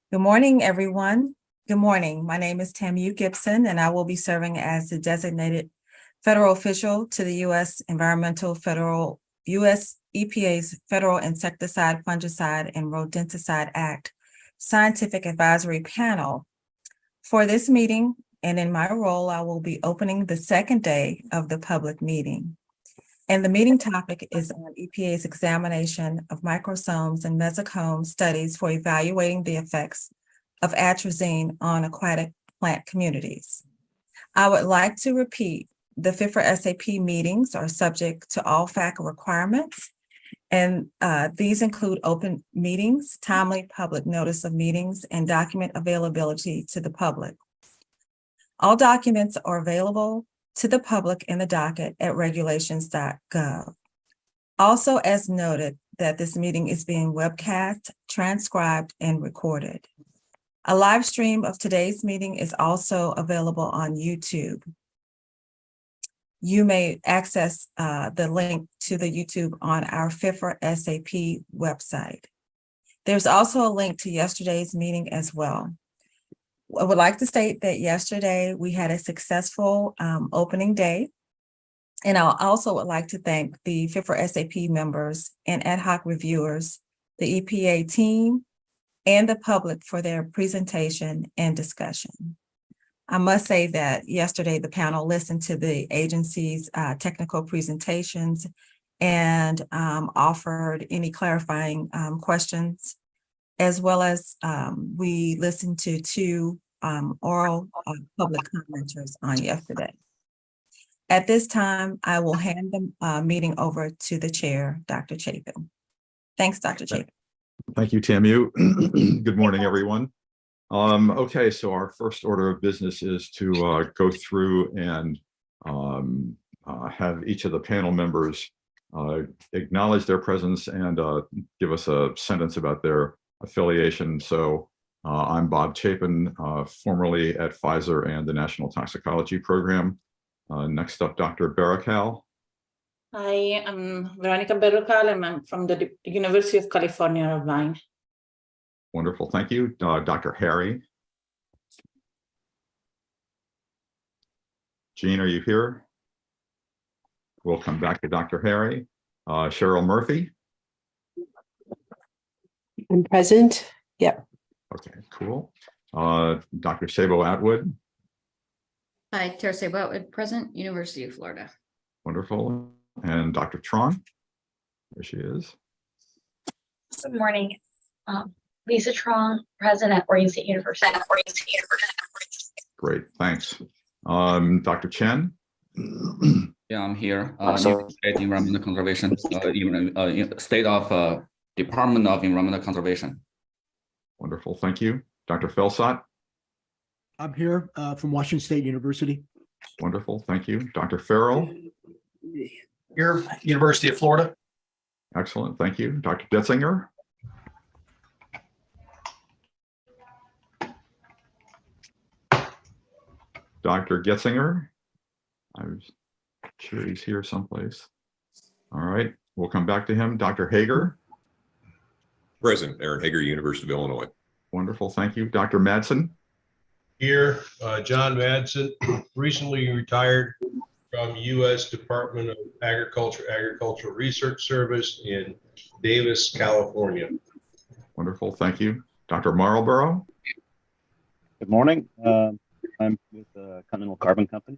Good morning, everyone. Good morning. My name is Tamu Gibson, and I will be serving as the designated federal official to the U.S. EPA's Federal Insecticide, Fungicide, and Rodenticide Act Scientific Advisory Panel. For this meeting, and in my role, I will be opening the second day of the public meeting. And the meeting topic is on EPA's examination of microsomes and mesocome studies for evaluating the effects of atrazine on aquatic plant communities. I would like to repeat the FIFRA SAP meetings are subject to all FACA requirements, and these include open meetings, timely public notice of meetings, and document availability to the public. All documents are available to the public in the docket at regulations.gov. Also, as noted, that this meeting is being webcast, transcribed, and recorded. A live stream of today's meeting is also available on YouTube. You may access the link to the YouTube on our FIFRA SAP website. There's also a link to yesterday's meeting as well. I would like to state that yesterday we had a successful opening day. And I also would like to thank the FIFRA SAP members and ad hoc reviewers, the EPA team, and the public for their presentation and discussion. I must say that yesterday the panel listened to the agency's technical presentations and offered any clarifying questions, as well as we listened to two oral public commenters on yesterday. At this time, I will hand the meeting over to the chair, Dr. Chapin. Thanks, Dr. Chapin. Thank you, Tamu. Good morning, everyone. Okay, so our first order of business is to go through and have each of the panel members acknowledge their presence and give us a sentence about their affiliation. So I'm Bob Chapin, formerly at Pfizer and the National Toxicology Program. Next up, Dr. Barakal. Hi, I'm Veronica Berrocal, and I'm from the University of California, Irvine. Wonderful, thank you. Dr. Harry. Jean, are you here? We'll come back to Dr. Harry. Cheryl Murphy. I'm present. Yep. Okay, cool. Dr. Sabo Atwood. Hi, Tara Sabo Atwood, present, University of Florida. Wonderful. And Dr. Tron. There she is. Good morning. Lisa Trong, present at Oregon State University. Great, thanks. Dr. Chen. Yeah, I'm here. State Environmental Conservation, State of Department of Environmental Conservation. Wonderful, thank you. Dr. Felsot. I'm here from Washington State University. Wonderful, thank you. Dr. Farrell. Here, University of Florida. Excellent, thank you. Dr. Getzinger. Dr. Getzinger. I'm sure he's here someplace. All right, we'll come back to him. Dr. Hager. Present, Aaron Hager, University of Illinois. Wonderful, thank you. Dr. Madsen. Here, John Madsen, recently retired from U.S. Department of Agricultural Research Service in Davis, California. Wonderful, thank you. Dr. Marlborough. Good morning. I'm with the Continental Carbon Company.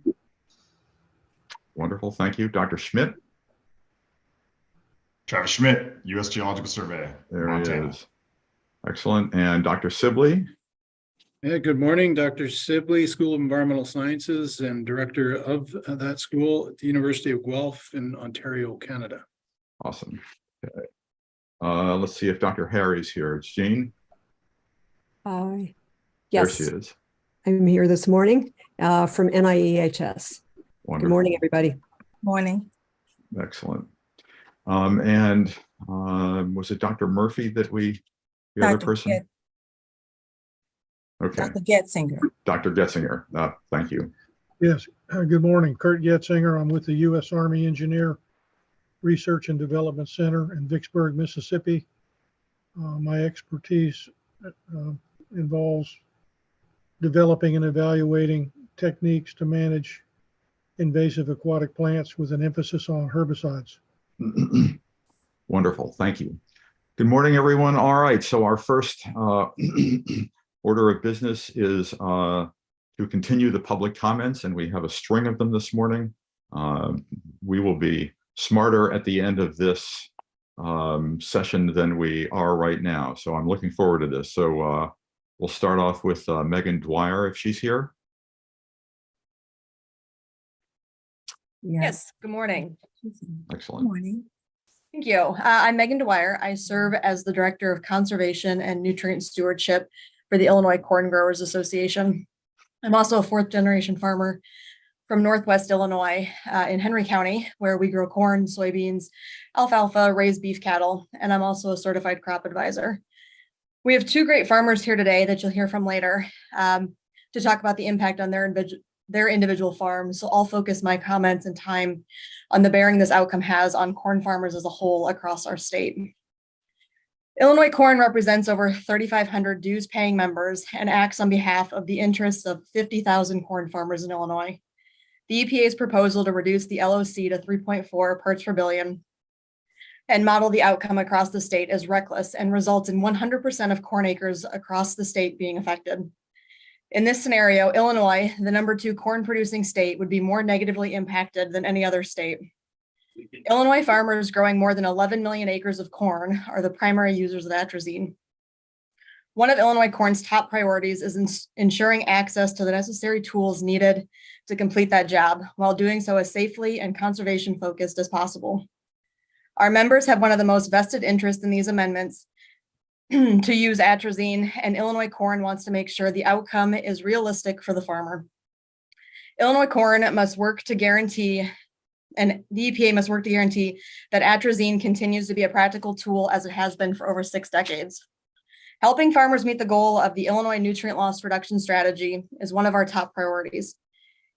Wonderful, thank you. Dr. Schmidt. Travis Schmidt, U.S. Geological Survey. There Montana. he is. Excellent. And Dr. Sibley. Yeah, good morning, Dr. Sibley, School of Environmental Sciences and Director of that school at the University of Guelph in Ontario, Canada. Awesome. Okay. Let's see if Dr. Harry's here. It's Jean. Yes. There she is. I'm here this morning from NIEHS. Wonderful. Good morning, everybody. Morning. Excellent. And was it Dr. Murphy that the other person? Okay. Dr. Getzinger. Dr. Getzinger, thank you. Yes, good morning. Kurt Getzinger. I'm with the U.S. Army Engineer Research and Development Center in Vicksburg, Mississippi. My expertise involves developing and evaluating techniques to manage invasive aquatic plants with an emphasis on herbicides. Wonderful, thank you. Good morning, everyone. All right, so our first order of business is to continue the public comments, and we have a string of them this morning. We will be smarter at the end of this session than we are right now, so I'm looking forward to this. So we'll start off with Megan Dwyer, if she's here. Yes, good morning. Excellent. Good morning. Thank you. I'm Megan Dwyer. I serve as the Director of Conservation and Nutrient Stewardship for the Illinois Corn Growers Association. I'm also a fourth-generation farmer from Northwest Illinois in Henry County, where we grow corn, soybeans, alfalfa, raise beef cattle, and I'm also a certified crop advisor. We have two great farmers here today that you'll hear from later to talk about the impact on their individual farms. So I'll focus my comments and time on the bearing this outcome has on corn farmers as a whole across our state. Illinois Corn represents over 3,500 dues-paying members and acts on behalf of the interests of 50,000 corn farmers in Illinois. The EPA's proposal to reduce the LOC to 3.4 parts per billion and model the outcome across the state is reckless and results in 100% of corn acres across the state being affected. In this scenario, Illinois, the #2 corn producing state, would be more negatively impacted than any other state. Illinois farmers growing more than 11 million acres of corn are the primary users of atrazine. One of Illinois Corn's top priorities is ensuring access to the necessary tools needed to complete that job, while doing so as safely and conservation focused as possible. Our members have one of the most vested interests in these amendments to use atrazine, and Illinois Corn wants to make sure the outcome is realistic for the farmer. Illinois Corn must work to guarantee, and the EPA must work to guarantee, that atrazine continues to be a practical tool as it has been for over 6 decades. Helping farmers meet the goal of the Illinois Nutrient Loss Reduction Strategy is one of our top priorities.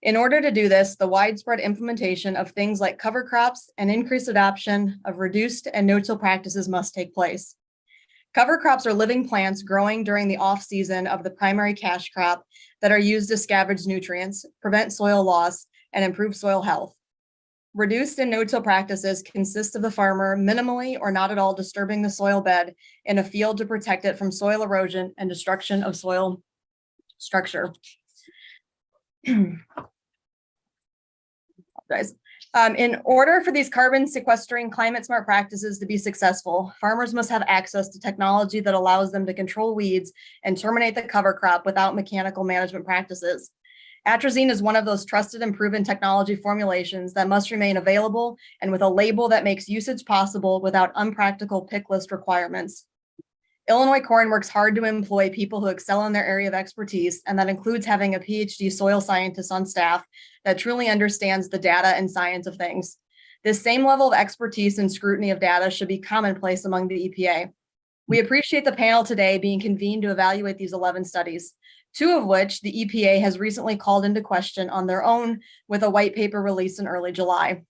In order to do this, the widespread implementation of things like cover crops and increased adoption of reduced and no-till practices must take place. Cover crops are living plants growing during the off-season of the primary cash crop that are used to scavenge nutrients, prevent soil loss, and improve soil health. Reduced and no-till practices consist of the farmer minimally or not at all disturbing the soil bed in a field to protect it from soil erosion and destruction of soil structure. In order for these carbon sequestering climate smart practices to be successful, farmers must have access to technology that allows them to control weeds and terminate the cover crop without mechanical management practices. Atrazine is one of those trusted and proven technology formulations that must remain available and with a label that makes usage possible without unpractical pick list requirements. Illinois Corn works hard to employ people who excel in their area of expertise, and that includes having a PhD soil scientist on staff that truly understands the data and science of things. This same level of expertise and scrutiny of data should be commonplace among the EPA. We appreciate the panel today being convened to evaluate these 11 studies, 2 of which the EPA has recently called into question on their own with a white paper released in early July.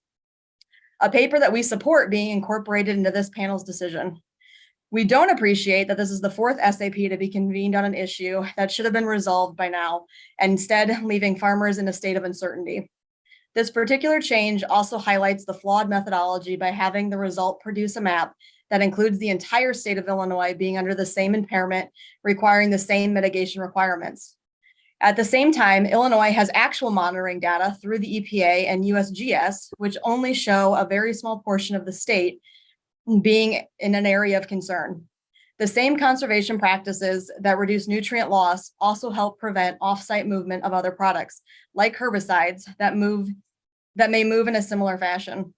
A paper that we support being incorporated into this panel's decision. We don't appreciate that this is the 4th SAP to be convened on an issue that should have been resolved by now, and instead leaving farmers in a state of uncertainty. This particular change also highlights the flawed methodology by having the result produce a map that includes the entire state of Illinois being under the same impairment, requiring the same mitigation requirements. At the same time, Illinois has actual monitoring data through the EPA and USGS, which only show a very small portion of the state being in an area of concern. The same conservation practices that reduce nutrient loss also help prevent off-site movement of other products, like herbicides that may move in a similar fashion.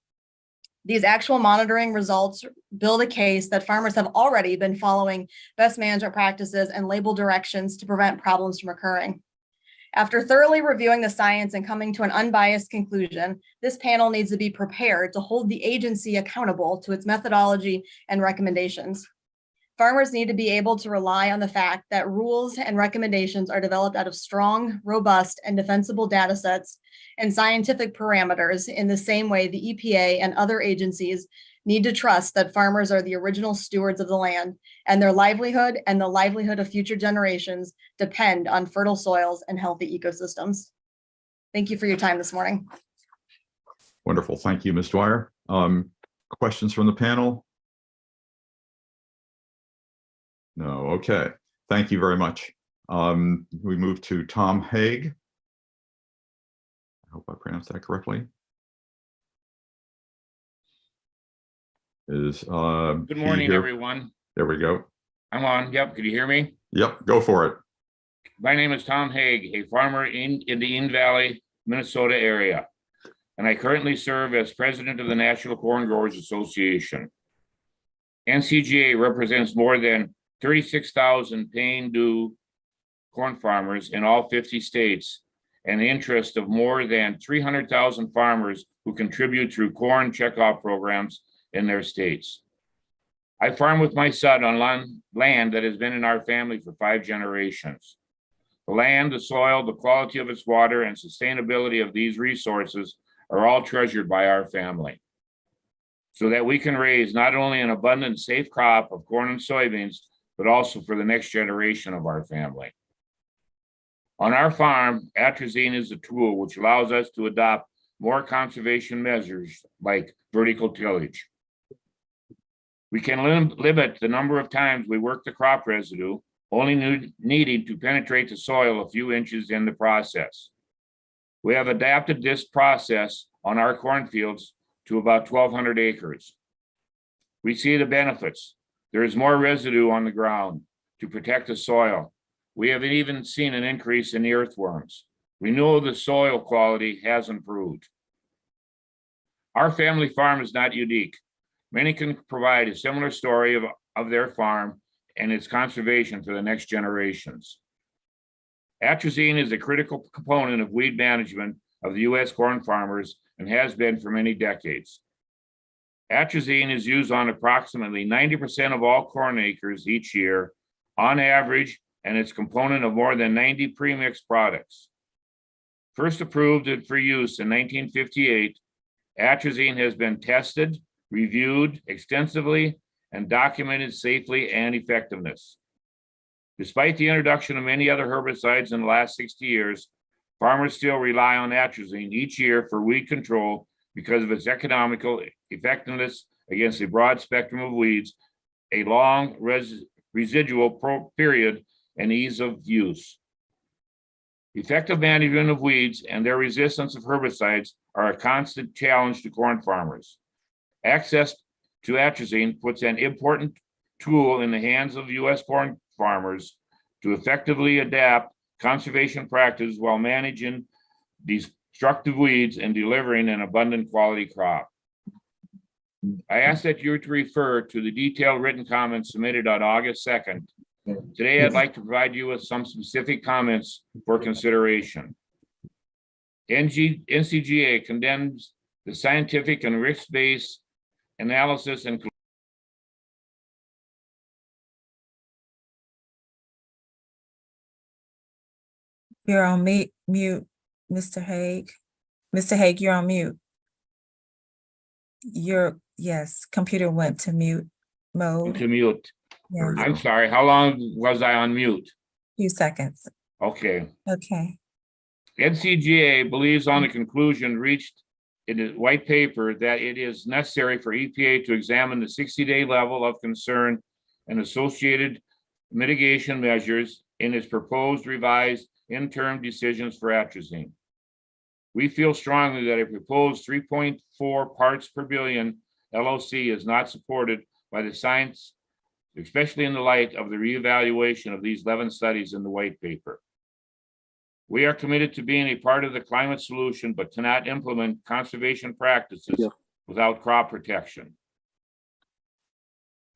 These actual monitoring results build a case that farmers have already been following best management practices and label directions to prevent problems from occurring. After thoroughly reviewing the science and coming to an unbiased conclusion, this panel needs to be prepared to hold the agency accountable to its methodology and recommendations. Farmers need to be able to rely on the fact that rules and recommendations are developed out of strong, robust, and defensible data sets and scientific parameters in the same way the EPA and other agencies need to trust that farmers are the original stewards of the land, and their livelihood and the livelihood of future generations depend on fertile soils and healthy ecosystems. Thank you for your time this morning. Wonderful. Thank you, Ms. Dwyer. Questions from the panel? No. Okay. Thank you very much. We move to Tom Haig. I hope I pronounced that correctly. Good morning, everyone. There we go. I'm on. Yep. Can you hear me? Yep. Go for it. My name is Tom Haig, a farmer in the Inn Valley, Minnesota area, and I currently serve as president of the National Corn Growers Association. NCGA represents more than 36,000 paying due corn farmers in all 50 states, and the interest of more than 300,000 farmers who contribute through corn checkoff programs in their states. I farm with my son on land that has been in our family for 5 generations. The land, the soil, the quality of its water, and sustainability of these resources are all treasured by our family, so that we can raise not only an abundant, safe crop of corn and soybeans, but also for the next generation of our family. On our farm, atrazine is a tool which allows us to adopt more conservation measures like vertical tillage. We can limit the number of times we work the crop residue, only needing to penetrate the soil a few inches in the process. We have adapted this process on our cornfields to about 1,200 acres. We see the benefits. There is more residue on the ground to protect the soil. We have even seen an increase in the earthworms. We know the soil quality has improved. Our family farm is not unique. Many can provide a similar story of their farm and its conservation for the next generations. Atrazine is a critical component of weed management of the U.S. corn farmers and has been for many decades. Atrazine is used on approximately 90% of all corn acres each year on average, and it's component of more than 90 premixed products. First approved for use in 1958, atrazine has been tested, reviewed extensively, and documented safely and effectiveness. Despite the introduction of many other herbicides in the last 60 years, farmers still rely on atrazine each year for weed control because of its economical effectiveness against a broad spectrum of weeds, a long residual period, and ease of use. Effective management of weeds and their resistance of herbicides are a constant challenge to corn farmers. Access to atrazine puts an important tool in the hands of U.S. corn farmers to effectively adapt conservation practices while managing destructive weeds and delivering an abundant quality crop. I ask that you to refer to the detailed written comments submitted on August 2nd. Today, I'd like to provide you with some specific comments for consideration. NCGA condemns the scientific and risk-based analysis and You're on mute, Mr. Haig. Mr. Haig, you're on mute. Yes, computer went to mute mode. to mute. Yeah, I'm sorry, how long was I on mute? few seconds. Okay. Okay. NCGA believes on the conclusion reached in the white paper that it is necessary for EPA to examine the 60-day level of concern and associated mitigation measures in its proposed revised interim decisions for atrazine. We feel strongly that a proposed 3.4 parts per billion LOC is not supported by the science, especially in the light of the reevaluation of these 11 studies in the white paper. We are committed to being a part of the climate solution, but cannot implement conservation practices without crop protection.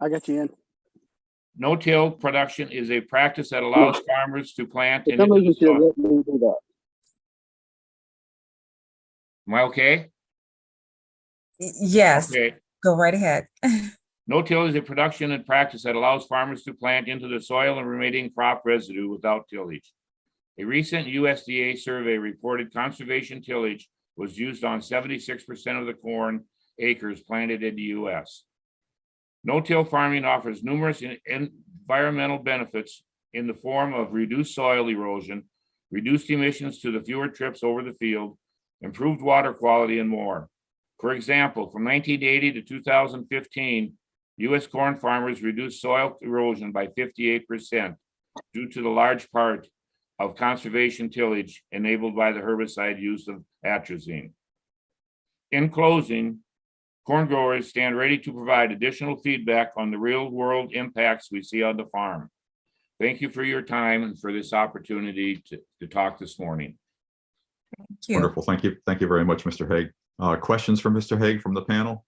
I got you in. No-till production is a practice that allows farmers to plant For and some reason, she'll let me do that. Am I okay? Yes, Okay. go right ahead. No-till is a production and practice that allows farmers to plant into the soil and remaining crop residue without tillage. A recent USDA survey reported conservation tillage was used on 76% of the corn acres planted in the US. No-till farming offers numerous environmental benefits in the form of reduced soil erosion, reduced emissions to the fewer trips over the field, improved water quality, and more. For example, from 1980 to 2015, U.S. corn farmers reduced soil erosion by 58% due to the large part of conservation tillage enabled by the herbicide use of atrazine. In closing, corn growers stand ready to provide additional feedback on the real-world impacts we see on the farm. Thank you for your time and for this opportunity to talk this morning. Thank you. Wonderful. Thank you. Thank you very much, Mr. Haig. Questions for Mr. Haig from the panel?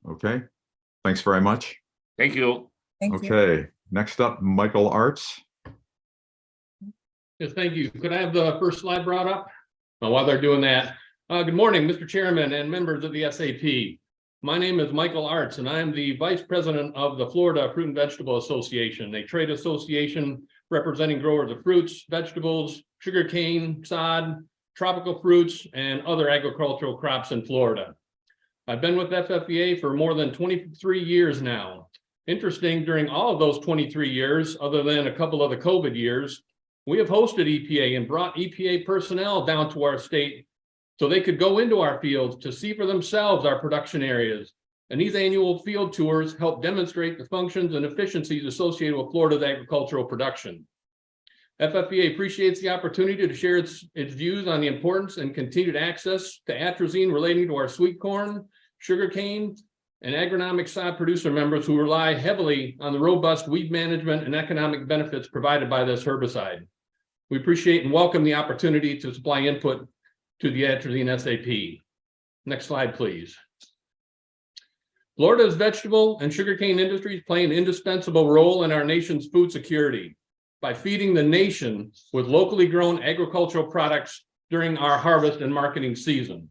Okay. Thanks very much. Thank you. Thank you. Okay. Next up, Michael Arts. Yes, thank you. Could I have the first slide brought up? Well, while they're doing that, good morning, Mr. Chairman and members of the SAP. My name is Michael Arts, and I am the Vice President of the Florida Fruit and Vegetable Association, a trade association representing growers of fruits, vegetables, sugarcane, sod, tropical fruits, and other agricultural crops in Florida. I've been with FFVA for more than 23 years now. Interesting, during all of those 23 years, other than a couple of the COVID years, we have hosted EPA and brought EPA personnel down to our state so they could go into our fields to see for themselves our production areas. And these annual field tours help demonstrate the functions and efficiencies associated with Florida's agricultural production. FFVA appreciates the opportunity to share its views on the importance and continued access to atrazine relating to our sweet corn, sugarcane, and agronomic sod producer members who rely heavily on the robust weed management and economic benefits provided by this herbicide. We appreciate and welcome the opportunity to supply input to the atrazine SAP. Next slide, please. Florida's vegetable and sugarcane industries play an indispensable role in our nation's food security by feeding the nation with locally grown agricultural products during our harvest and marketing season.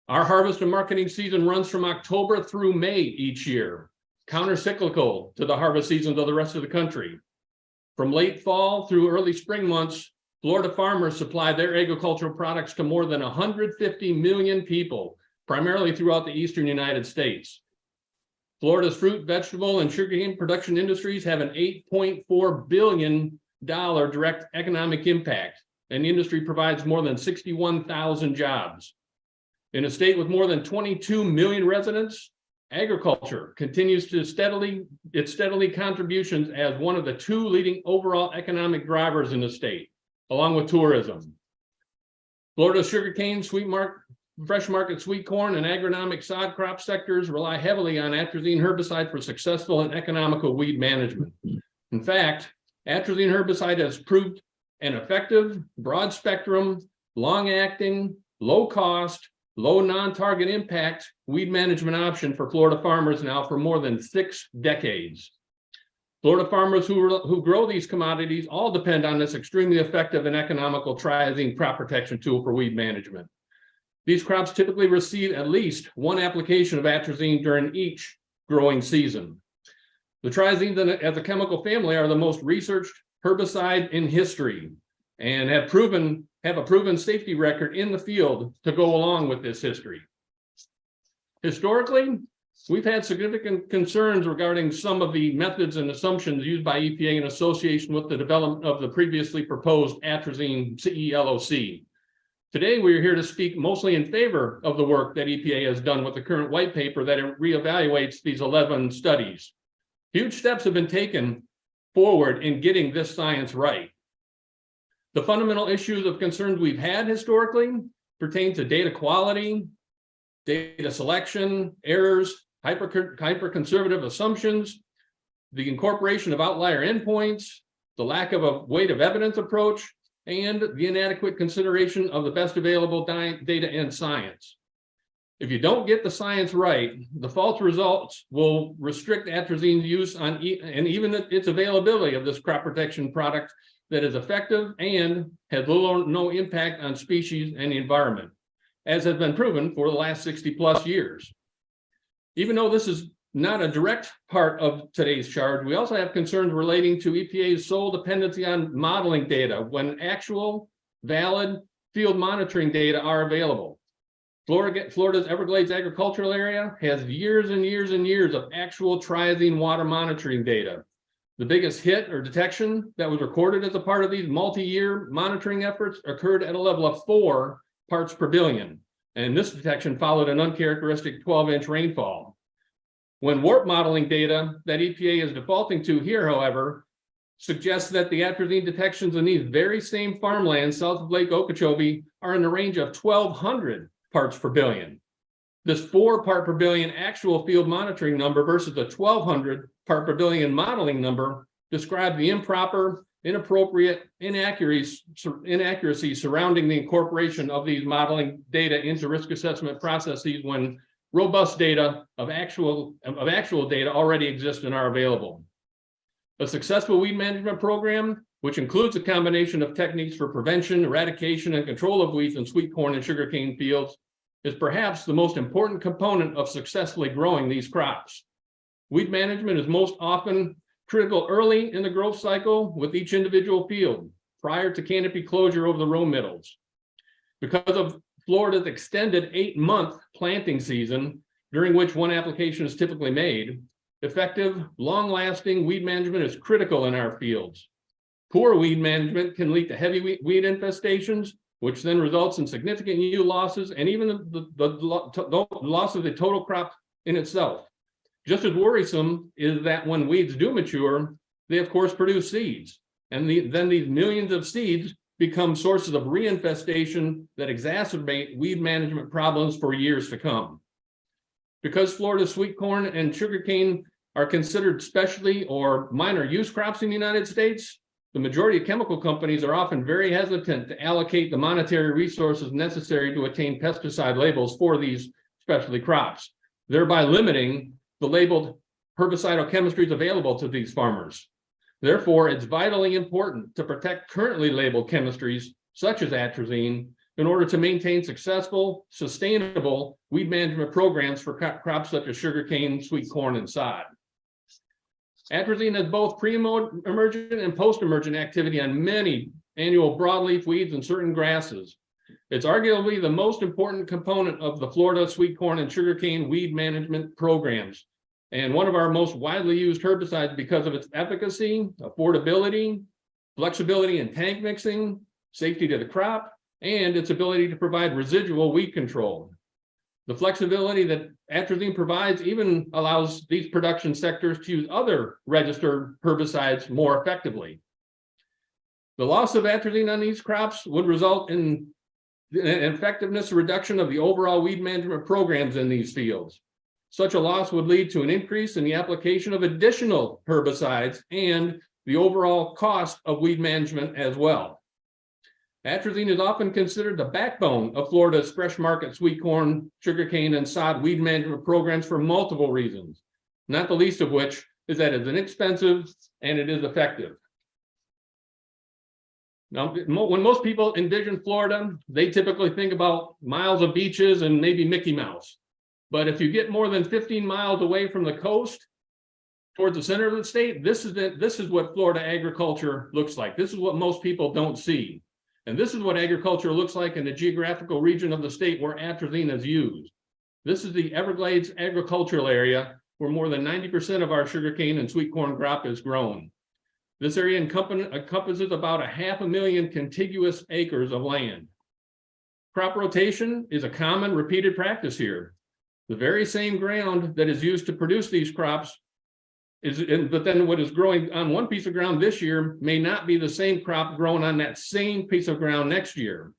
Our harvest and marketing season runs from October through May each year, counter-cyclical to the harvest seasons of the rest of the country. From late fall through early spring months, Florida farmers supply their agricultural products to more than 150 million people, primarily throughout the eastern United States. Florida's fruit, vegetable, and sugarcane production industries have an $8.4 billion direct economic impact, and the industry provides more than 61,000 jobs. In a state with more than 22 million residents, agriculture continues to steadily contributions as one of the two leading overall economic drivers in the state, along with tourism. Florida's sugarcane, fresh market sweet corn, and agronomic sod crop sectors rely heavily on atrazine herbicide for successful and economical weed management. In fact, atrazine herbicide has proved an effective, broad spectrum, long-acting, low-cost, low non-target impact weed management option for Florida farmers now for more than 6 decades. Florida farmers who grow these commodities all depend on this extremely effective and economical triazine crop protection tool for weed management. These crops typically receive at least one application of atrazine during each growing season. The triazines as a chemical family are the most researched herbicide in history and have a proven safety record in the field to go along with this history. Historically, we've had significant concerns regarding some of the methods and assumptions used by EPA in association with the development of the previously proposed atrazine CE-LOC. Today, we are here to speak mostly in favor of the work that EPA has done with the current white paper that it reevaluates these 11 studies. Huge steps have been taken forward in getting this science right. The fundamental issues of concerns we've had historically pertain to data quality, data selection, errors, hyper-conservative assumptions, the incorporation of outlier endpoints, the lack of a weight of evidence approach, and the inadequate consideration of the best available data and science. If you don't get the science right, the false results will restrict atrazine's use on and even its availability of this crop protection product that is effective and has little or no impact on species and the environment, as has been proven for the last 60+ years. Even though this is not a direct part of today's charge, we also have concerns relating to EPA's sole dependency on modeling data when actual, valid field monitoring data are available. Florida's Everglades agricultural area has years and years and years of actual triazine water monitoring data. The biggest hit or detection that was recorded as a part of these multi-year monitoring efforts occurred at a level of 4 parts per billion. And this detection followed an uncharacteristic 12-inch rainfall. When warp modeling data that EPA is defaulting to here, however, suggests that the atrazine detections in these very same farmlands south of Lake Okeechobee are in the range of 1,200 parts per billion. This 4 part per billion actual field monitoring number versus the 1,200 part per billion modeling number describe the improper, inappropriate inaccuracy surrounding the incorporation of these modeling data into risk assessment processes when robust data of actual data already exist and are available. A successful weed management program, which includes a combination of techniques for prevention, eradication, and control of weeds in sweet corn and sugarcane fields, is perhaps the most important component of successfully growing these crops. Weed management is most often critical early in the growth cycle with each individual field, prior to canopy closure over the row middles. Because of Florida's extended 8-month planting season, during which one application is typically made, effective, long-lasting weed management is critical in our fields. Poor weed management can lead to heavy weed infestations, which then results in significant yield losses and even the loss of the total crop in itself. Just as worrisome is that when weeds do mature, they of course produce seeds. And then these millions of seeds become sources of reinfestation that exacerbate weed management problems for years to come. Because Florida's sweet corn and sugarcane are considered specialty or minor use crops in the United States, the majority of chemical companies are often very hesitant to allocate the monetary resources necessary to attain pesticide labels for these specialty crops, thereby limiting the labeled herbicidal chemistries available to these farmers. Therefore, it's vitally important to protect currently labeled chemistries such as atrazine in order to maintain successful, sustainable weed management programs for crops such as sugarcane, sweet corn, and sod. Atrazine has both pre-emergent and post-emergent activity on many annual broadleaf weeds and certain grasses. It's arguably the most important component of the Florida sweet corn and sugarcane weed management programs, and one of our most widely used herbicides because of its efficacy, affordability, flexibility in tank mixing, safety to the crop, and its ability to provide residual weed control. The flexibility that atrazine provides even allows these production sectors to use other registered herbicides more effectively. The loss of atrazine on these crops would result in an effectiveness reduction of the overall weed management programs in these fields. Such a loss would lead to an increase in the application of additional herbicides and the overall cost of weed management as well. Atrazine is often considered the backbone of Florida's fresh market sweet corn, sugarcane, and sod weed management programs for multiple reasons, not the least of which is that it's inexpensive and it is effective. Now, when most people envision Florida, they typically think about miles of beaches and maybe Mickey Mouse. But if you get more than 15 miles away from the coast towards the center of the state, this is what Florida agriculture looks like. This is what most people don't see. And this is what agriculture looks like in the geographical region of the state where atrazine is used. This is the Everglades agricultural area where more than 90% of our sugarcane and sweet corn crop is grown. This area encompasses about 500,000 contiguous acres of land. Crop rotation is a common repeated practice here. The very same ground that is used to produce these crops but then what is growing on one piece of ground this year may not be the same crop grown on that same piece of ground next year.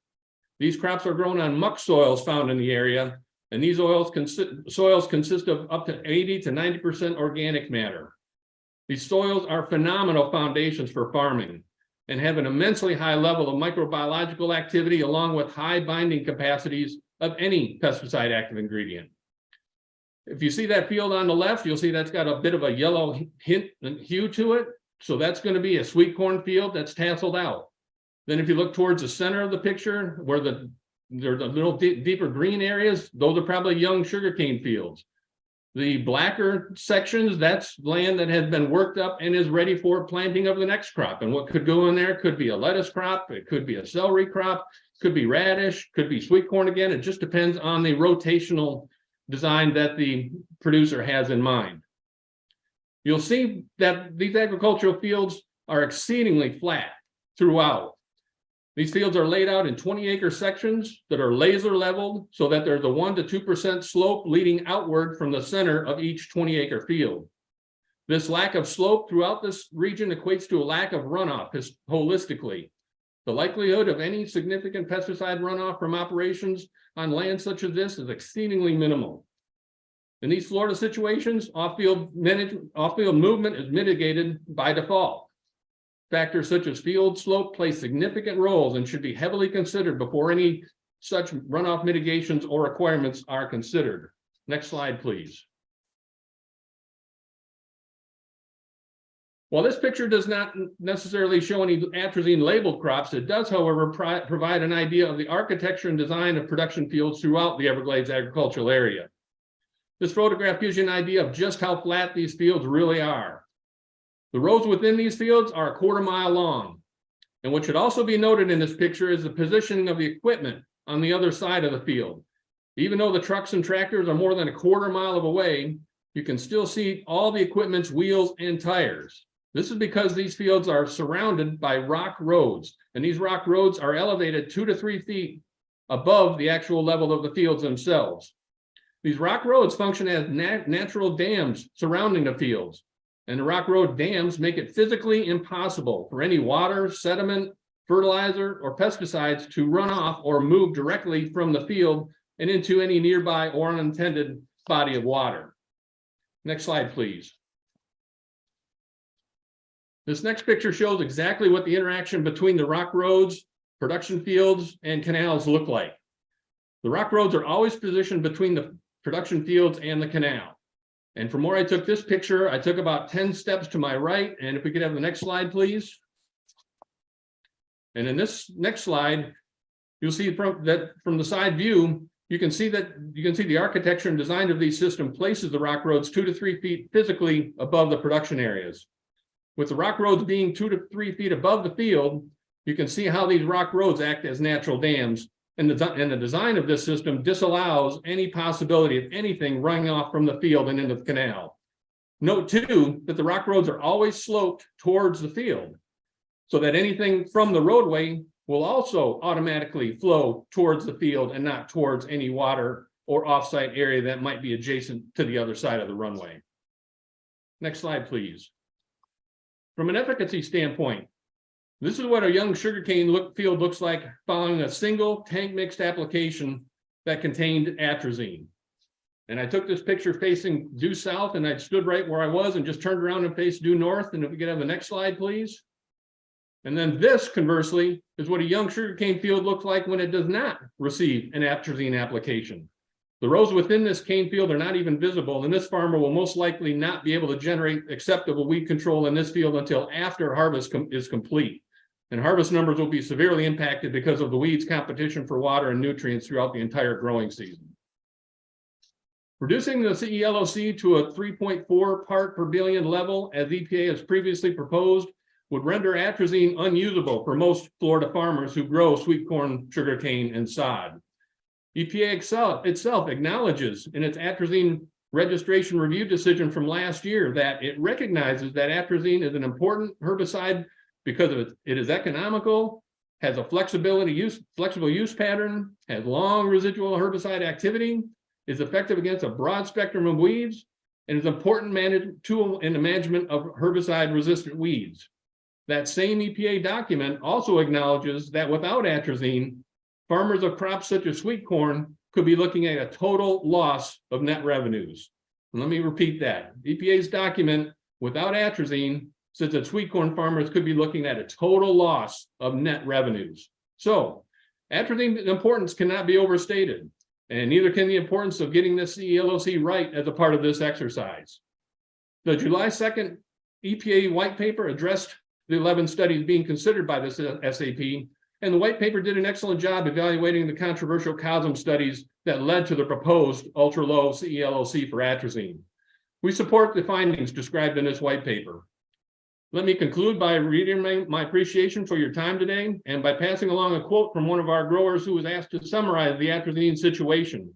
These crops are grown on muck soils found in the area, and these soils consist of up to 80 to 90% organic matter. These soils are phenomenal foundations for farming and have an immensely high level of microbiological activity along with high binding capacities of any pesticide active ingredient. If you see that field on the left, you'll see that's got a bit of a yellow hue to it. So that's going to be a sweet corn field that's tasseled out. Then if you look towards the center of the picture where there's a little deeper green areas, those are probably young sugarcane fields. The blacker sections, that's land that has been worked up and is ready for planting of the next crop. And what could go in there could be a lettuce crop, it could be a celery crop, could be radish, could be sweet corn again. It just depends on the rotational design that the producer has in mind. You'll see that these agricultural fields are exceedingly flat throughout. These fields are laid out in 20-acre sections that are laser leveled so that there's a 1 to 2% slope leading outward from the center of each 20-acre field. This lack of slope throughout this region equates to a lack of runoff holistically. The likelihood of any significant pesticide runoff from operations on land such as this is exceedingly minimal. In these Florida situations, off-field movement is mitigated by default. Factors such as field slope play significant roles and should be heavily considered before any such runoff mitigations or requirements are considered. Next slide, please. While this picture does not necessarily show any atrazine labeled crops, it does, however, provide an idea of the architecture and design of production fields throughout the Everglades agricultural area. This photograph gives you an idea of just how flat these fields really are. The rows within these fields are a 1/4 mile long. And what should also be noted in this picture is the positioning of the equipment on the other side of the field. Even though the trucks and tractors are more than a 1/4 mile away, you can still see all the equipment's wheels and tires. This is because these fields are surrounded by rock roads, and these rock roads are elevated 2 to 3 feet above the actual level of the fields themselves. These rock roads function as natural dams surrounding the fields. And the rock road dams make it physically impossible for any water, sediment, fertilizer, or pesticides to run off or move directly from the field and into any nearby or unintended body of water. Next slide, please. This next picture shows exactly what the interaction between the rock roads, production fields, and canals look like. The rock roads are always positioned between the production fields and the canal. And from where I took this picture, I took about 10 steps to my right. And if we could have the next slide, please. And in this next slide, you'll see from the side view, you can see the architecture and design of these systems places the rock roads 2 to 3 feet physically above the production areas. With the rock roads being 2 to 3 feet above the field, you can see how these rock roads act as natural dams. And the design of this system disallows any possibility of anything running off from the field and into the canal. Note too, that the rock roads are always sloped towards the field, so that anything from the roadway will also automatically flow towards the field and not towards any water or offsite area that might be adjacent to the other side of the runway. Next slide, please. From an efficacy standpoint, this is what a young sugarcane field looks like following a single tank mixed application that contained atrazine. And I took this picture facing due south, and I stood right where I was and just turned around and faced due north. And if we could have the next slide, please. And then this, conversely, is what a young sugarcane field looks like when it does not receive an atrazine application. The rows within this cane field are not even visible, and this farmer will most likely not be able to generate acceptable weed control in this field until after harvest is complete. And harvest numbers will be severely impacted because of the weeds' competition for water and nutrients throughout the entire growing season. Reducing the CELOC to a 3.4 part per billion level, as EPA has previously proposed, would render atrazine unusable for most Florida farmers who grow sweet corn, sugarcane, and sod. EPA itself acknowledges in its atrazine registration review decision from last year that it recognizes that atrazine is an important herbicide because it is economical, has a flexible use pattern, has long residual herbicide activity, is effective against a broad spectrum of weeds, and is an important tool in the management of herbicide-resistant weeds. That same EPA document also acknowledges that without atrazine, farmers of crops such as sweet corn could be looking at a total loss of net revenues. And let me repeat that. EPA's document, without atrazine, says that sweet corn farmers could be looking at a total loss of net revenues. So, atrazine's importance cannot be overstated, and neither can the importance of getting this CELOC right as a part of this exercise. The July 2nd EPA white paper addressed the 11 studies being considered by this SAP and the white paper did an excellent job evaluating the controversial COSM studies that led to the proposed ultra-low CELOC for atrazine. We support the findings described in this white paper. Let me conclude by reiterating my appreciation for your time today and by passing along a quote from one of our growers who was asked to summarize the atrazine situation.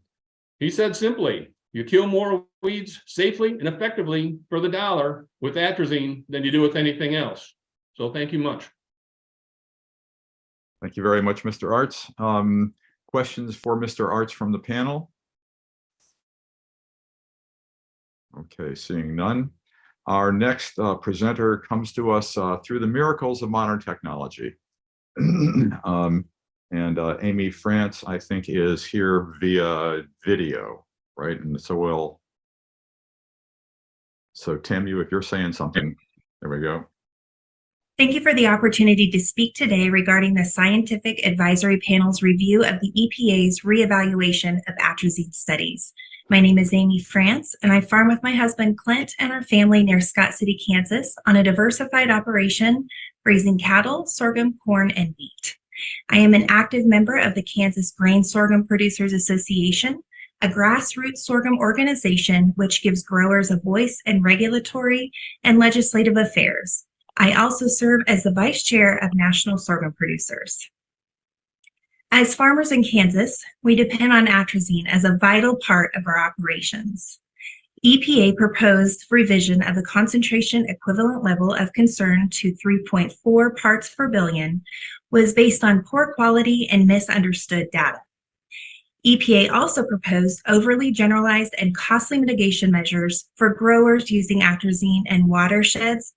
He said simply, "You kill more weeds safely and effectively for the dollar with atrazine than you do with anything else." So thank you much. Thank you very much, Mr. Arts. Questions for Mr. Arts from the panel? Okay, seeing none. Our next presenter comes to us through the miracles of modern technology. Amy France, I think, is here via video, right? And so Tamu, if you're saying something, there we go. Thank you for the opportunity to speak today regarding the Scientific Advisory Panel's review of the EPA's reevaluation of atrazine studies. My name is Amy France, and I farm with my husband Clint and our family near Scott City, Kansas, on a diversified operation raising cattle, sorghum, corn, and wheat. I am an active member of the Kansas Grain Sorghum Producers Association, a grassroots sorghum organization which gives growers a voice in regulatory and legislative affairs. I also serve as the vice chair of National Sorghum Producers. As farmers in Kansas, we depend on atrazine as a vital part of our operations. EPA proposed revision of the concentration equivalent level of concern to 3.4 parts per billion was based on poor quality and misunderstood data. EPA also proposed overly generalized and costly mitigation measures for growers using atrazine in watersheds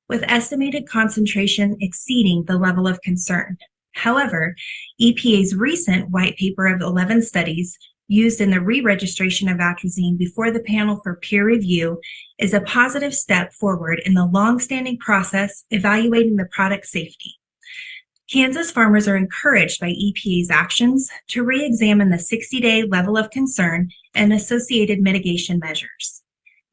with estimated concentration exceeding the level of concern. However, EPA's recent white paper of 11 studies used in the re-registration of atrazine before the panel for peer review is a positive step forward in the long-standing process evaluating the product's safety. Kansas farmers are encouraged by EPA's actions to re-examine the 60-day level of concern and associated mitigation measures.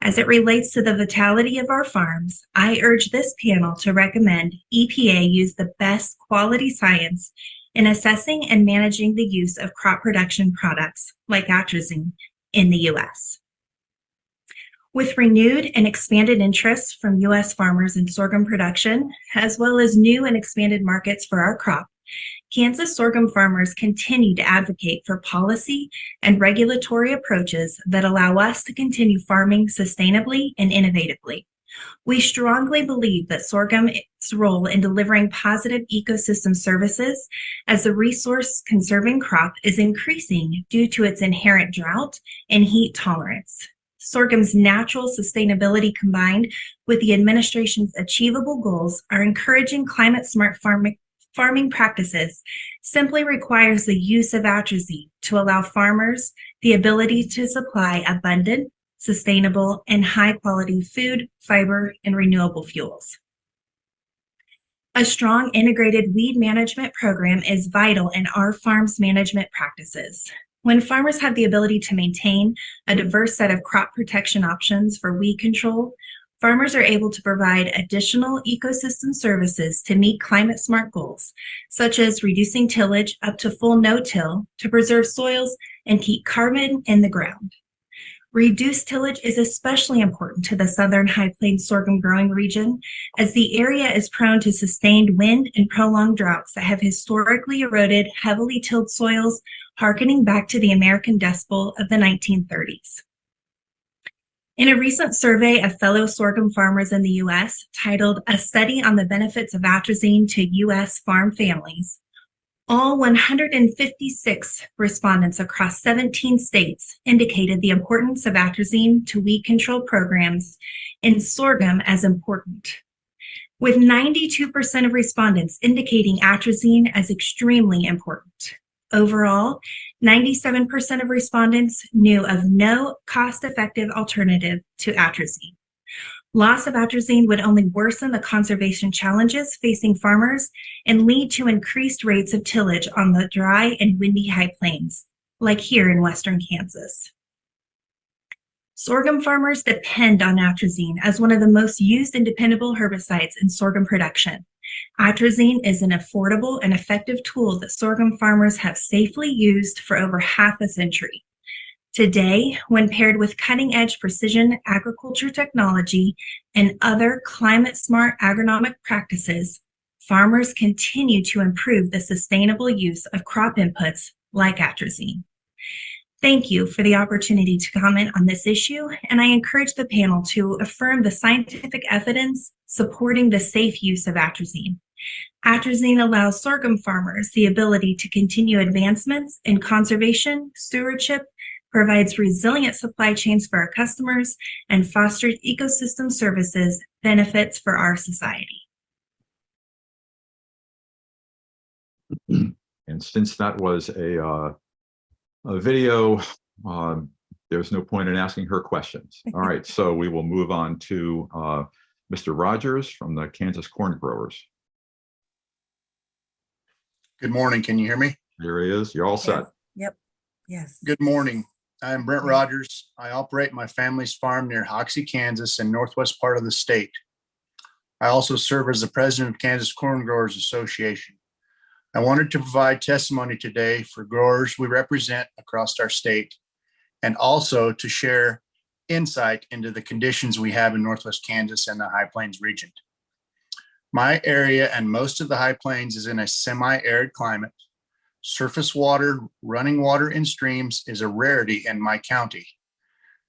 As it relates to the vitality of our farms, I urge this panel to recommend EPA use the best quality science in assessing and managing the use of crop production products like atrazine in the U.S. With renewed and expanded interest from U.S. farmers in sorghum production, as well as new and expanded markets for our crop, Kansas sorghum farmers continue to advocate for policy and regulatory approaches that allow us to continue farming sustainably and innovatively. We strongly believe that sorghum's role in delivering positive ecosystem services as a resource-conserving crop is increasing due to its inherent drought and heat tolerance. Sorghum's natural sustainability combined with the administration's achievable goals are encouraging climate-smart farming practices simply requires the use of atrazine to allow farmers the ability to supply abundant, sustainable, and high-quality food, fiber, and renewable fuels. A strong integrated weed management program is vital in our farm's management practices. When farmers have the ability to maintain a diverse set of crop protection options for weed control, farmers are able to provide additional ecosystem services to meet climate-smart goals, such as reducing tillage up to full no-till to preserve soils and keep carbon in the ground. Reduced tillage is especially important to the southern High Plains sorghum growing region, as the area is prone to sustained wind and prolonged droughts that have historically eroded heavily tilled soils, harkening back to the American Dust Bowl of the 1930s. In a recent survey of fellow sorghum farmers in the U.S. titled "A Study on the Benefits of Atrazine to U.S. Farm Families," all 156 respondents across 17 states indicated the importance of atrazine to weed control programs in sorghum as important, with 92% of respondents indicating atrazine as extremely important. Overall, 97% of respondents knew of no cost-effective alternative to atrazine. Loss of atrazine would only worsen the conservation challenges facing farmers and lead to increased rates of tillage on the dry and windy High Plains, like here in western Kansas. Sorghum farmers depend on atrazine as one of the most used and dependable herbicides in sorghum production. Atrazine is an affordable and effective tool that sorghum farmers have safely used for over half a century. Today, when paired with cutting-edge precision agriculture technology and other climate-smart agronomic practices, farmers continue to improve the sustainable use of crop inputs like atrazine. Thank you for the opportunity to comment on this issue, and I encourage the panel to affirm the scientific evidence supporting the safe use of atrazine. Atrazine allows sorghum farmers the ability to continue advancements in conservation, stewardship, provides resilient supply chains for our customers, and fosters ecosystem services benefits for our society. And since that was a video, there's no point in asking her questions. All right, so we will move on to Mr. Rogers from the Kansas Corn Growers. Good morning. Can you hear me? Here he is. You're all set. Yep. Yes. Good morning. I am Brent Rogers. I operate my family's farm near Hoxie, Kansas, in northwest part of the state. I also serve as the president of Kansas Corn Growers Association. I wanted to provide testimony today for growers we represent across our state, and also to share insight into the conditions we have in northwest Kansas and the High Plains region. My area and most of the High Plains is in a semi-arid climate. Surface water, running water in streams is a rarity in my county.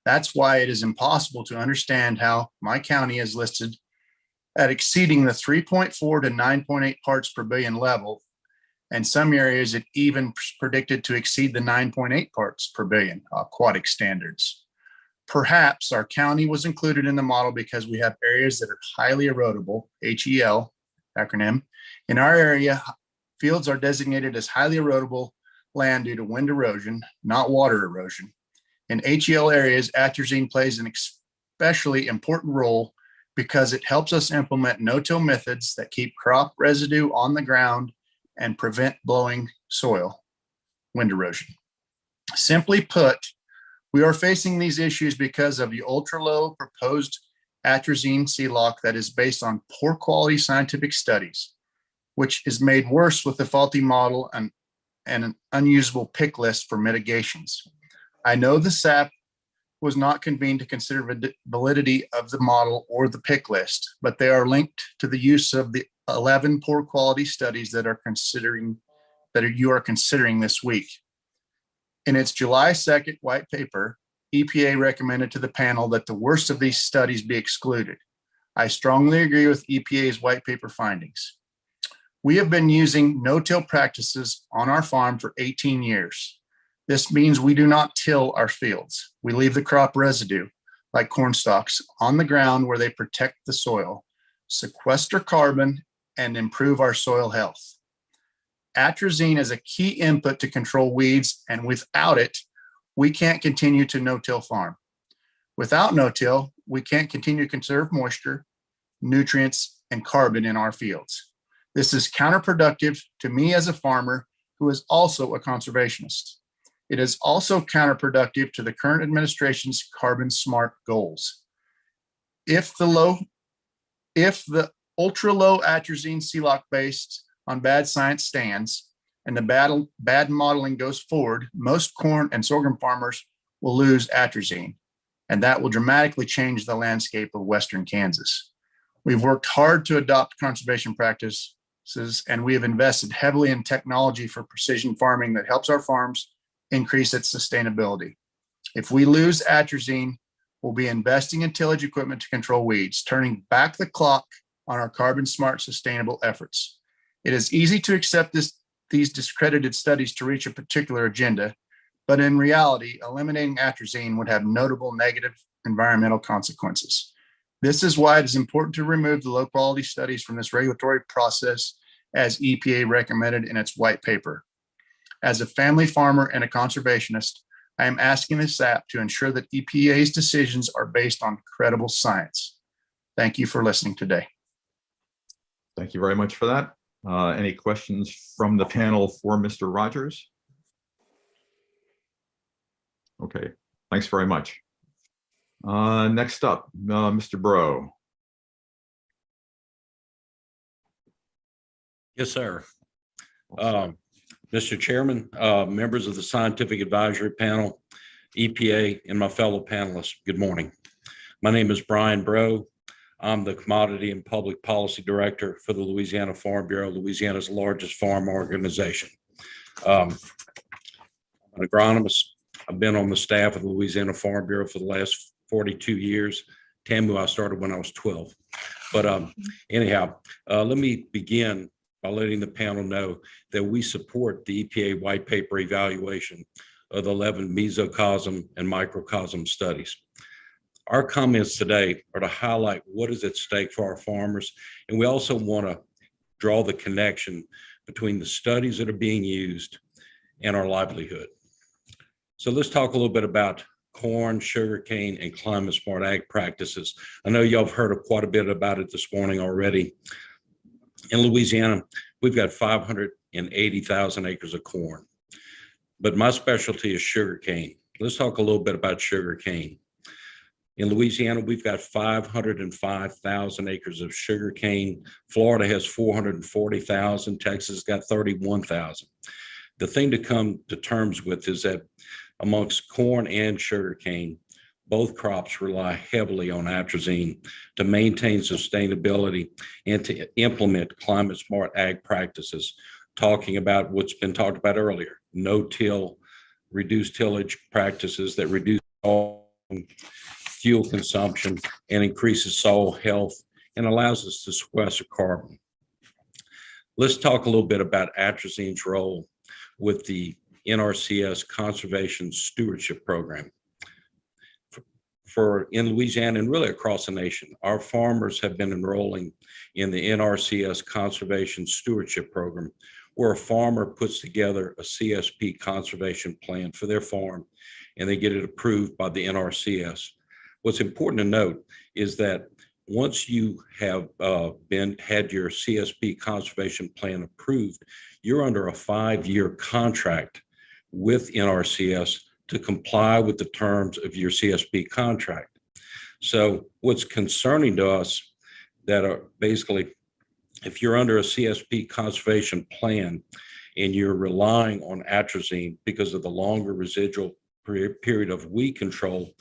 That's why it is impossible to understand how my county is listed at exceeding the 3.4 to 9.8 parts per billion level, and some areas it even predicted to exceed the 9.8 parts per billion aquatic standards. Perhaps our county was included in the model because we have areas that are highly erodible, HEL acronym. In our area, fields are designated as highly erodible land due to wind erosion, not water erosion. In HEL areas, atrazine plays an especially important role because it helps us implement no-till methods that keep crop residue on the ground and prevent blowing soil, wind erosion. Simply put, we are facing these issues because of the ultra-low proposed atrazine C-lock that is based on poor quality scientific studies, which is made worse with the faulty model and an unusable pick list for mitigations. I know the SAP was not convened to consider validity of the model or the pick list, but they are linked to the use of the 11 poor quality studies that you are considering this week. In its July 2nd white paper, EPA recommended to the panel that the worst of these studies be excluded. I strongly agree with EPA's white paper findings. We have been using no-till practices on our farm for 18 years. This means we do not till our fields. We leave the crop residue, like corn stalks, on the ground where they protect the soil, sequester carbon, and improve our soil health. Atrazine is a key input to control weeds, and without it, we can't continue to no-till farm. Without no-till, we can't continue to conserve moisture, nutrients, and carbon in our fields. This is counterproductive to me as a farmer who is also a conservationist. It is also counterproductive to the current administration's carbon smart goals. If the ultra low atrazine C-lock based on bad science stands and the bad modeling goes forward, most corn and sorghum farmers will lose atrazine, and that will dramatically change the landscape of Western Kansas. We've worked hard to adopt conservation practices, and we have invested heavily in technology for precision farming that helps our farms increase its sustainability. If we lose atrazine, we'll be investing in tillage equipment to control weeds, turning back the clock on our carbon smart sustainable efforts. It is easy to accept these discredited studies to reach a particular agenda, but in reality, eliminating atrazine would have notable negative environmental consequences. This is why it is important to remove the low quality studies from this regulatory process as EPA recommended in its white paper. As a family farmer and a conservationist, I am asking the SAP to ensure that EPA's decisions are based on credible science. Thank you for listening today. Thank you very much for that. Any questions from the panel for Mr. Rogers? Okay, thanks very much. Next up, Mr. Bro. Yes, sir. Mr. Chairman, members of the Scientific Advisory Panel, EPA, and my fellow panelists, good morning. My name is Brian Bro. I'm the Commodity and Public Policy Director for the Louisiana Farm Bureau, Louisiana's largest farm organization. I'm an agronomist. I've been on the staff of the Louisiana Farm Bureau for the last 42 years. TAMU, I started when I was 12. But anyhow, let me begin by letting the panel know that we support the EPA white paper evaluation of the 11 mesocosm and microcosm studies. Our comments today are to highlight what is at stake for our farmers, and we also want to draw the connection between the studies that are being used and our livelihood. So let's talk a little bit about corn, sugarcane, and climate smart ag practices. I know y'all have heard quite a bit about it this morning already. In Louisiana, we've got 580,000 acres of corn, but my specialty is sugarcane. Let's talk a little bit about sugarcane. In Louisiana, we've got 505,000 acres of sugarcane. Florida has 440,000. Texas got 31,000. The thing to come to terms with is that amongst corn and sugarcane, both crops rely heavily on atrazine to maintain sustainability and to implement climate smart ag practices, talking about what's been talked about earlier, no-till, reduced tillage practices that reduce fuel consumption and increases soil health and allows us to sequester carbon. Let's talk a little bit about atrazine's role with the NRCS Conservation Stewardship Program. In Louisiana and really across the nation, our farmers have been enrolling in the NRCS Conservation Stewardship Program, where a farmer puts together a CSP conservation plan for their farm and they get it approved by the NRCS. What's important to note is that once you have had your CSP conservation plan approved, you're under a 5-year contract with NRCS to comply with the terms of your CSP contract. So what's concerning to us that are basically, if you're under a CSP conservation plan and you're relying on atrazine because of the longer residual period of weed control,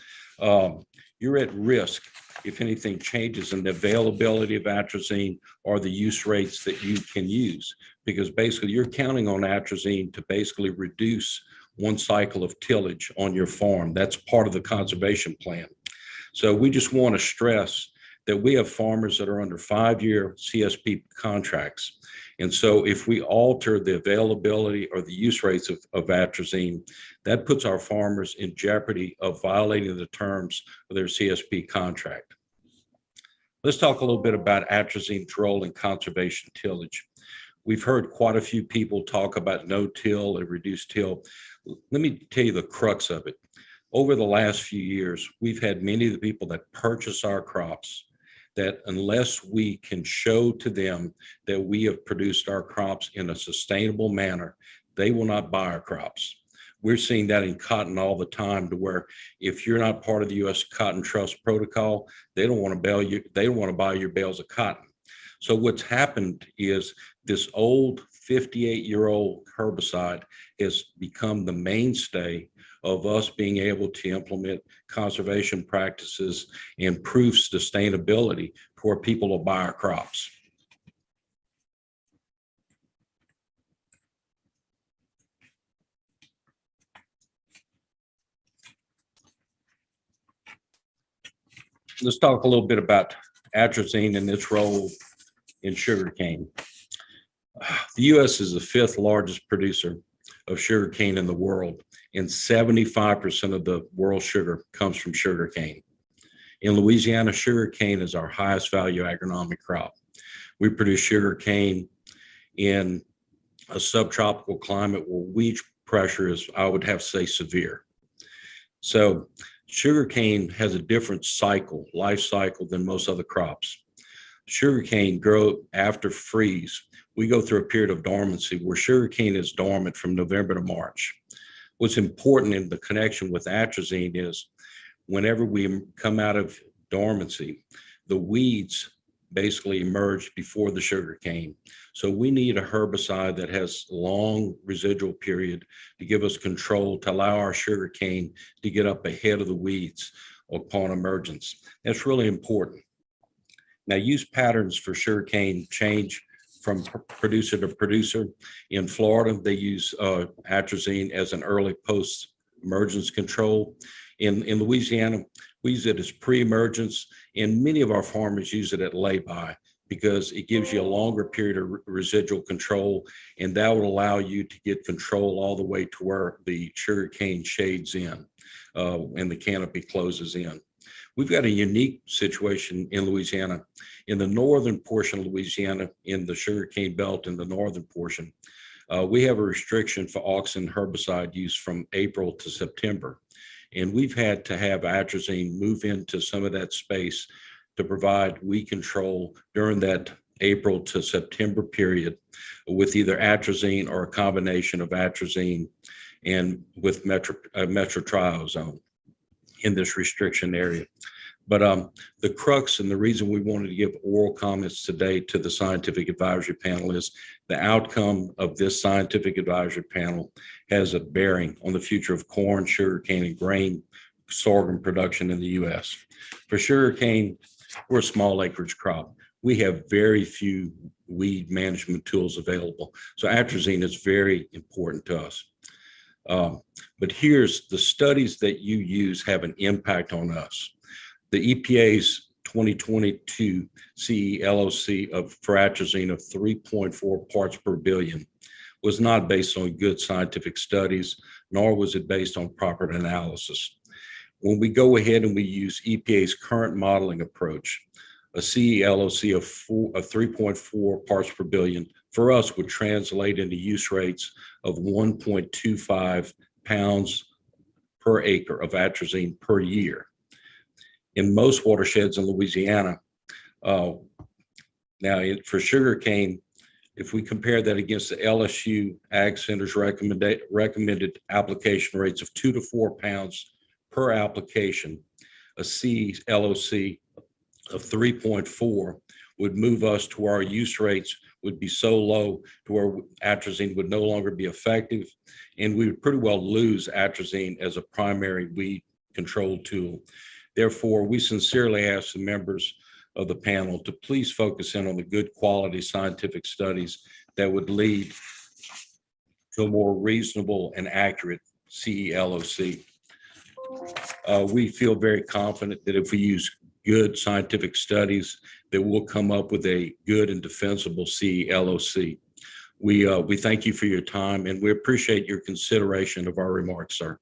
you're at risk if anything changes in the availability of atrazine or the use rates that you can use, because basically you're counting on atrazine to basically reduce one cycle of tillage on your farm. That's part of the conservation plan. So we just want to stress that we have farmers that are under 5-year CSP contracts. And so if we alter the availability or the use rates of atrazine, that puts our farmers in jeopardy of violating the terms of their CSP contract. Let's talk a little bit about atrazine's role in conservation tillage. We've heard quite a few people talk about no-till and reduced till. Let me tell you the crux of it. Over the last few years, we've had many of the people that purchase our crops that unless we can show to them that we have produced our crops in a sustainable manner, they will not buy our crops. We're seeing that in cotton all the time, to where if you're not part of the U.S. Cotton Trust Protocol, they don't want to buy your bales of cotton. So what's happened is this old 58-year-old herbicide has become the mainstay of us being able to implement conservation practices and improve sustainability for people to buy our crops. Let's talk a little bit about atrazine and its role in sugarcane. The U.S. is the 5th largest producer of sugarcane in the world, and 75% of the world sugar comes from sugarcane. In Louisiana, sugarcane is our highest value agronomic crop. We produce sugarcane in a subtropical climate where weed pressure is, I would have to say, severe. So sugarcane has a different life cycle than most other crops. Sugarcane grows after freeze. We go through a period of dormancy where sugarcane is dormant from November to March. What's important in the connection with atrazine is whenever we come out of dormancy, the weeds basically emerge before the sugarcane. So we need a herbicide that has long residual period to give us control, to allow our sugarcane to get up ahead of the weeds upon emergence. That's really important. Now, use patterns for sugarcane change from producer to producer. In Florida, they use atrazine as an early post-emergence control. In Louisiana, we use it as pre-emergence, and many of our farmers use it at lay-by because it gives you a longer period of residual control, and that will allow you to get control all the way to where the sugarcane shades in and the canopy closes in. We've got a unique situation in Louisiana. In the northern portion of Louisiana, in the sugarcane belt in the northern portion, we have a restriction for auxin herbicide use from April to September. And we've had to have atrazine move into some of that space to provide weed control during that April to September period with either atrazine or a combination of atrazine and with metrotriazone in this restriction area. But the crux and the reason we wanted to give oral comments today to the scientific advisory panel is the outcome of this scientific advisory panel has a bearing on the future of corn, sugarcane, and grain sorghum production in the U.S. For sugarcane, we're a small acreage crop. We have very few weed management tools available. So atrazine is very important to us. But here's the studies that you use have an impact on us. The EPA's 2022 CE LOC for atrazine of 3.4 parts per billion was not based on good scientific studies, nor was it based on proper analysis. When we go ahead and we use EPA's current modeling approach, a CE LOC of 3.4 parts per billion for us would translate into use rates of 1.25 pounds per acre of atrazine per year. In most watersheds in Louisiana, for sugarcane, if we compare that against the LSU Ag Center's recommended application rates of 2 to 4 pounds per application, a CE LOC of 3.4 would move us to where our use rates would be so low to where atrazine would no longer be effective, and we would pretty well lose atrazine as a primary weed control tool. Therefore, we sincerely ask the members of the panel to please focus in on the good quality scientific studies that would lead to a more reasonable and accurate CE LOC. We feel very confident that if we use good scientific studies, that we'll come up with a good and defensible CE LOC. We thank you for your time, and we appreciate your consideration of our remarks, sir.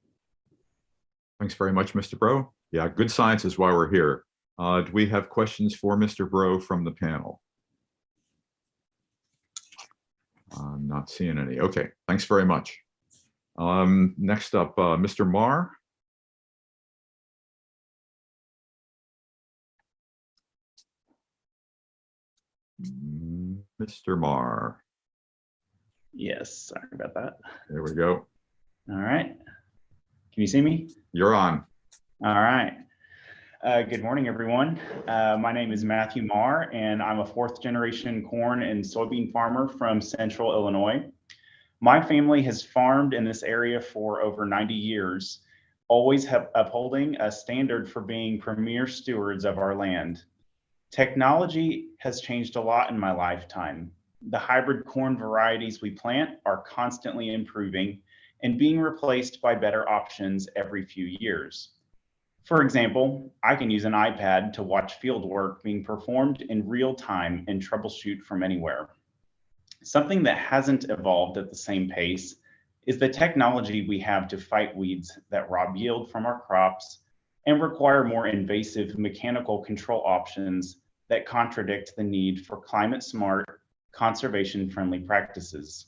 Thanks very much, Mr. Bro. Yeah, good science is why we're here. Do we have questions for Mr. Bro from the panel? I'm not seeing any. Okay, thanks very much. Next up, Mr. Marr. Mr. Marr. Yes, sorry about that. There we go. All right. Can you see me? You're on. All right. Good morning, everyone. My name is Matthew Marr, and I'm a fourth-generation corn and soybean farmer from Central Illinois. My family has farmed in this area for over 90 years, always upholding a standard for being premier stewards of our land. Technology has changed a lot in my lifetime. The hybrid corn varieties we plant are constantly improving and being replaced by better options every few years. For example, I can use an iPad to watch field work being performed in real time and troubleshoot from anywhere. Something that hasn't evolved at the same pace is the technology we have to fight weeds that rob yield from our crops and require more invasive mechanical control options that contradict the need for climate-smart, conservation-friendly practices.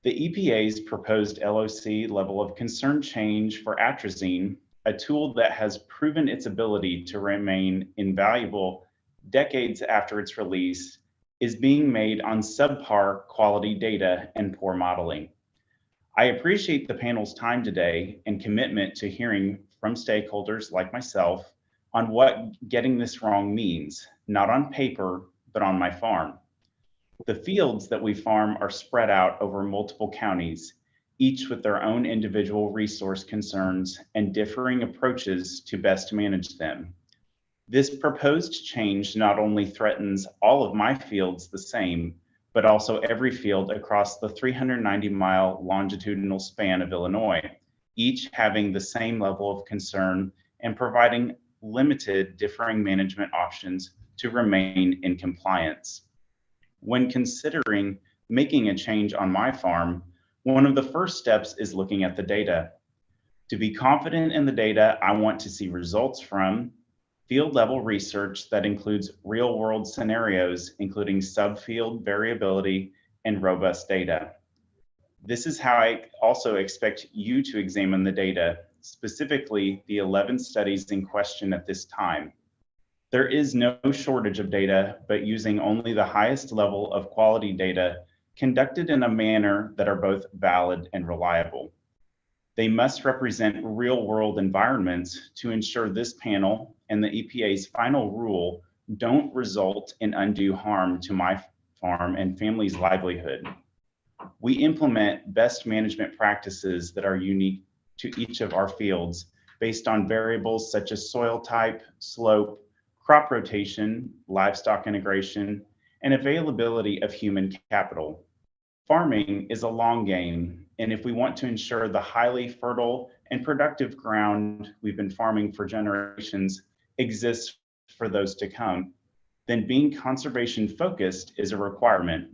The EPA's proposed LOC level of concern change for atrazine, a tool that has proven its ability to remain invaluable decades after its release, is being made on subpar quality data and poor modeling. I appreciate the panel's time today and commitment to hearing from stakeholders like myself on what getting this wrong means, not on paper, but on my farm. The fields that we farm are spread out over multiple counties, each with their own individual resource concerns and differing approaches to best manage them. This proposed change not only threatens all of my fields the same, but also every field across the 390-mile longitudinal span of Illinois, each having the same level of concern and providing limited differing management options to remain in compliance. When considering making a change on my farm, one of the first steps is looking at the data. To be confident in the data, I want to see results from field level research that includes real world scenarios, including subfield variability and robust data. This is how I also expect you to examine the data, specifically the 11 studies in question at this time. There is no shortage of data, but using only the highest level of quality data conducted in a manner that are both valid and reliable. They must represent real-world environments to ensure this panel and the EPA's final rule don't result in undue harm to my farm and family's livelihood. We implement best management practices that are unique to each of our fields based on variables such as soil type, slope, crop rotation, livestock integration, and availability of human capital. Farming is a long game, and if we want to ensure the highly fertile and productive ground we've been farming for generations exists for those to come, then being conservation focused is a requirement.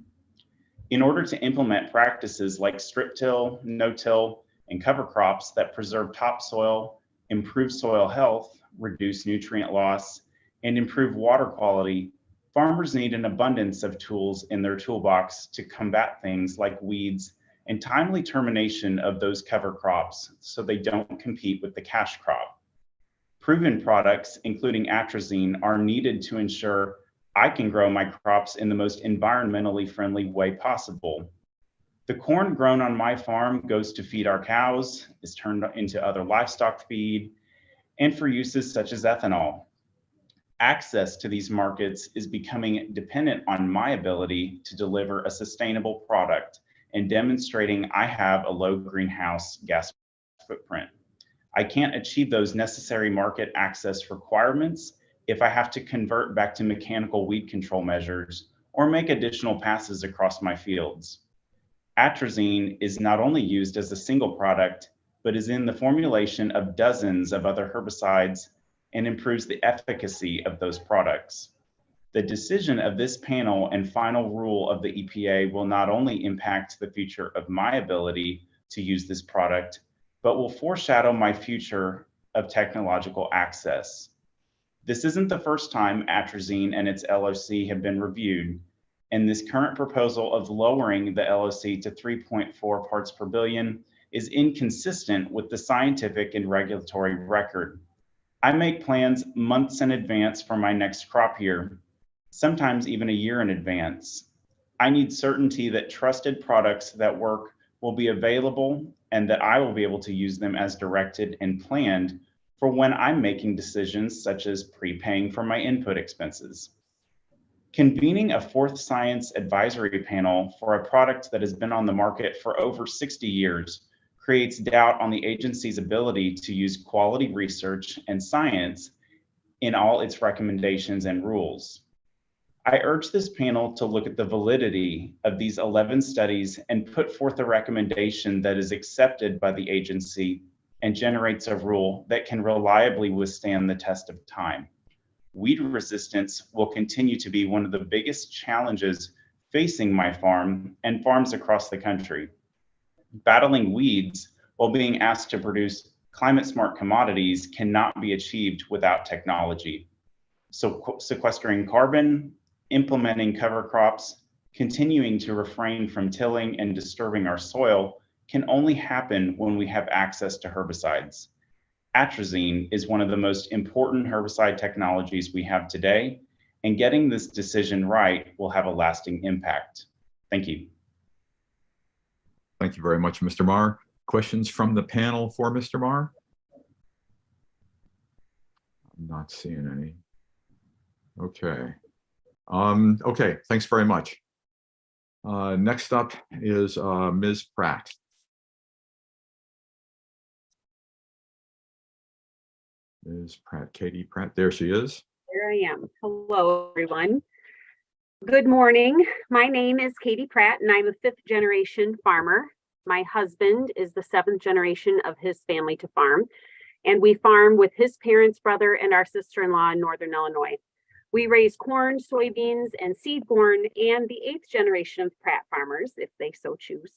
In order to implement practices like strip till, no-till, and cover crops that preserve topsoil, improve soil health, reduce nutrient loss, and improve water quality, farmers need an abundance of tools in their toolbox to combat things like weeds and timely termination of those cover crops so they don't compete with the cash crop. Proven products, including atrazine, are needed to ensure I can grow my crops in the most environmentally friendly way possible. The corn grown on my farm goes to feed our cows, is turned into other livestock feed, and for uses such as ethanol. Access to these markets is becoming dependent on my ability to deliver a sustainable product and demonstrating I have a low greenhouse gas footprint. I can't achieve those necessary market access requirements if I have to convert back to mechanical weed control measures or make additional passes across my fields. Atrazine is not only used as a single product, but is in the formulation of dozens of other herbicides and improves the efficacy of those products. The decision of this panel and final rule of the EPA will not only impact the future of my ability to use this product, but will foreshadow my future of technological access. This isn't the first time atrazine and its LOC have been reviewed, and this current proposal of lowering the LOC to 3.4 parts per billion is inconsistent with the scientific and regulatory record. I make plans months in advance for my next crop year, sometimes even a year in advance. I need certainty that trusted products that work will be available and that I will be able to use them as directed and planned for when I'm making decisions such as prepaying for my input expenses. Convening a fourth science advisory panel for a product that has been on the market for over 60 years creates doubt on the agency's ability to use quality research and science in all its recommendations and rules. I urge this panel to look at the validity of these 11 studies and put forth a recommendation that is accepted by the agency and generates a rule that can reliably withstand the test of time. Weed resistance will continue to be one of the biggest challenges facing my farm and farms across the country. Battling weeds while being asked to produce climate-smart commodities cannot be achieved without technology. So sequestering carbon, implementing cover crops, continuing to refrain from tilling and disturbing our soil can only happen when we have access to herbicides. Atrazine is one of the most important herbicide technologies we have today, and getting this decision right will have a lasting impact. Thank you. Thank you very much, Mr. Marr. Questions from the panel for Mr. Marr? Not seeing any. Okay. Okay, thanks very much. Next up is Ms. Pratt. Ms. Pratt, Katie Pratt, there she is. Here I am. Hello, everyone. Good morning. My name is Katie Pratt, and I'm a 5th generation farmer. My husband is the 7th generation of his family to farm, and we farm with his parents, brother, and our sister-in-law in Northern Illinois. We raise corn, soybeans, and seed corn, and the 8th generation of Pratt farmers, if they so choose.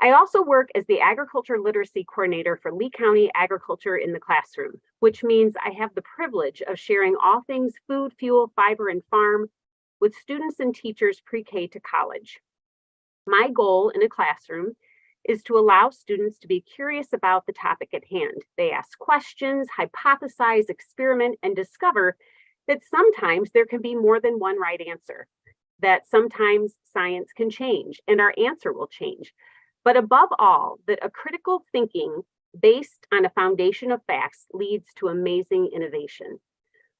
I also work as the Agriculture Literacy Coordinator for Lee County Agriculture in the Classroom, which means I have the privilege of sharing all things food, fuel, fiber, and farm with students and teachers pre-K to college. My goal in a classroom is to allow students to be curious about the topic at hand. They ask questions, hypothesize, experiment, and discover that sometimes there can be more than one right answer, that sometimes science can change and our answer will change. But above all, that a critical thinking based on a foundation of facts leads to amazing innovation.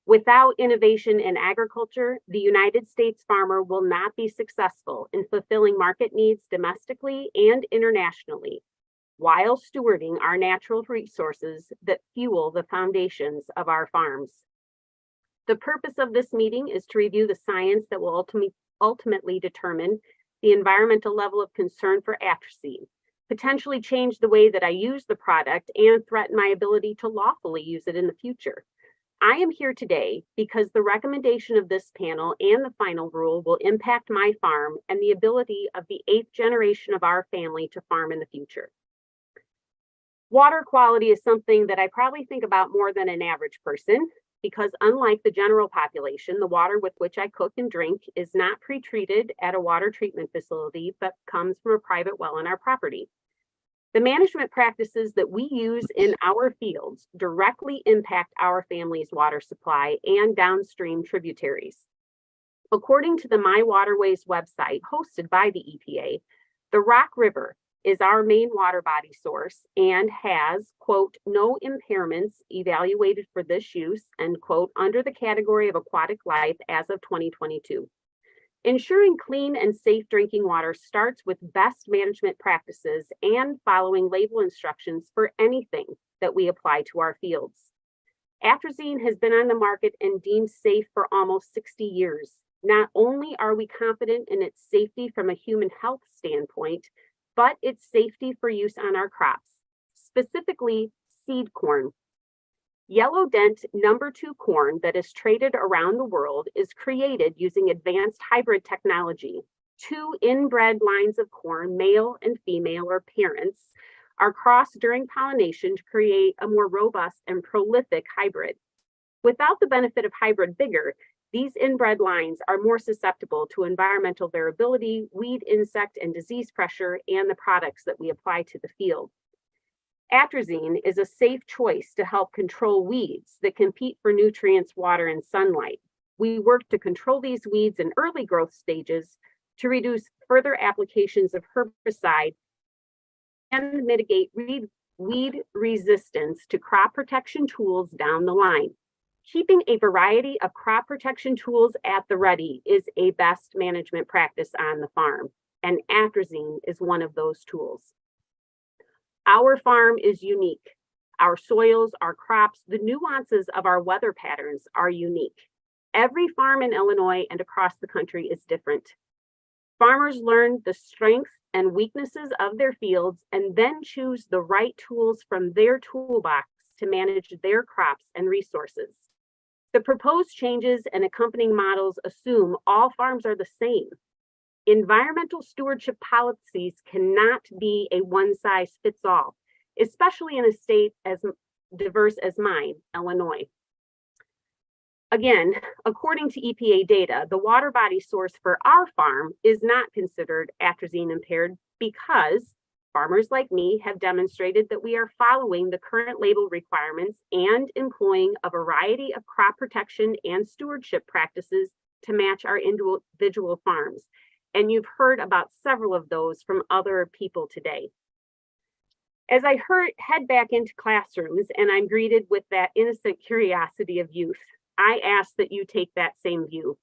Without innovation in agriculture, the United States farmer will not be successful in fulfilling market needs domestically and internationally, while stewarding our natural resources that fuel the foundations of our farms. The purpose of this meeting is to review the science that will ultimately determine the environmental level of concern for atrazine, potentially change the way that I use the product, and threaten my ability to lawfully use it in the future. I am here today because the recommendation of this panel and the final rule will impact my farm and the ability of the 8th generation of our family to farm in the future. Water quality is something that I probably think about more than an average person, because unlike the general population, the water with which I cook and drink is not pre-treated at a water treatment facility, but comes from a private well on our property. The management practices that we use in our fields directly impact our family's water supply and downstream tributaries. According to the My Waterways website hosted by the EPA, the Rock River is our main water body source and has, quote, no impairments evaluated for this use, end quote, under the category of aquatic life as of 2022. Ensuring clean and safe drinking water starts with best management practices and following label instructions for anything that we apply to our fields. Atrazine has been on the market and deemed safe for almost 60 years. Not only are we confident in its safety from a human health standpoint, but its safety for use on our crops, specifically seed corn. Yellow Dent #2 corn that is traded around the world is created using advanced hybrid technology. 2 inbred lines of corn, male and female or parents, are crossed during pollination to create a more robust and prolific hybrid. Without the benefit of hybrid vigor, these inbred lines are more susceptible to environmental variability, weed, insect, and disease pressure, and the products that we apply to the field. Atrazine is a safe choice to help control weeds that compete for nutrients, water, and sunlight. We work to control these weeds in early growth stages to reduce further applications of herbicide and mitigate weed resistance to crop protection tools down the line. Keeping a variety of crop protection tools at the ready is a best management practice on the farm, and atrazine is one of those tools. Our farm is unique. Our soils, our crops, the nuances of our weather patterns are unique. Every farm in Illinois and across the country is different. Farmers learn the strengths and weaknesses of their fields and then choose the right tools from their toolbox to manage their crops and resources. The proposed changes and accompanying models assume all farms are the same. Environmental stewardship policies cannot be a one-size-fits-all, especially in a state as diverse as mine, Illinois. Again, according to EPA data, the water body source for our farm is not considered atrazine impaired because farmers like me have demonstrated that we are following the current label requirements and employing a variety of crop protection and stewardship practices to match our individual farms. And you've heard about several of those from other people today. As I head back into classrooms and I'm greeted with that innocent curiosity of youth, I ask that you take that same view.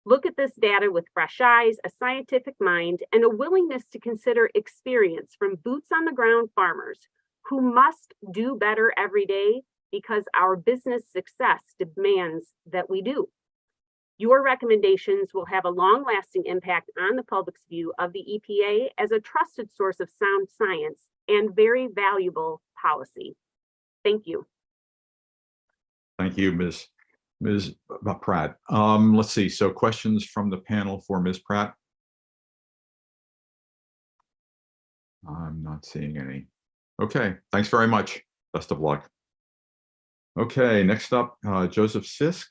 Look at this data with fresh eyes, a scientific mind, and a willingness to consider experience from boots on the ground farmers who must do better every day because our business success demands that we do. Your recommendations will have a long-lasting impact on the public's view of the EPA as a trusted source of sound science and very valuable policy. Thank you. Thank you, Ms. Pratt. Let's see. So questions from the panel for Ms. Pratt? I'm not seeing any. Okay, thanks very much. Best of luck. Okay, next up, Joseph Sisk.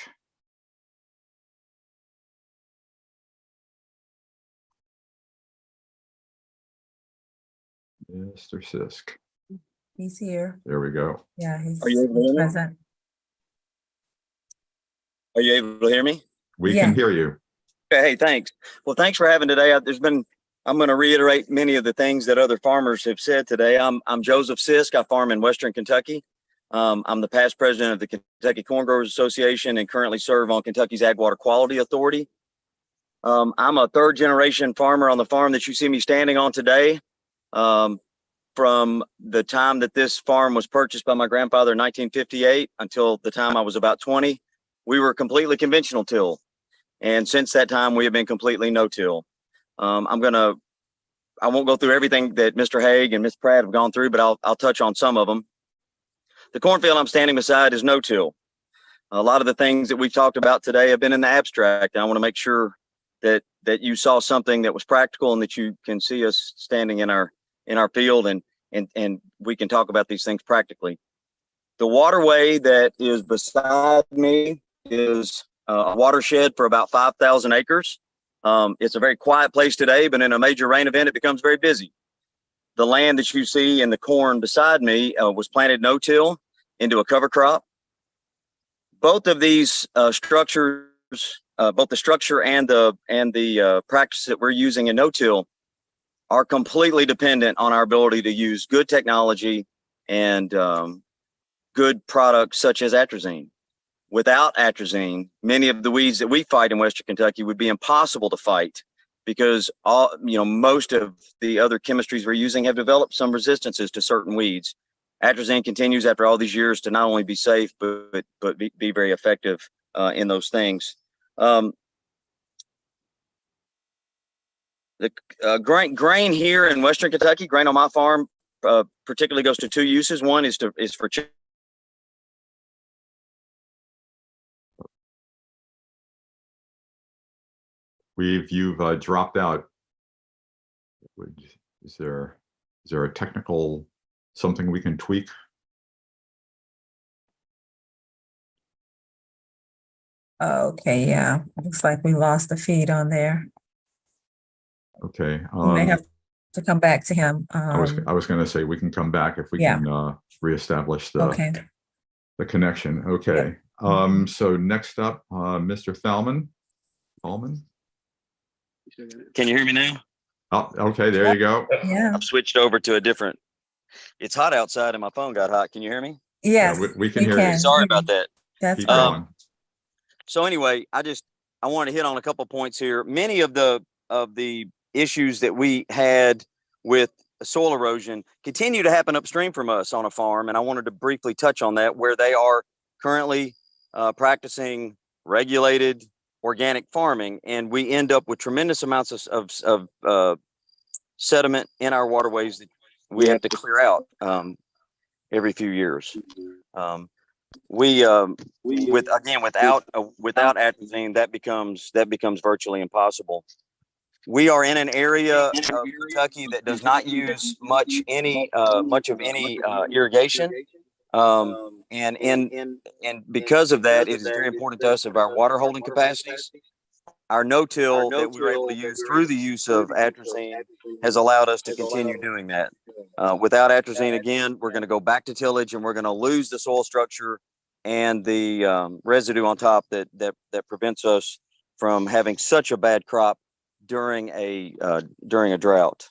Mr. Sisk. He's here. There we go. Yeah, he's Are you able to hear me? present. Are you able to hear me? We can hear you. Okay, hey, thanks. Well, thanks for having today. I'm going to reiterate many of the things that other farmers have said today. I'm Joseph Sisk. I farm in Western Kentucky. I'm the past president of the Kentucky Corn Growers Association and currently serve on Kentucky's Ag Water Quality Authority. I'm a third generation farmer on the farm that you see me standing on today. From the time that this farm was purchased by my grandfather in 1958 until the time I was about 20, we were completely conventional till. And since that time, we have been completely no-till. I won't go through everything that Mr. Haig and Ms. Pratt have gone through, but I'll touch on some of them. The cornfield I'm standing beside is no-till. A lot of the things that we've talked about today have been in the abstract. And I want to make sure that you saw something that was practical and that you can see us standing in our field and we can talk about these things practically. The waterway that is beside me is a watershed for about 5,000 acres. It's a very quiet place today, but in a major rain event, it becomes very busy. The land that you see in the corn beside me was planted no-till into a cover crop. Both of these structures, both the structure and the practice that we're using in no-till are completely dependent on our ability to use good technology and good products such as atrazine. Without atrazine, many of the weeds that we fight in Western Kentucky would be impossible to fight because most of the other chemistries we're using have developed some resistances to certain weeds. Atrazine continues after all these years to not only be safe, but be very effective in those things. The grain here in Western Kentucky, grain on my farm particularly goes to two uses. One is for You've dropped out. Is there a technical something we can tweak? Okay, yeah. Looks like we lost the feed on there. Okay. We may have to come back to him. I was going to say we can come back if we can reestablish the connection. Okay. So next up, Mr. Thalman. Can you hear me now? Oh, okay. There you go. Yeah. I've switched over to a different. It's hot outside and my phone got hot. Can you hear me? Yes. We can hear you. Sorry about that. That's going. So anyway, I want to hit on a couple points here. Many of the issues that we had with soil erosion continue to happen upstream from us on a farm, and I wanted to briefly touch on that, where they are currently practicing regulated organic farming, and we end up with tremendous amounts of sediment in our waterways that we have to clear out every few years. Without atrazine, that becomes virtually impossible. We are in an area of Kentucky that does not use much of any irrigation, and because of that, it is very important to us of our water holding capacities. Our no-till that we were able to use through the use of atrazine has allowed us to continue doing that. Without atrazine, again, we're going to go back to tillage, and we're going to lose the soil structure and the residue on top that prevents us from having such a bad crop during a drought.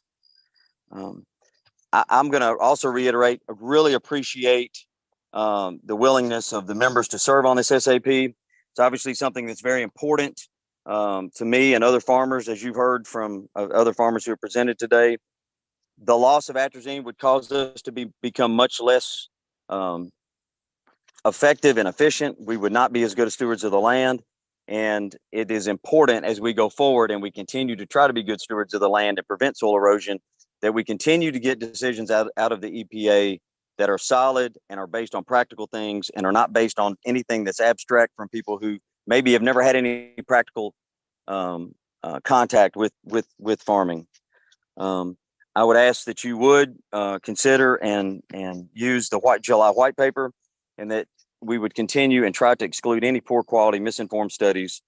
I'm going to also reiterate, I really appreciate the willingness of the members to serve on this SAP. It's obviously something that's very important to me and other farmers, as you've heard from other farmers who have presented today. The loss of atrazine would cause us to become much less effective and efficient. We would not be as good as stewards of the land. And it is important as we go forward and we continue to try to be good stewards of the land and prevent soil erosion, that we continue to get decisions out of the EPA that are solid and are based on practical things and are not based on anything that's abstract from people who maybe have never had any practical contact with farming. I would ask that you would consider and use the July white paper, and that we would continue and try to exclude any poor quality, misinformed studies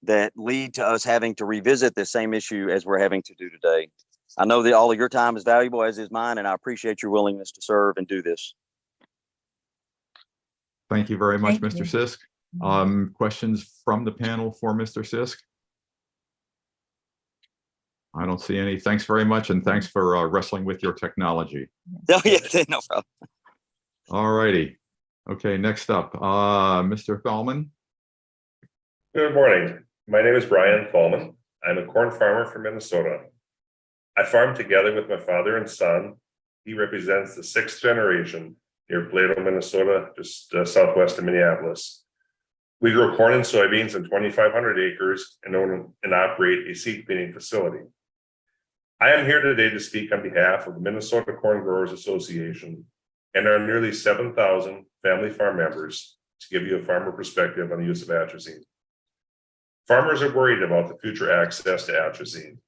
that lead to us having to revisit the same issue as we're having to do today. I know that all of your time is valuable, as is mine, and I appreciate your willingness to serve and do this. Thank you very much, Thank Mr. you. Sisk. Questions from the panel for Mr. Sisk? I don't see any. Thanks very much, and thanks for wrestling with your technology. Oh, yeah, no problem. All righty. Okay, next up, Mr. Thalman. Good morning. My name is Brian Thalman. I'm a corn farmer from Minnesota. I farm together with my father and son. He represents the 6th generation near Plato, Minnesota, just southwest of Minneapolis. We grow corn and soybeans on 2,500 acres and own and operate a seed cleaning facility. I am here today to speak on behalf of the Minnesota Corn Growers Association and our nearly 7,000 family farm members to give you a farmer perspective on the use of atrazine. Farmers are worried about the future access to atrazine.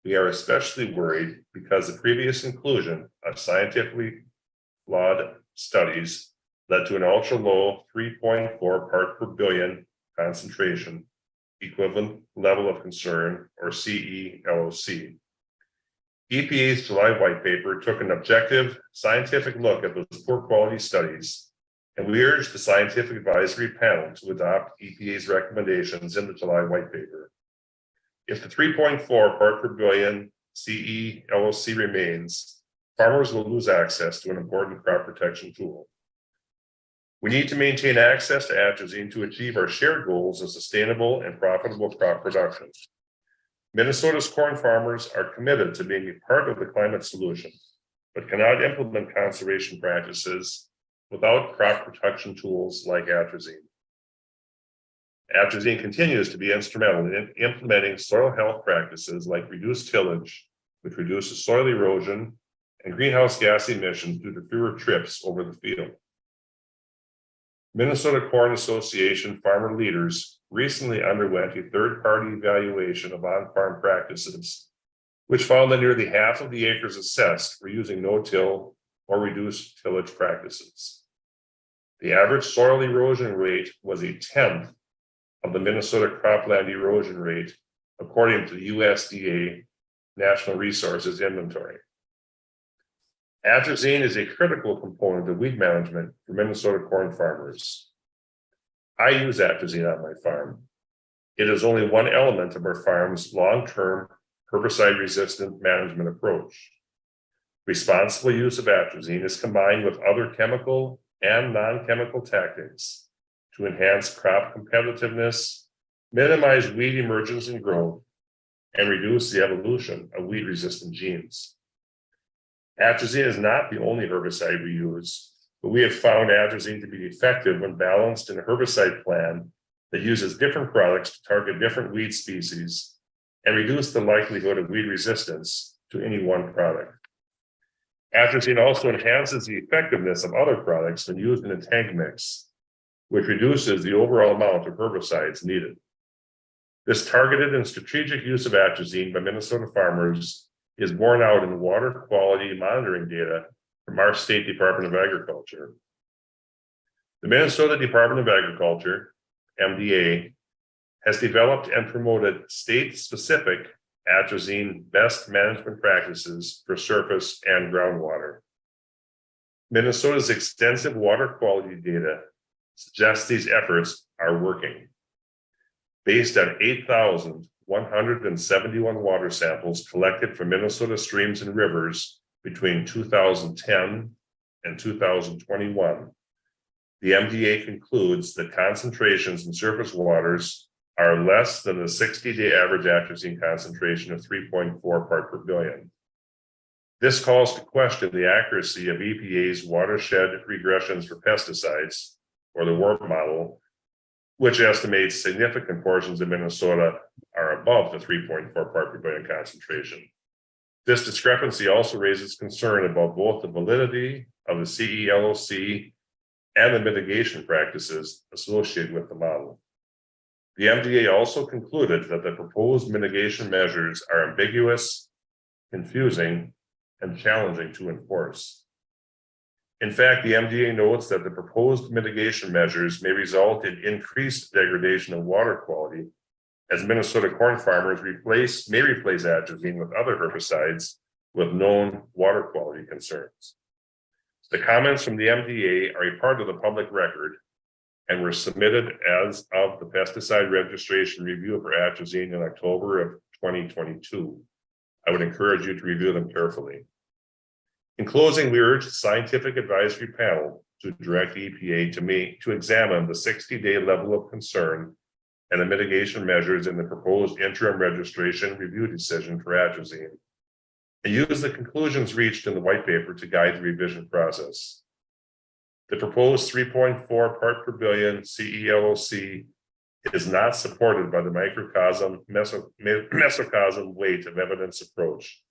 We are especially worried because the previous inclusion of scientifically flawed studies led to an ultra-low 3.4 part per billion concentration, equivalent level of concern, or CE/LOC. EPA's July white paper took an objective scientific look at those poor quality studies, and we urge the scientific advisory panel to adopt EPA's recommendations in the July white paper. If the 3.4 part per billion CE/LOC remains, farmers will lose access to an important crop protection tool. We need to maintain access to atrazine to achieve our shared goals of sustainable and profitable crop production. Minnesota's corn farmers are committed to being a part of the climate solution, but cannot implement conservation practices without crop protection tools like atrazine. Atrazine continues to be instrumental in implementing soil health practices like reduced tillage, which reduces soil erosion and greenhouse gas emissions due to fewer trips over the field. Minnesota Corn Association farmer leaders recently underwent a third-party evaluation of on-farm practices, which found that nearly half of the acres assessed were using no-till or reduced tillage practices. The average soil erosion rate was a 1/10 of the Minnesota cropland erosion rate, according to the USDA National Resources Inventory. Atrazine is a critical component of weed management for Minnesota corn farmers. I use atrazine on my farm. It is only one element of our farm's long-term herbicide-resistant management approach. Responsible use of atrazine is combined with other chemical and non-chemical tactics to enhance crop competitiveness, minimize weed emergence and growth, and reduce the evolution of weed-resistant genes. Atrazine is not the only herbicide we use, but we have found atrazine to be effective when balanced in a herbicide plan that uses different products to target different weed species and reduce the likelihood of weed resistance to any one product. Atrazine also enhances the effectiveness of other products when used in a tank mix, which reduces the overall amount of herbicides needed. This targeted and strategic use of atrazine by Minnesota farmers is borne out in water quality monitoring data from our state Department of Agriculture. The Minnesota Department of Agriculture, MDA, has developed and promoted state-specific atrazine best management practices for surface and groundwater. Minnesota's extensive water quality data suggests these efforts are working. Based on 8,171 water samples collected from Minnesota streams and rivers between 2010 and 2021. The MDA concludes that concentrations in surface waters are less than the 60-day average atrazine concentration of 3.4 part per billion. This calls to question the accuracy of EPA's watershed regressions for pesticides, or the WARP model, which estimates significant portions of Minnesota are above the 3.4 part per billion concentration. This discrepancy also raises concern about both the validity of the CELOC and the mitigation practices associated with the model. The MDA also concluded that the proposed mitigation measures are ambiguous, confusing, and challenging to enforce. In fact, the MDA notes that the proposed mitigation measures may result in increased degradation of water quality, as Minnesota corn farmers may replace atrazine with other herbicides with known water quality concerns. The comments from the MDA are a part of the public record and were submitted as of the pesticide registration review for atrazine in October of 2022. I would encourage you to review them carefully. In closing, we urge the scientific advisory panel to direct EPA to examine the 60-day level of concern and the mitigation measures in the proposed interim registration review decision for atrazine, and use the conclusions reached in the white paper to guide the revision process. The proposed 3.4 part per billion CELOC is not supported by the microcosm mesocosm weight of evidence approach,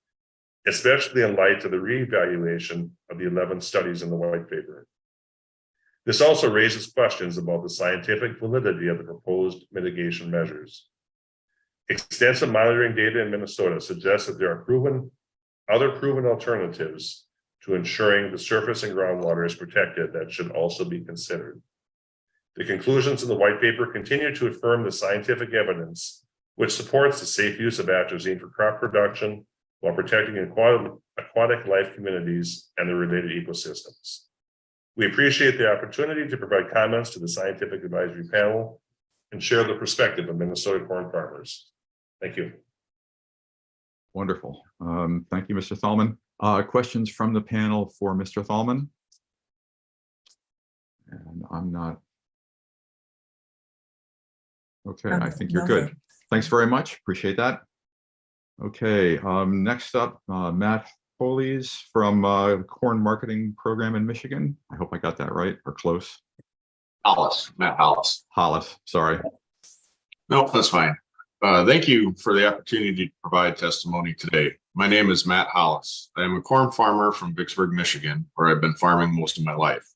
especially in light of the reevaluation of the 11 studies in the white paper. This also raises questions about the scientific validity of the proposed mitigation measures. Extensive monitoring data in Minnesota suggests that there are other proven alternatives to ensuring the surface and groundwater is protected that should also be considered. The conclusions in the white paper continue to affirm the scientific evidence which supports the safe use of atrazine for crop production while protecting aquatic life communities and the related ecosystems. We appreciate the opportunity to provide comments to the scientific advisory panel and share the perspective of Minnesota corn farmers. Thank you. Wonderful. Thank you, Mr. Thalman. Questions from the panel for Mr. Thalman? And I'm not. Okay, I think you're good. Thanks very much. Appreciate that. Okay, next up, Matt Foley's from Corn Marketing Program in Michigan. I hope I got that right or close. Hollis, Matt Hollis. Hollis, sorry. Nope, that's fine. Thank you for the opportunity to provide testimony today. My name is Matt Hollis. I am a corn farmer from Vicksburg, Michigan, where I've been farming most of my life.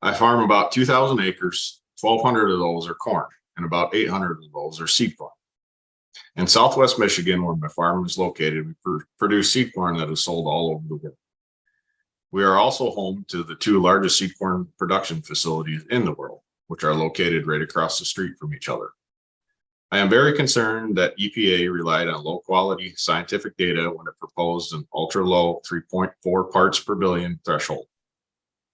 I farm about 2,000 acres, 1,200 of those are corn, and about 800 of those are seed corn. In Southwest Michigan, where my farm is located, we produce seed corn that is sold all over the world. We are also home to the two largest seed corn production facilities in the world, which are located right across the street from each other. I am very concerned that EPA relied on low quality scientific data when it proposed an ultra low 3.4 parts per billion threshold.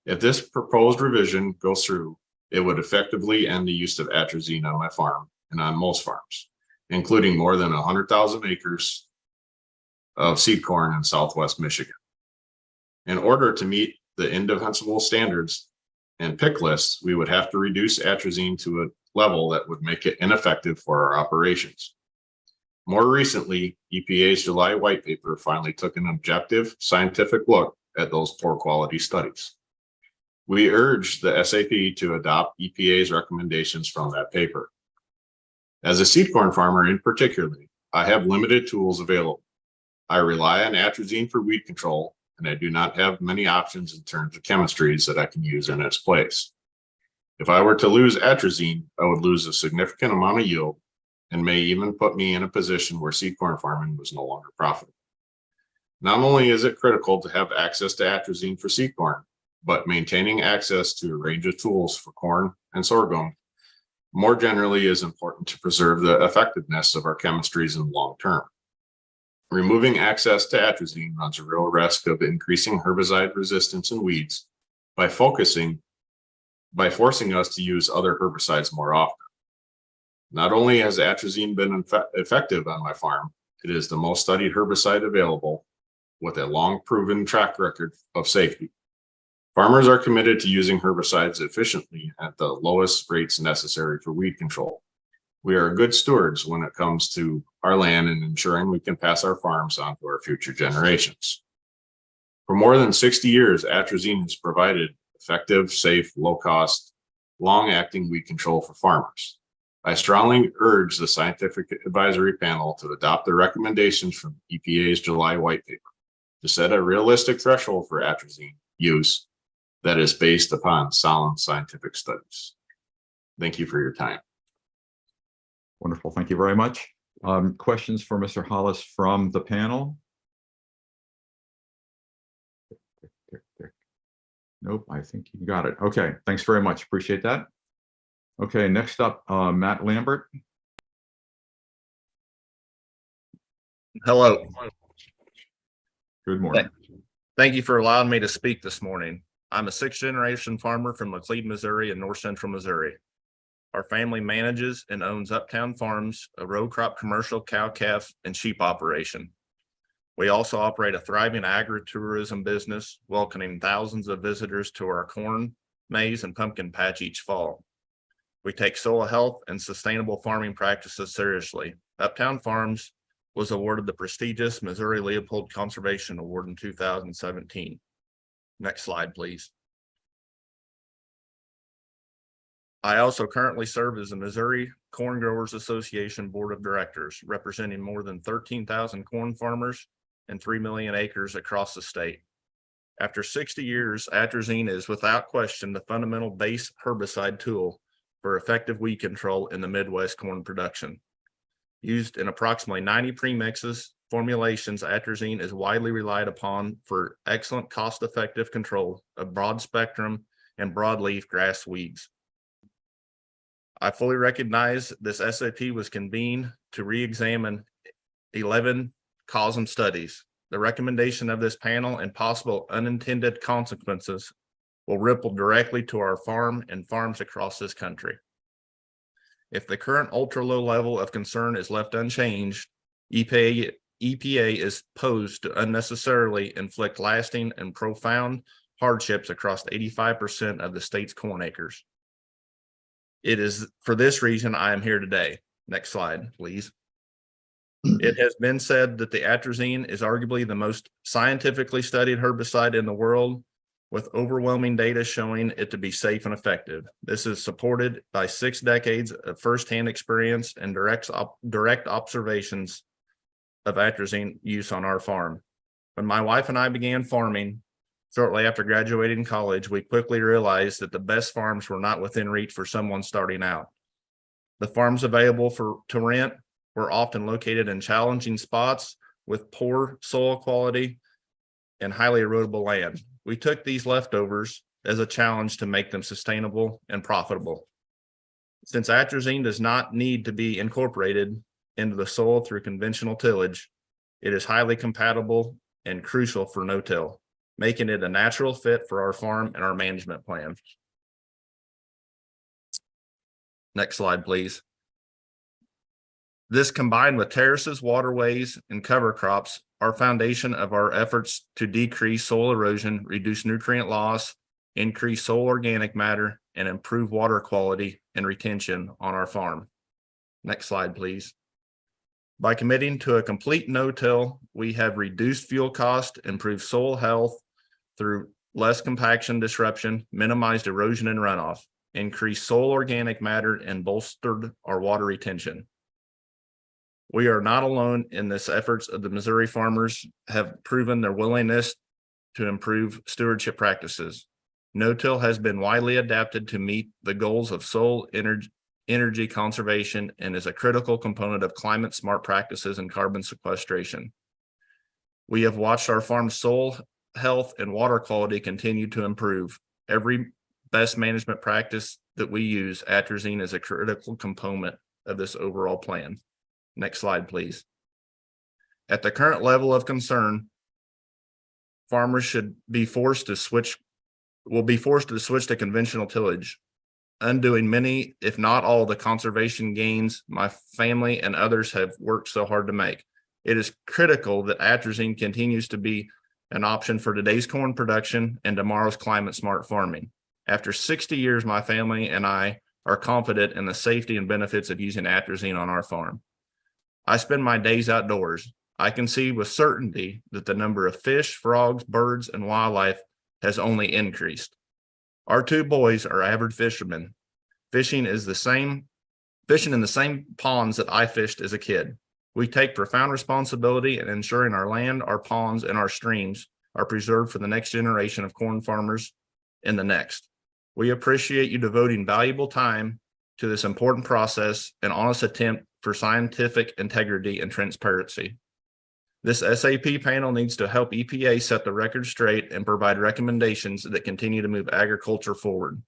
If this proposed revision goes through, it would effectively end the use of atrazine on my farm and on most farms, including more than 100,000 acres of seed corn in Southwest Michigan. In order to meet the indefensible standards and pick lists, we would have to reduce atrazine to a level that would make it ineffective for our operations. More recently, EPA's July white paper finally took an objective scientific look at those poor quality studies. We urge the SAP to adopt EPA's recommendations from that paper. As a seed corn farmer in particular, I have limited tools available. I rely on atrazine for weed control, and I do not have many options in terms of chemistries that I can use in its place. If I were to lose atrazine, I would lose a significant amount of yield and may even put me in a position where seed corn farming was no longer profitable. Not only is it critical to have access to atrazine for seed corn, but maintaining access to a range of tools for corn and sorghum more generally is important to preserve the effectiveness of our chemistries in the long term. Removing access to atrazine runs a real risk of increasing herbicide resistance in weeds by forcing us to use other herbicides more often. Not only has atrazine been effective on my farm, it is the most studied herbicide available with a long proven track record of safety. Farmers are committed to using herbicides efficiently at the lowest rates necessary for weed control. We are good stewards when it comes to our land and ensuring we can pass our farms on to our future generations. For more than 60 years, atrazine has provided effective, safe, low-cost, long-acting weed control for farmers. I strongly urge the Scientific Advisory Panel to adopt the recommendations from EPA's July White Paper to set a realistic threshold for atrazine use that is based upon sound scientific studies. Thank you for your time. Wonderful. Thank you very much. Questions for Mr. Hollis from the panel? Nope, I think you got it. Okay, thanks very much. Appreciate that. Okay, next up, Matt Lambert. Hello. Good morning. Thank you for allowing me to speak this morning. I'm a sixth-generation farmer from Laclede, Missouri and North Central Missouri. Our family manages and owns Uptown Farms, a row crop commercial cow, calf, and sheep operation. We also operate a thriving agritourism business, welcoming thousands of visitors to our corn, maize, and pumpkin patch each fall. We take soil health and sustainable farming practices seriously. Uptown Farms was awarded the prestigious Missouri Leopold Conservation Award in 2017. Next slide, please. I also currently serve as the Missouri Corn Growers Association Board of Directors, representing more than 13,000 corn farmers and 3 million acres across the state. After 60 years, atrazine is without question the fundamental base herbicide tool for effective weed control in the Midwest corn production. Used in approximately 90 premixes, formulations, atrazine is widely relied upon for excellent cost-effective control of broad spectrum and broadleaf grass weeds. I fully recognize this SAP was convened to re-examine 11 COSM studies. The recommendation of this panel and possible unintended consequences will ripple directly to our farm and farms across this country. If the current ultra-low level of concern is left unchanged, EPA is posed to unnecessarily inflict lasting and profound hardships across 85% of the state's corn acres. It is for this reason I am here today. Next slide, please. It has been said that the atrazine is arguably the most scientifically studied herbicide in the world, with overwhelming data showing it to be safe and effective. This is supported by 6 decades of firsthand experience and direct observations of atrazine use on our farm. When my wife and I began farming, shortly after graduating college, we quickly realized that the best farms were not within reach for someone starting out. The farms available to rent were often located in challenging spots with poor soil quality and highly erodible land. We took these leftovers as a challenge to make them sustainable and profitable. Since atrazine does not need to be incorporated into the soil through conventional tillage, it is highly compatible and crucial for no-till, making it a natural fit for our farm and our management plan. Next slide, please. This, combined with terraces, waterways, and cover crops, are foundation of our efforts to decrease soil erosion, reduce nutrient loss, increase soil organic matter, and improve water quality and retention on our farm. Next slide, please. By committing to a complete no-till, we have reduced fuel cost, improved soil health through less compaction disruption, minimized erosion and runoff, increased soil organic matter, and bolstered our water retention. We are not alone in this efforts of the Missouri farmers have proven their willingness to improve stewardship practices. No-till has been widely adapted to meet the goals of soil energy conservation and is a critical component of climate smart practices and carbon sequestration. We have watched our farm soil health and water quality continue to improve. Every best management practice that we use, atrazine is a critical component of this overall plan. Next slide, please. At the current level of concern, farmers will be forced to switch to conventional tillage, undoing many, if not all, the conservation gains my family and others have worked so hard to make. It is critical that atrazine continues to be an option for today's corn production and tomorrow's climate smart farming. After 60 years, my family and I are confident in the safety and benefits of using atrazine on our farm. I spend my days outdoors. I can see with certainty that the number of fish, frogs, birds, and wildlife has only increased. Our two boys are avid fishermen, fishing in the same ponds that I fished as a kid. We take profound responsibility in ensuring our land, our ponds, and our streams are preserved for the next generation of corn farmers and the next. We appreciate you devoting valuable time to this important process and honest attempt for scientific integrity and transparency. This SAP panel needs to help EPA set the record straight and provide recommendations that continue to move agriculture forward,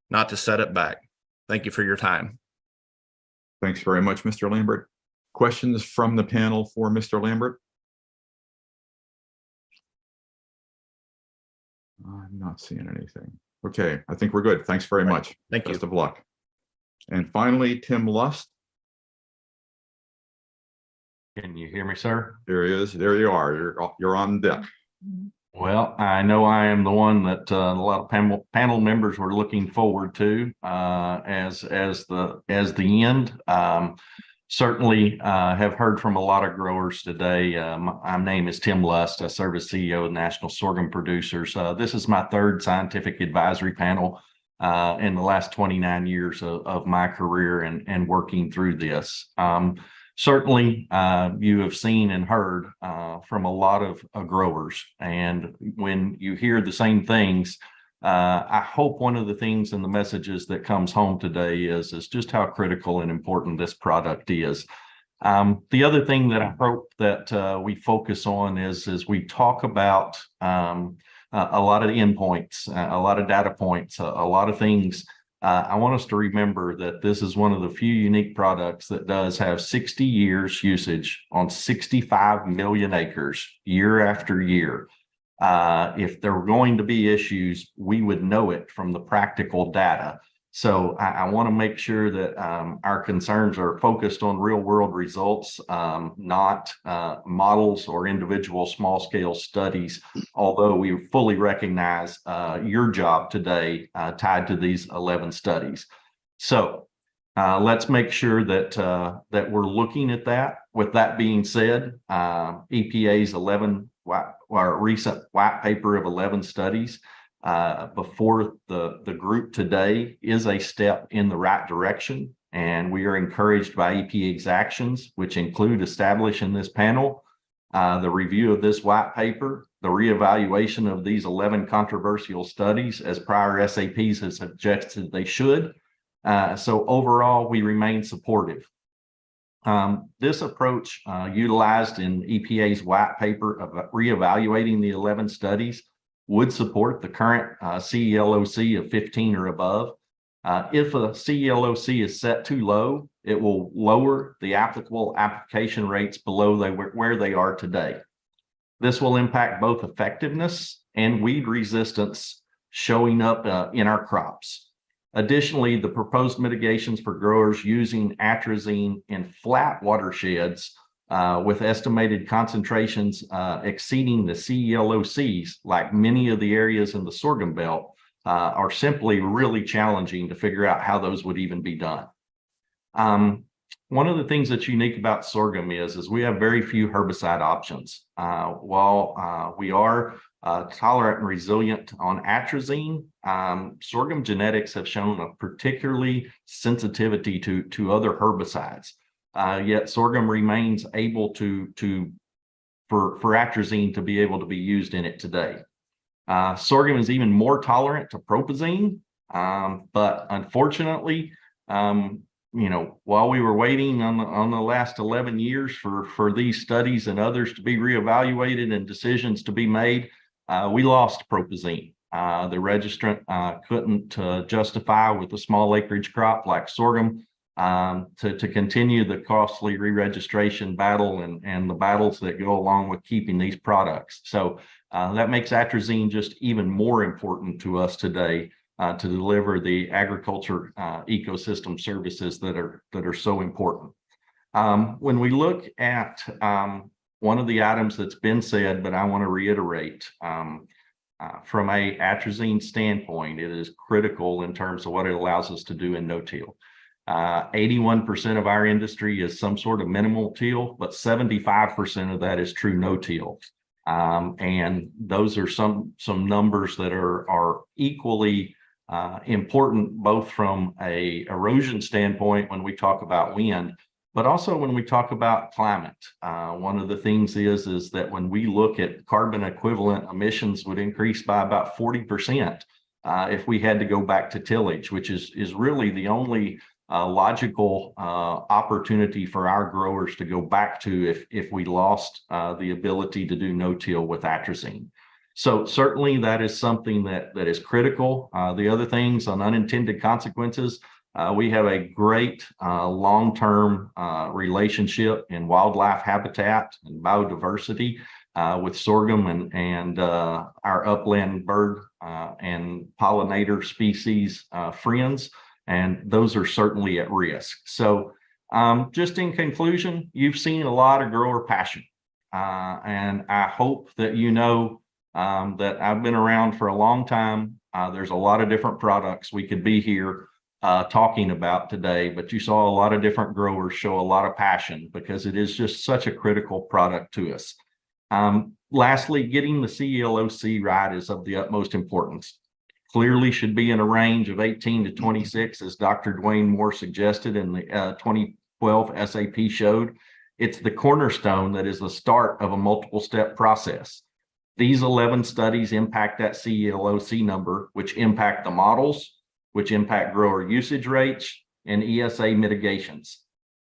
not to set it back. Thank you for your time. Thanks very much, Mr. Lambert. Questions from the panel for Mr. Lambert? I'm not seeing anything. Okay, I think we're good. Thanks very much. Thank you. Best of luck. And finally, Tim Lust. Can you hear me, sir? There he is. There you are. You're on deck. Well, I know I am the one that a lot of panel members were looking forward to as the end. Certainly have heard from a lot of growers today. My name is Tim Lust. I serve as CEO of National Sorghum Producers. This is my third scientific advisory panel in the last 29 years of my career and working through this. Certainly, you have seen and heard from a lot of growers, and when you hear the same things, I hope one of the things and the messages that comes home today is just how critical and important this product is. The other thing that I hope that we focus on is we talk about a lot of endpoints, a lot of data points, a lot of things. I want us to remember that this is one of the few unique products that does have 60 years usage on 65 million acres year after year. If there were going to be issues, we would know it from the practical data. So I want to make sure that our concerns are focused on real world results, not models or individual small scale studies, although we fully recognize your job today tied to these 11 studies. So let's make sure that that we're looking at that. With that being said, EPA's recent white paper of 11 studies before the group today is a step in the right direction, and we are encouraged by EPA's actions, which include establishing this panel, the review of this white paper, the reevaluation of these 11 controversial studies as prior SAPs have suggested they should. So overall, we remain supportive. This approach utilized in EPA's white paper of reevaluating the 11 studies would support the current CELOC of 15 or above. If a CELOC is set too low, it will lower the applicable application rates below where they are today. This will impact both effectiveness and weed resistance showing up in our crops. Additionally, the proposed mitigations for growers using atrazine in flat watersheds with estimated concentrations exceeding the CELOCs, like many of the areas in the sorghum belt, are simply really challenging to figure out how those would even be done. One of the things that's unique about sorghum is we have very few herbicide options. While we are tolerant and resilient on atrazine, sorghum genetics have shown a particularly sensitivity to other herbicides. Yet sorghum remains able for atrazine to be able to be used in it today. Sorghum is even more tolerant to propazine, but unfortunately, while we were waiting on the last 11 years for these studies and others to be reevaluated and decisions to be made, we lost propazine. The registrant couldn't justify with a small acreage crop like sorghum to continue the costly re-registration battle and the battles that go along with keeping these products. So that makes atrazine just even more important to us today to deliver the agriculture ecosystem services that are so important. When we look at one of the items that's been said, but I want to reiterate, from a atrazine standpoint, it is critical in terms of what it allows us to do in no-till. 81% of our industry is some sort of minimal till, but 75% of that is true no-till. And those are some numbers that are equally important, both from a erosion standpoint when we talk about wind, but also when we talk about climate. One of the things is that when we look at carbon equivalent emissions would increase by about 40% if we had to go back to tillage, which is really the only logical opportunity for our growers to go back to if we lost the ability to do no-till with atrazine. So certainly that is something that is critical. The other things on unintended consequences, we have a great long-term relationship in wildlife habitat and biodiversity with sorghum and our upland bird and pollinator species friends, and those are certainly at risk. So just in conclusion, you've seen a lot of grower passion, and I hope that you know that I've been around for a long time. There's a lot of different products we could be here talking about today, but you saw a lot of different growers show a lot of passion because it is just such a critical product to us. Lastly, getting the CELOC right is of the utmost importance. Clearly should be in a range of 18 to 26, as Dr. Dwayne Moore suggested in the 2012 SAP showed. It's the cornerstone that is the start of a multiple step process. These 11 studies impact that CELOC number, which impact the models, which impact grower usage rates and ESA mitigations.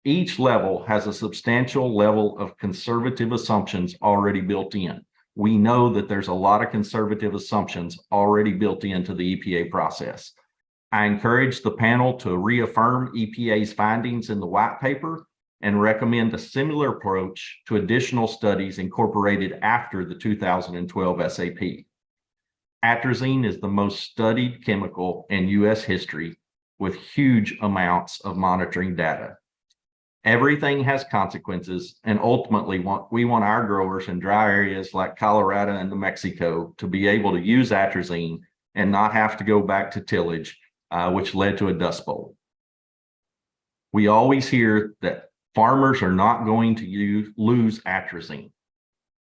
Each level has a substantial level of conservative assumptions already built in. We know that there's a lot of conservative assumptions already built into the EPA process. I encourage the panel to reaffirm EPA's findings in the white paper and recommend a similar approach to additional studies incorporated after the 2012 SAP. Atrazine is the most studied chemical in U.S. history with huge amounts of monitoring data. Everything has consequences, and ultimately we want our growers in dry areas like Colorado and New Mexico to be able to use atrazine and not have to go back to tillage, which led to a dust bowl. We always hear that farmers are not going to lose atrazine.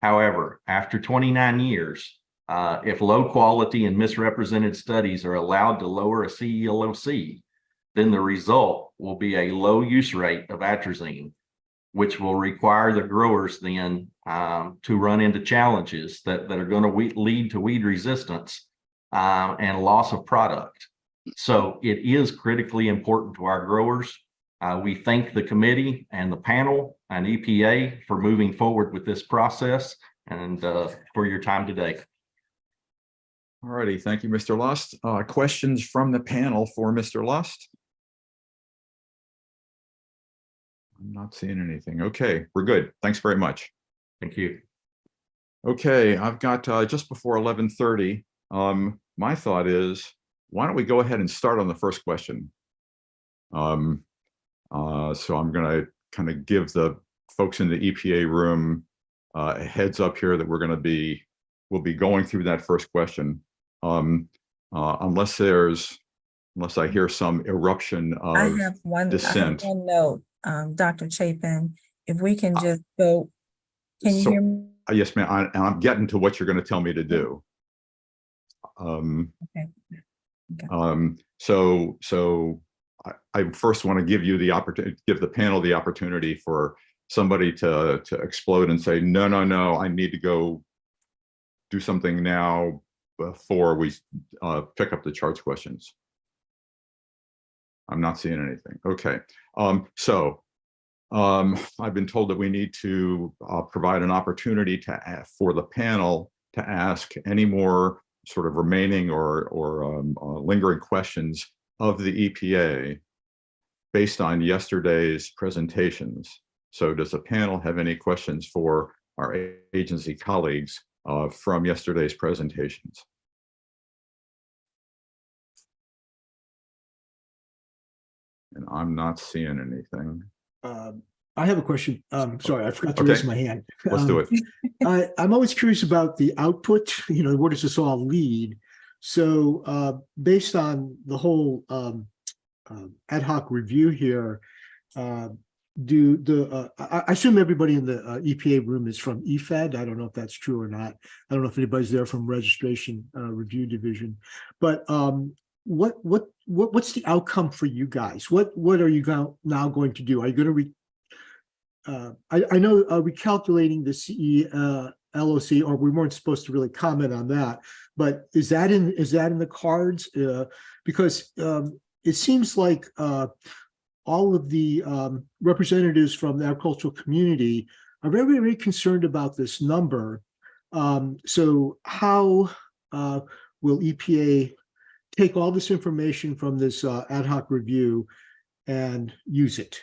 However, after 29 years, if low quality and misrepresented studies are allowed to lower a CELOC, then the result will be a low use rate of atrazine, which will require the growers then to run into challenges that are going to lead to weed resistance and loss of product. So it is critically important to our growers. We thank the committee and the panel and EPA for moving forward with this process and for your time today. All righty, thank you, Mr. Lust. Questions from the panel for Mr. Lust? I'm not seeing anything. Okay, we're good. Thanks very much. Thank you. Okay, I've got just before 11:30. My thought is, why don't we go ahead and start on the first question? So I'm going to kind of give the folks in the EPA room a heads up here that we'll be going through that first question. Unless I hear some eruption of dissent. I have one note, Dr. Chapin, if we can just go, can you hear me? Yes, ma'am, and I'm getting to what you're going to tell me to do. Okay. So I first want to give you the opportunity, give the panel the opportunity for somebody to explode and say, no, I need to go do something now before we pick up the charts questions. I'm not seeing anything. Okay. I've been told that we need to provide an opportunity for the panel to ask any more sort of remaining or lingering questions of the EPA based on yesterday's presentations. So does the panel have any questions for our agency colleagues from yesterday's presentations? And I'm not seeing anything. I have a question. Sorry, I forgot to raise my hand. Let's do it. I'm always curious about the output, where does this all lead? So based on the whole ad hoc review here, I assume everybody in the EPA room is from EFED. I don't know if that's true or not. I don't know if anybody's there from Registration Review Division, but what's the outcome for you guys? What are you now going to do? Are you going to I know recalculating the CE LOC, or we weren't supposed to really comment on that, but is that in the cards? Because it seems like all of the representatives from the agricultural community are very, very concerned about this number. So how will EPA take all this information from this ad hoc review and use it?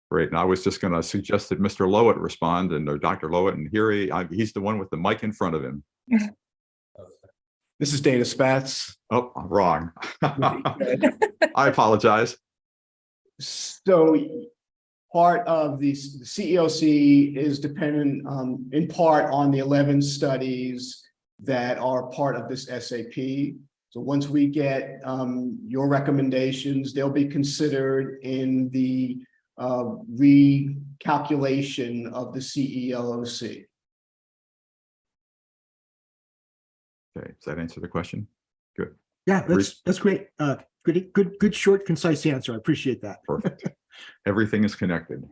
Great. And I was just going to suggest that Mr. Lowett respond, and Dr. Lowett, and here he's the one with the mic in front of him. This is Dana Spatz. Oh, wrong. I apologize. So part of the CEOC is dependent in part on the 11 studies that are part of this SAP. So once we get your recommendations, they'll be considered in the recalculation of the CELOC. Okay, does that answer the question? Good. Yeah, that's great. Good, short, concise answer. I appreciate that. Perfect. Everything is connected.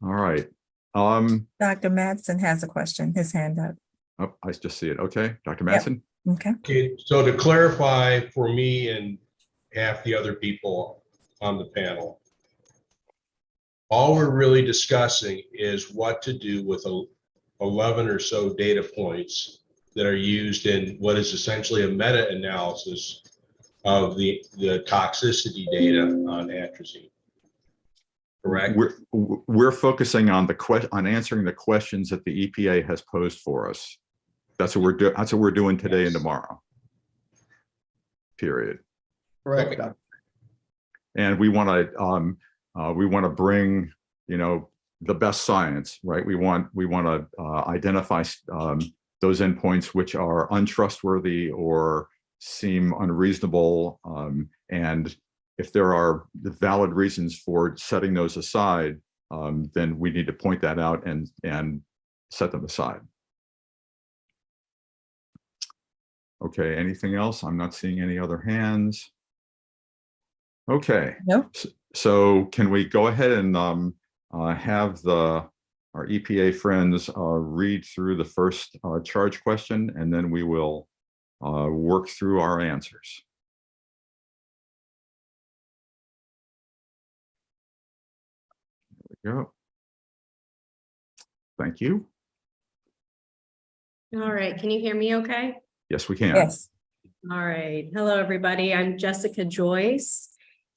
All right. Dr. Madsen has a question, his hand up. Oh, I just see it. Okay, Dr. Madsen. Yep. Okay, so to clarify for me and half the other people on the panel, all we're really discussing is what to do with 11 or so data points that are used in what is essentially a meta-analysis of the toxicity data on atrazine. Correct? We're focusing on answering the questions that the EPA has posed for us. That's what we're doing today and tomorrow. Period. Correct. And we want to bring, the best science, right? We want to identify those endpoints which are untrustworthy or seem unreasonable. And if there are valid reasons for setting those aside, then we need to point that out and set them aside. Okay, anything else? I'm not seeing any other hands. Okay. Nope. So can we go ahead and have our EPA friends read through the first charge question, and then we will work through our answers. There we go. Thank you. All right, can you hear me okay? Yes, we can. Yes. All right, hello, everybody. I'm Jessica Joyce,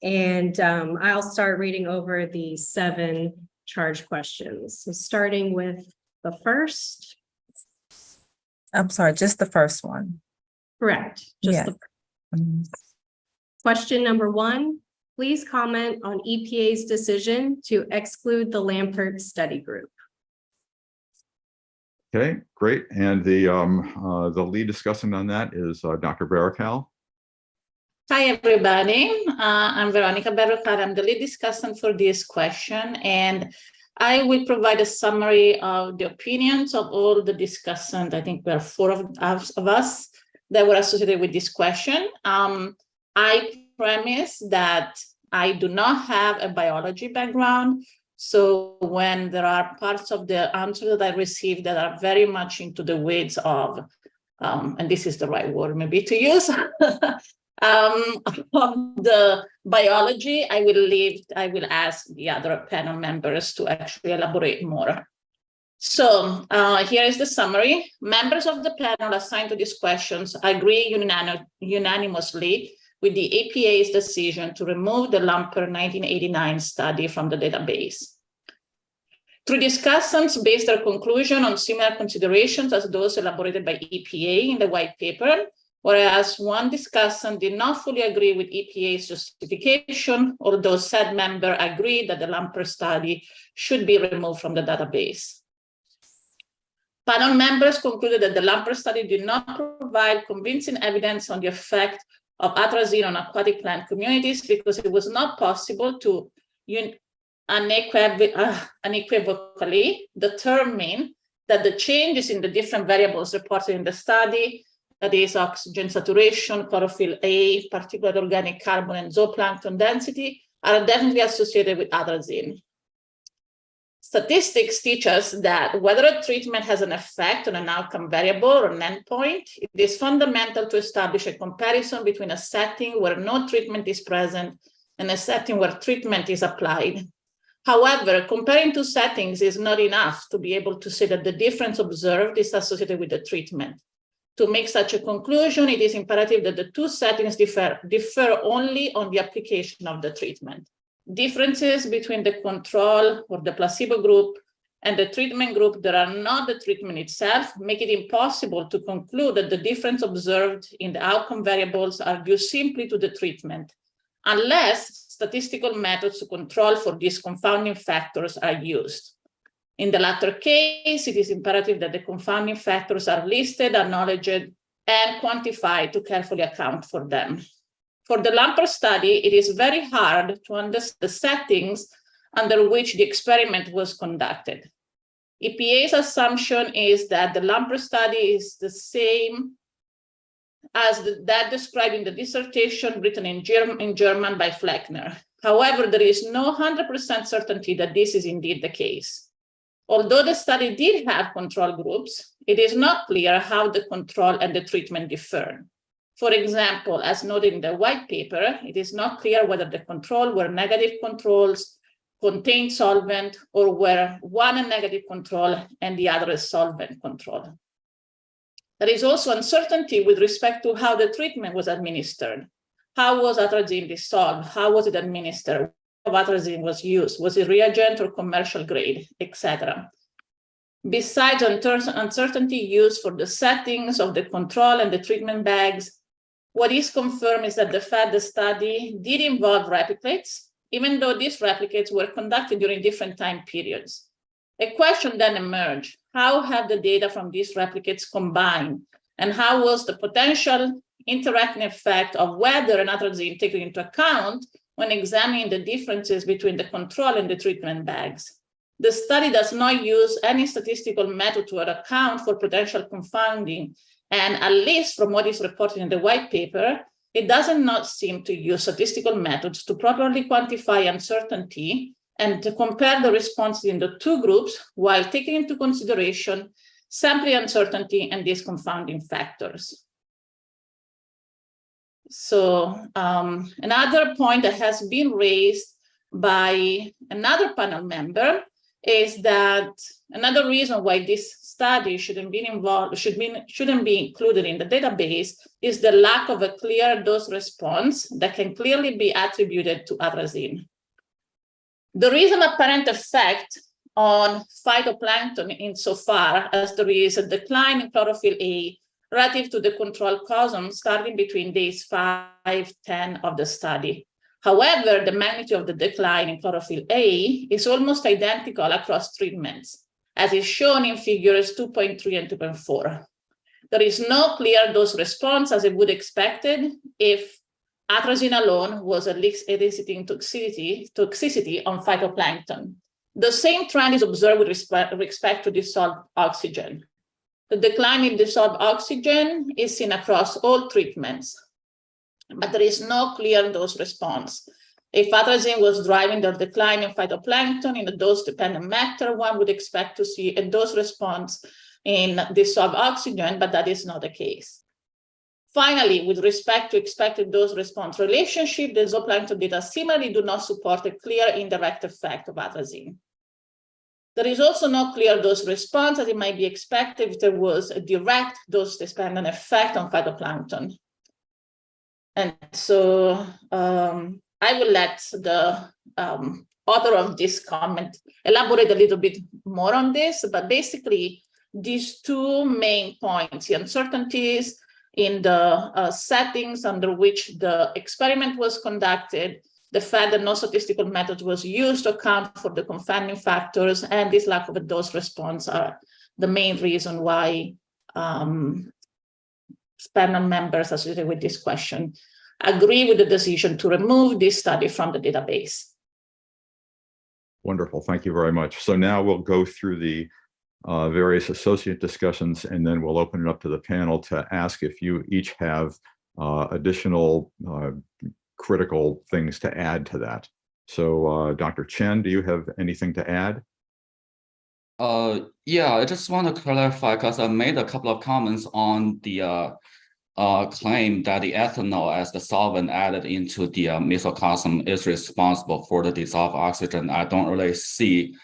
and I'll start reading over the 7 charge questions. So starting with the first. I'm sorry, just the first one. Correct. Just the first. Question number 1, please comment on EPA's decision to exclude the Lampert study group. Okay, great. And the lead discussant on that is Dr. Baracal. Hi, everybody. I'm Veronica Berrocal. I'm the lead discussant for this question, and I will provide a summary of the opinions of all the discussants. I think there are 4 of us that were associated with this question. I premise that I do not have a biology background. So when there are parts of the answer that I received that are very much into the weeds of, and this is the right word maybe to use, of the biology, I will ask the other panel members to actually elaborate more. So here is the summary. Members of the panel assigned to these questions agree unanimously with the EPA's decision to remove the Lampert 1989 study from the database. 3 discussants based their conclusion on similar considerations as those elaborated by EPA in the white paper, whereas one discussant did not fully agree with EPA's justification, although said member agreed that the Lamper study should be removed from the database. Panel members concluded that the Lamper study did not provide convincing evidence on the effect of atrazine on aquatic plant communities because it was not possible to unequivocally determine that the changes in the different variables reported in the study, that is oxygen saturation, chlorophyll A, particulate organic carbon, and zooplankton density, are definitely associated with atrazine. Statistics teach us that whether a treatment has an effect on an outcome variable or an endpoint, it is fundamental to establish a comparison between a setting where no treatment is present and a setting where treatment is applied. However, comparing two settings is not enough to be able to say that the difference observed is associated with the treatment. To make such a conclusion, it is imperative that the two settings differ only on the application of the treatment. Differences between the control or the placebo group and the treatment group that are not the treatment itself make it impossible to conclude that the difference observed in the outcome variables are due simply to the treatment, unless statistical methods to control for these confounding factors are used. In the latter case, it is imperative that the confounding factors are listed, acknowledged, and quantified to carefully account for them. For the Lamper study, it is very hard to understand the settings under which the experiment was conducted. EPA's assumption is that the Lamper study is the same as that described in the dissertation written in German by Fleckner. However, there is no 100% certainty that this is indeed the case. Although the study did have control groups, it is not clear how the control and the treatment differ. For example, as noted in the white paper, it is not clear whether the control were negative controls, contained solvent, or were one a negative control and the other a solvent control. There is also uncertainty with respect to how the treatment was administered. How was atrazine dissolved? How was it administered? What atrazine was used? Was it reagent or commercial grade, etc.? Besides uncertainty used for the settings of the control and the treatment bags, what is confirmed is that the study did involve replicates, even though these replicates were conducted during different time periods. A question then emerged: how have the data from these replicates combined? And how was the potential interacting effect of whether an atrazine taken into account when examining the differences between the control and the treatment bags? The study does not use any statistical method to account for potential confounding, and at least from what is reported in the white paper, it does not seem to use statistical methods to properly quantify uncertainty and to compare the responses in the two groups while taking into consideration sampling uncertainty and these confounding factors. So another point that has been raised by another panel member is that another reason why this study shouldn't be included in the database is the lack of a clear dose response that can clearly be attributed to atrazine. There is an apparent effect on phytoplankton insofar as there is a decline in chlorophyll A relative to the control column starting between days 5, 10 of the study. However, the magnitude of the decline in chlorophyll A is almost identical across treatments, as is shown in figures 2.3 and 2.4. There is no clear dose response as it would expected if atrazine alone was eliciting toxicity on phytoplankton. The same trend is observed with respect to dissolved oxygen. The decline in dissolved oxygen is seen across all treatments, but there is no clear dose response. If atrazine was driving the decline in phytoplankton in a dose-dependent manner, one would expect to see a dose response in dissolved oxygen, but that is not the case. Finally, with respect to expected dose-response relationship, the zooplankton data similarly do not support a clear indirect effect of atrazine. There is also no clear dose response as it might be expected if there was a direct dose-dependent effect on phytoplankton. And so I will let the author of this comment elaborate a little bit more on this, but basically these two main points, the uncertainties in the settings under which the experiment was conducted, the fact that no statistical method was used to account for the confounding factors, and this lack of a dose response are the main reason why panel members associated with this question agree with the decision to remove this study from the database. Wonderful. Thank you very much. So now we'll go through the various associate discussions, and then we'll open it up to the panel to ask if you each have additional critical things to add to that. So Dr. Chen, do you have anything to add? Yeah, I just want to clarify because I made a couple of comments on the claim that the ethanol as the solvent added into the mesocosm is responsible for the dissolved oxygen. I don't really see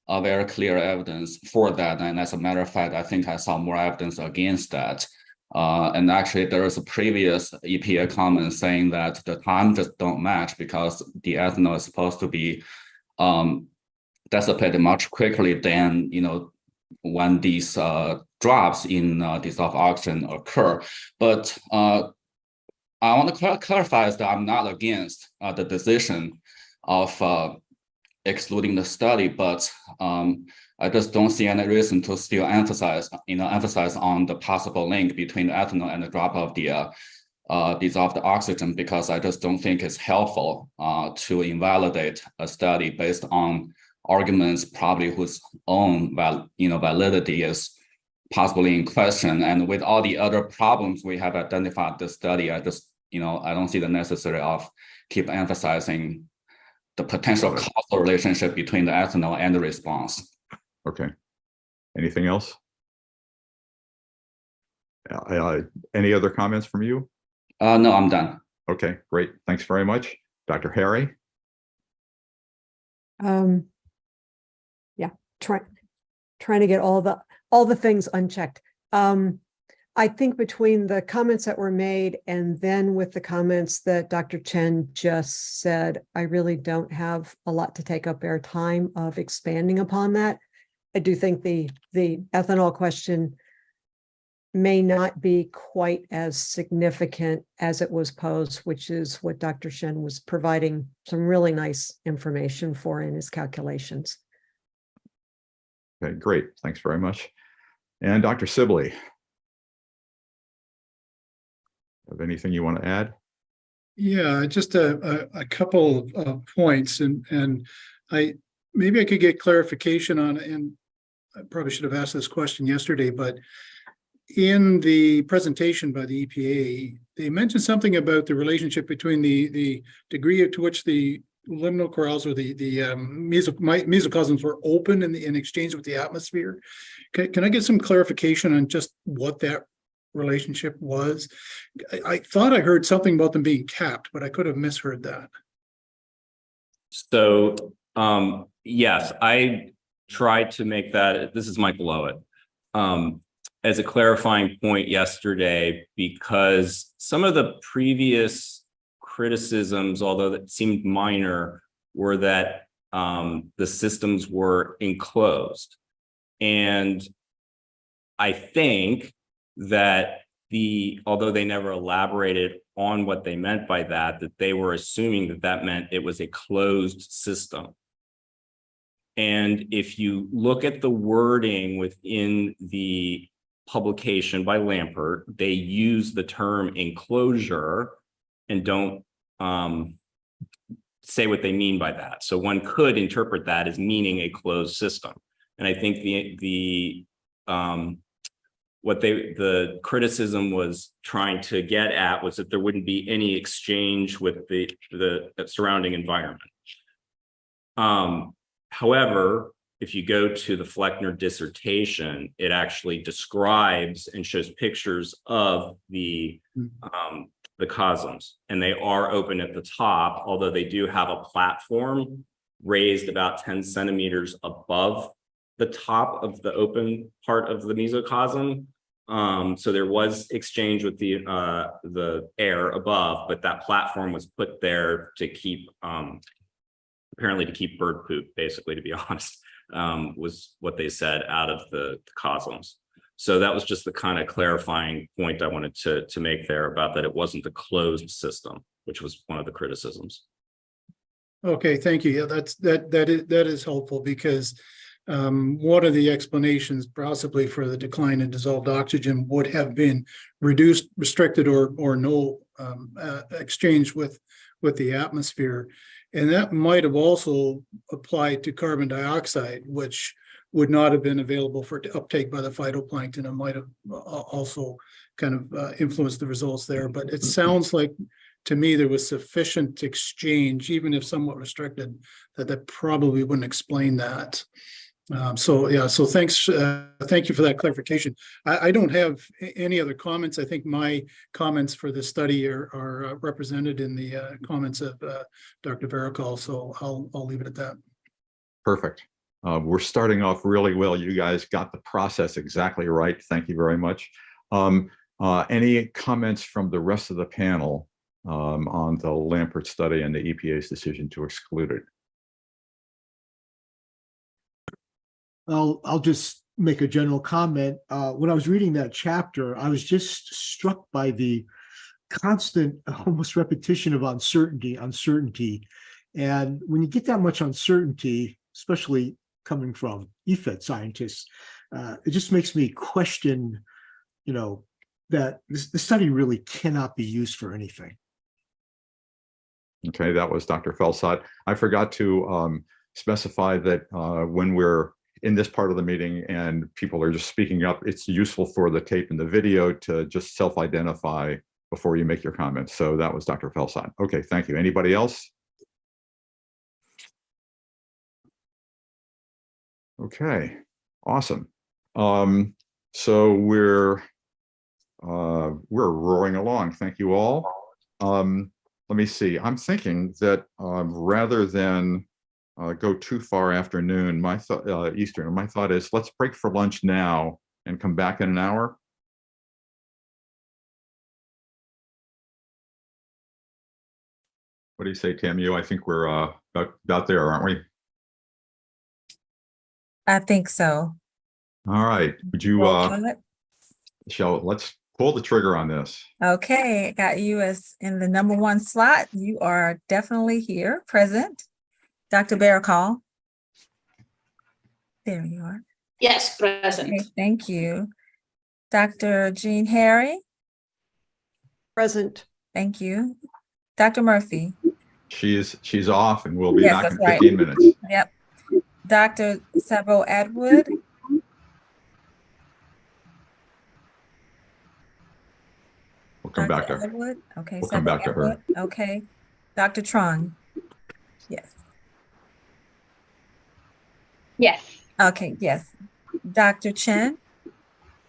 a very clear evidence for that. And as a matter of fact, I think I saw more evidence against that. And actually, there was a previous EPA comment saying that the time just don't match because the ethanol is supposed to be dissipated much quickly than, you know, when these drops in dissolved oxygen occur. But I want to clarify is that I'm not against the decision of excluding the study, but I just don't see any reason to still emphasize on the possible link between the ethanol and the drop of the dissolved oxygen, because I just don't think it's helpful to invalidate a study based on arguments probably whose own validity is possibly in question. And with all the other problems we have identified this study, I just, I don't see the necessary of keep emphasizing the potential causal relationship between the ethanol and the response. Okay. Anything else? Any other comments from you? No, I'm done. Okay, great. Thanks very much. Dr. Harry? Yeah, trying to get all the things unchecked. I think between the comments that were made and then with the comments that Dr. Chen just said, I really don't have a lot to take up air time of expanding upon that. I do think the ethanol question may not be quite as significant as it was posed, which is what Dr. Chen was providing some really nice information for in his calculations. Okay, great. Thanks very much. And Dr. Sibley, have anything you want to add? Yeah, just a couple of points, and maybe I could get clarification on it, and I probably should have asked this question yesterday, but in the presentation by the EPA, they mentioned something about the relationship between the degree to which the liminal corals or the mesocosms were open in exchange with the atmosphere. Can I get some clarification on just what that relationship was? I thought I heard something about them being capped, but I could have misheard that. So yes, I tried to make that, this is Michael Lowett, as a clarifying point yesterday, because some of the previous criticisms, although that seemed minor, were that the systems were enclosed. And I think that although they never elaborated on what they meant by that they were assuming that that meant it was a closed system. And if you look at the wording within the publication by Lampert, they use the term enclosure and don't say what they mean by that. So one could interpret that as meaning a closed system. And I think the criticism was trying to get at was that there wouldn't be any exchange with the surrounding environment. However, if you go to the Fleckner dissertation, it actually describes and shows pictures of the cosms, and they are open at the top, although they do have a platform raised about 10 centimeters above the top of the open part of the mesocosm. So there was exchange with the air above, but that platform was put there to keep, apparently to keep bird poop, basically, to be honest, was what they said, out of the cosms. So that was just the kind of clarifying point I wanted to make there about that it wasn't the closed system, which was one of the criticisms. Okay, thank you. Yeah, that is helpful because one of the explanations possibly for the decline in dissolved oxygen would have been reduced, restricted, or no exchange with the atmosphere. And that might have also applied to carbon dioxide, which would not have been available for uptake by the phytoplankton and might have also kind of influenced the results there. But it sounds like to me there was sufficient exchange, even if somewhat restricted, that probably wouldn't explain that. So thanks, thank you for that clarification. I don't have any other comments. I think my comments for the study are represented in the comments of Dr. Varikal, so I'll leave it at that. Perfect. We're starting off really well. You guys got the process exactly right. Thank you very much. Any comments from the rest of the panel on the Lampert study and the EPA's decision to exclude it? I'll just make a general comment. When I was reading that chapter, I was just struck by the constant, almost repetition of uncertainty. And when you get that much uncertainty, especially coming from EFET scientists, it just makes me question, that the study really cannot be used for anything. Okay, that was Dr. Felsad. I forgot to specify that when we're in this part of the meeting and people are just speaking up, it's useful for the tape and the video to just self-identify before you make your comments. So that was Dr. Felsad. Okay, thank you. Anybody else? Okay, awesome. So we're roaring along. Thank you all. Let me see. I'm thinking that rather than go too far afternoon, my thought Eastern, my thought is let's break for lunch now and come back in an hour. What do you say, Tamu? I think we're about there, aren't we? I think so. All right. Would you let's pull the trigger on this. Okay, I got you as in the #1 slot. You are definitely here, present. Dr. Varikal. There you are. Yes, present. Okay, thank you. Dr. Jean Harry. Present. Thank you. Dr. Murphy. She's off and we'll be Yes, back in that's 15 right. minutes. Yep. Dr. Sabo Atwood. We'll come back to her. Atwood. Okay. We'll come Sabo back to her. Atwood. Okay. Dr. Tron. Yes. Yes. Okay. Yes. Dr. Chen.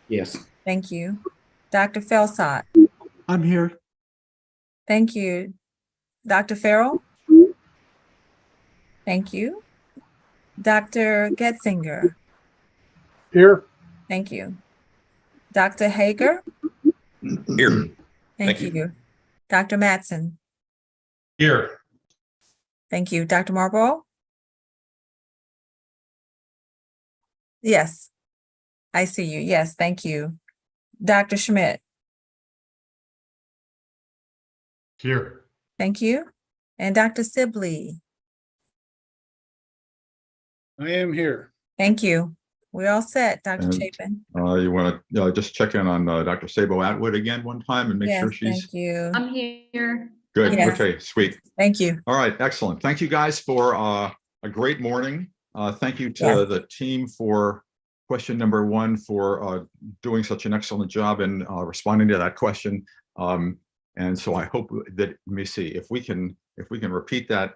Yes. Thank you. Dr. Felsad. I'm here. Thank you. Dr. Farrell. Thank you. Dr. Getzinger. Here. Thank you. Dr. Hager. Here. Thank you. Dr. Mattson. Here. Thank you. Dr. Marlborough. Yes, I see you. Yes, thank you. Dr. Schmidt. Here. Thank you. And Dr. Sibley. I am here. Thank you. We're all set, Dr. And, Chapin. You want to just check in on Dr. Sabo Atwood again one time and make sure Yes, she's thank you. I'm here. good. Yes. Okay, sweet. Thank you. All right, excellent. Thank you guys for a great morning. Thank you to Yes. the team for question number 1 for doing such an excellent job in responding to that question. And so I hope that, let me see, if we can repeat that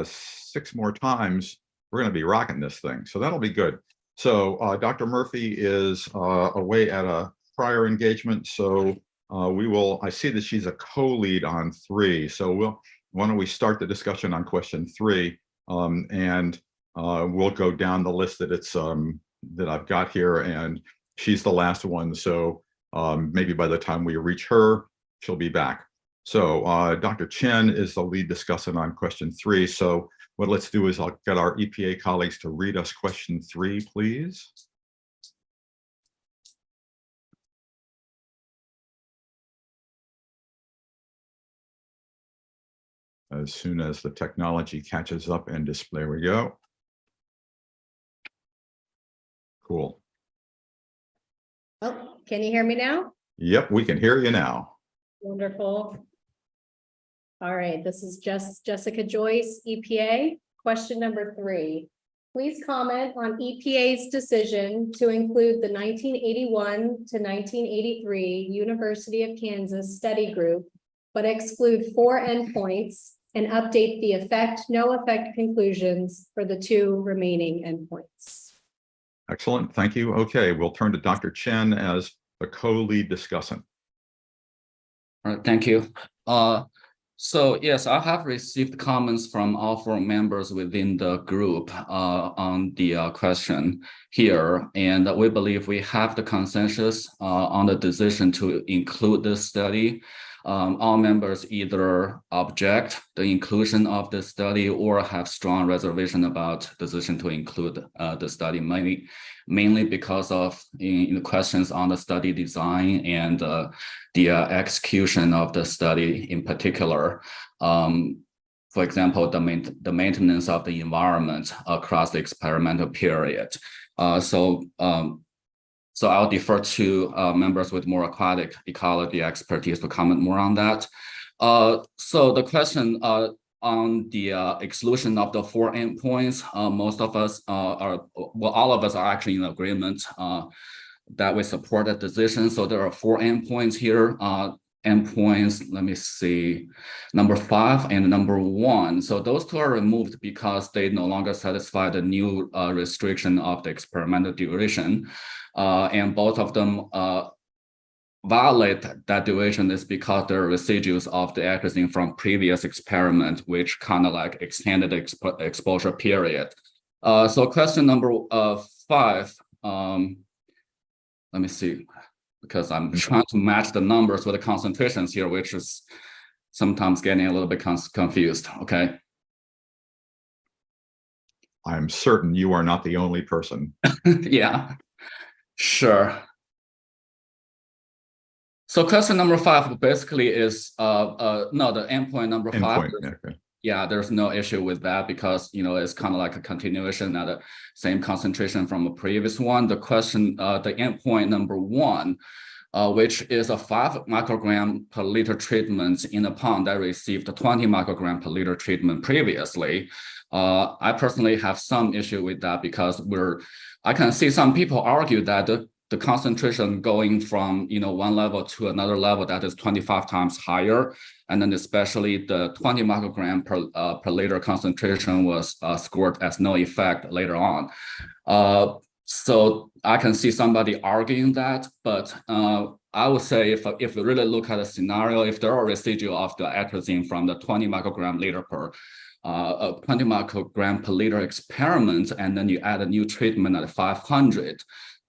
6 more times, we're going to be rocking this thing. So that'll be good. So Dr. Murphy is away at a prior engagement. So I see that she's a co-lead on 3. So why don't we start the discussion on question 3, and we'll go down the list that I've got here, and she's the last one. So maybe by the time we reach her, she'll be back. So Dr. Chen is the lead discussant on question 3. So what let's do is I'll get our EPA colleagues to read us question 3, please. as soon as the technology catches up and display. There we go. Cool. Oh, can you hear me now? Yep, we can hear you now. Wonderful. All right, this is Jessica Joyce, EPA. Question number 3. Please comment on EPA's decision to include the 1981 to 1983 University of Kansas study group, but exclude 4 endpoints and update the effect, no effect conclusions for the 2 remaining endpoints. Excellent, thank you. Okay, we'll turn to Dr. Chen as the co-lead discussant. All right, thank you. So yes, I have received comments from all 4 members within the group on the question here, and we believe we have the consensus on the decision to include this study. All members either object the inclusion of the study or have strong reservation about decision to include the study, mainly because of in questions on the study design and the execution of the study in particular. For example, the maintenance of the environment across the experimental period. So I'll defer to members with more aquatic ecology expertise to comment more on that. So the question on the exclusion of the 4 endpoints, most of us all of us are actually in agreement that we support that decision. So there are 4 endpoints here. Endpoints, let me see, number 5 and number 1. So those 2 are removed because they no longer satisfy the new restriction of the experimental duration. And both of them violate that duration is because there are residues of the atrazine from previous experiment, which kind of like extended the exposure period. So question number 5, let me see, because I'm trying to match the numbers with the concentrations here, which is sometimes getting a little bit confused, okay? I'm certain you are not the only person. Yeah, sure. So question number 5 basically is, no, the endpoint number 5. Endpoint, okay. Yeah, there's no issue with that because, you know, it's kind of like a continuation at the same concentration from a previous one. The question, the endpoint number 1, which is a 5 microgram per liter treatment in a pond that received a 20 microgram per liter treatment previously. I personally have some issue with that because I can see some people argue that the concentration going from, you know, one level to another level that is 25 times higher, and then especially the 20 microgram per liter concentration was scored as no effect later on. So I can see somebody arguing that, but I would say if we really look at a scenario, if there are residual of the atrazine from the 20 microgram per liter experiment, and then you add a new treatment at 500,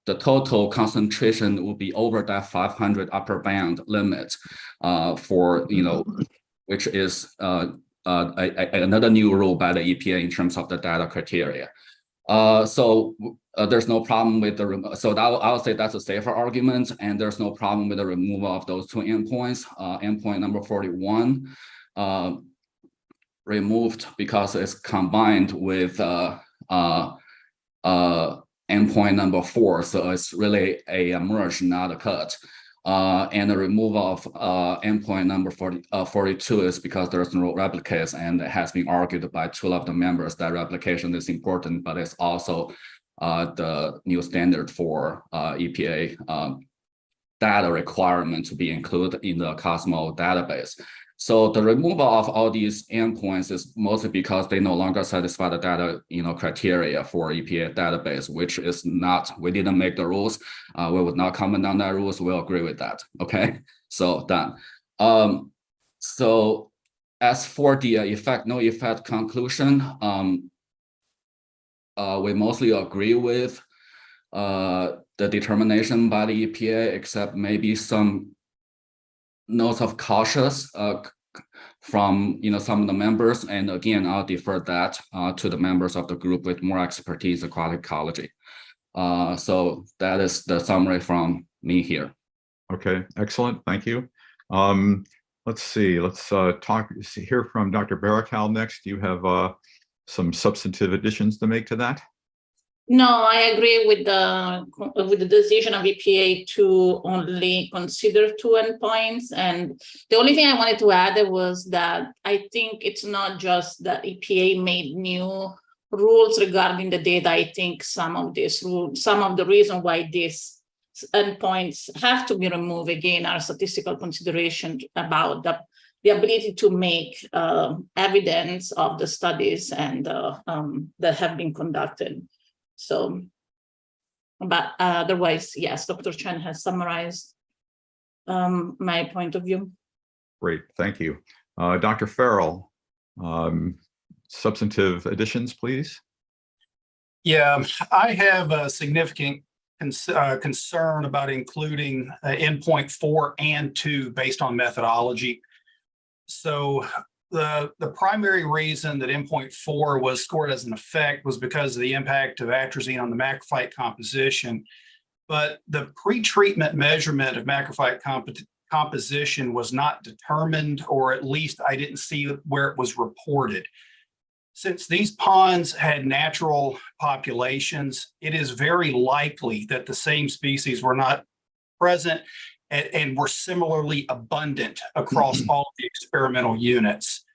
the total concentration will be over that 500 upper band limit for, you know, which is another new rule by the EPA in terms of the data criteria. So there's no problem with the, so I would say that's a safer argument, and there's no problem with the removal of those 2 endpoints. Endpoint number 41 removed because it's combined with endpoint number 4, so it's really a merge, not a cut. And the removal of endpoint number 42 is because there's no replicates, and it has been argued by 2 of the members that replication is important, but it's also the new standard for EPA data requirement to be included in the Cosmo database. So the removal of all these endpoints is mostly because they no longer satisfy the data, you know, criteria for EPA database, which is not, we didn't make the rules. We would not comment on that rules. We'll agree with that. Okay, so done. So as for the effect, no effect conclusion, we mostly agree with the determination by the EPA, except maybe some notes of cautious from, you know, some of the members, and again, I'll defer that to the members of the group with more expertise in aquatic ecology. So that is the summary from me here. Okay, excellent, thank you. let's see, let's hear from Dr. Barakal next. Do you have some substantive additions to make to that? No, I agree with the decision of EPA to only consider 2 endpoints. And the only thing I wanted to add was that I think it's not just that EPA made new rules regarding the data. I think some of these rules, some of the reason why these endpoints have to be removed again are statistical consideration about the ability to make evidence of the studies and that have been conducted. So, but otherwise, yes, Dr. Chen has summarized my point of view. Great, thank you. Dr. Farrell, substantive additions, please. Yeah, I have a significant concern about including endpoint 4 and 2 based on methodology. So the primary reason that endpoint 4 was scored as an effect was because of the impact of atrazine on the macrophyte composition. But the pre-treatment measurement of macrophyte composition was not determined, or at least I didn't see where it was reported. Since these ponds had natural populations, it is very likely that the same species were not present and were similarly abundant across all of the experimental units.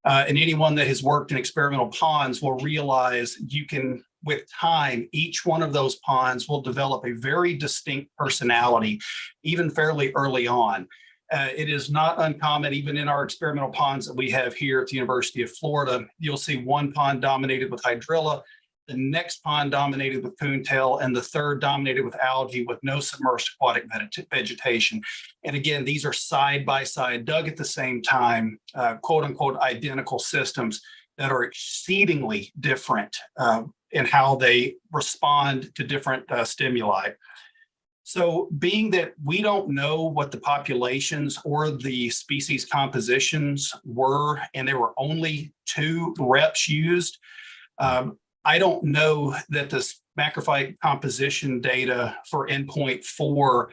And anyone that has worked in experimental ponds will realize you can, with time, each one of those ponds will develop a very distinct personality, even fairly early on. It is not uncommon, even in our experimental ponds that we have here at the University of Florida, you'll see one pond dominated with hydrilla, the next pond dominated with coontail, and the third dominated with algae with no submerged aquatic vegetation. And again, these are side by side, dug at the same time, quote unquote, identical systems that are exceedingly different in how they respond to different stimuli. So being that we don't know what the populations or the species compositions were, and there were only 2 reps used, I don't know that this macrophyte composition data for endpoint 4,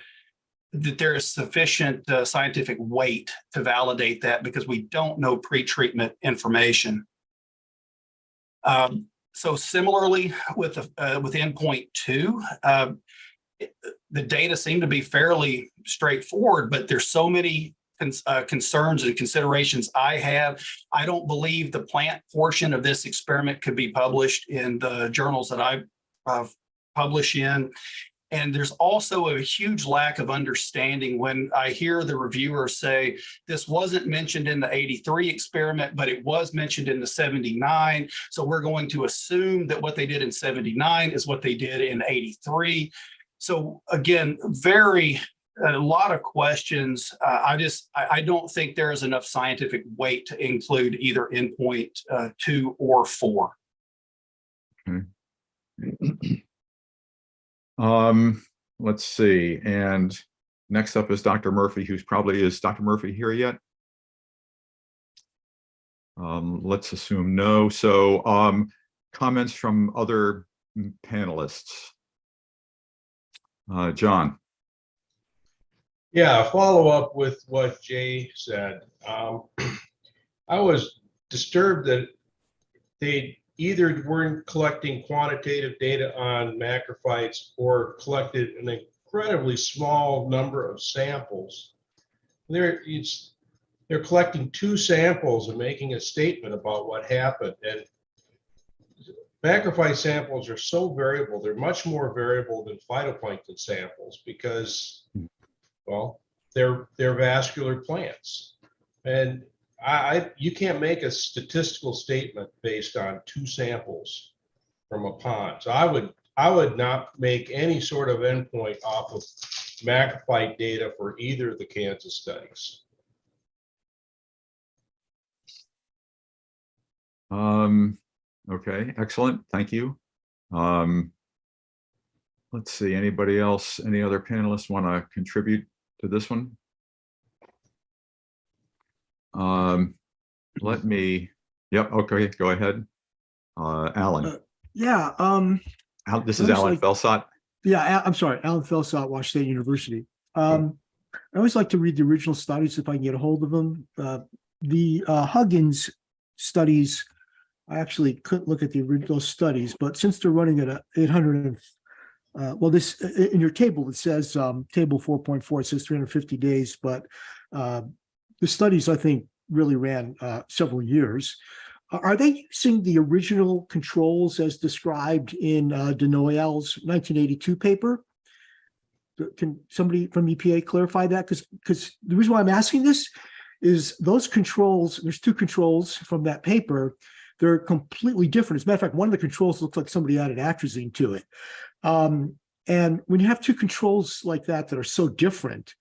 that there is sufficient scientific weight to validate that, because we don't know pre-treatment information. So similarly with endpoint 2, the data seem to be fairly straightforward, but there's so many concerns and considerations I have. I don't believe the plant portion of this experiment could be published in the journals that I publish in. And there's also a huge lack of understanding when I hear the reviewers say, this wasn't mentioned in the 83 experiment, but it was mentioned in the 79. So we're going to assume that what they did in 79 is what they did in 83. So again, a lot of questions. I don't think there is enough scientific weight to include either endpoint 2 or 4. Okay. Let's see. And next up is Dr. Murphy, is Dr. Murphy here yet? Let's assume no. So comments from other panelists. John. Yeah, follow up with what Jay said. I was disturbed that they either weren't collecting quantitative data on macrophytes or collected an incredibly small number of samples. They're collecting 2 samples and making a statement about what happened. And macrophyte samples are so variable. They're much more variable than phytoplankton samples because, well, they're vascular plants. And you can't make a statistical statement based on 2 samples from a pond. So I would not make any sort of endpoint off of macrophyte data for either of the Kansas studies. Okay, excellent. Thank you. Let's see, anybody else, any other panelists want to contribute to this one? Okay, go ahead. Alan. Yeah. This is Alan Felsot. Yeah, I'm sorry, Alan Felsot, Washington State University. I always like to read the original studies if I can get a hold of them. The Huggins studies, I actually couldn't look at the original studies, but since they're running at 800, well, this in your table, it says table 4.4, it says 350 days, but the studies, I think, really ran several years. Are they using the original controls as described in Denoyel's 1982 paper? Can somebody from EPA clarify that? Because the reason why I'm asking this is those controls, there's two controls from that paper, they're completely different. As a matter of fact, one of the controls looks like somebody added atrazine to it. And when you have two controls like that are so different,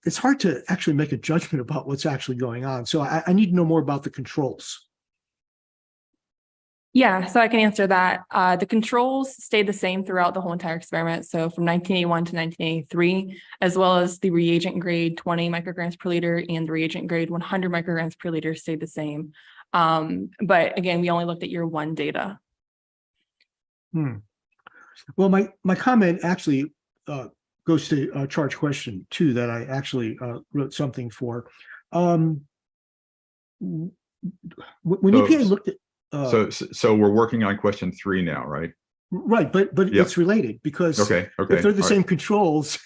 it's hard to actually make a judgment about what's actually going on. So I need to know more about the controls. Yeah, so I can answer that. The controls stayed the same throughout the whole entire experiment. So from 1981 to 1983, as well as the reagent grade 20 micrograms per liter and the reagent grade 100 micrograms per liter stayed the same. But again, we only looked at year one data. Well, my comment actually goes to charge question 2 that I actually wrote something for. When EPA looked at so we're working on question 3 now, right? Right, but Yep. it's related because Okay. if they're the All same right. controls,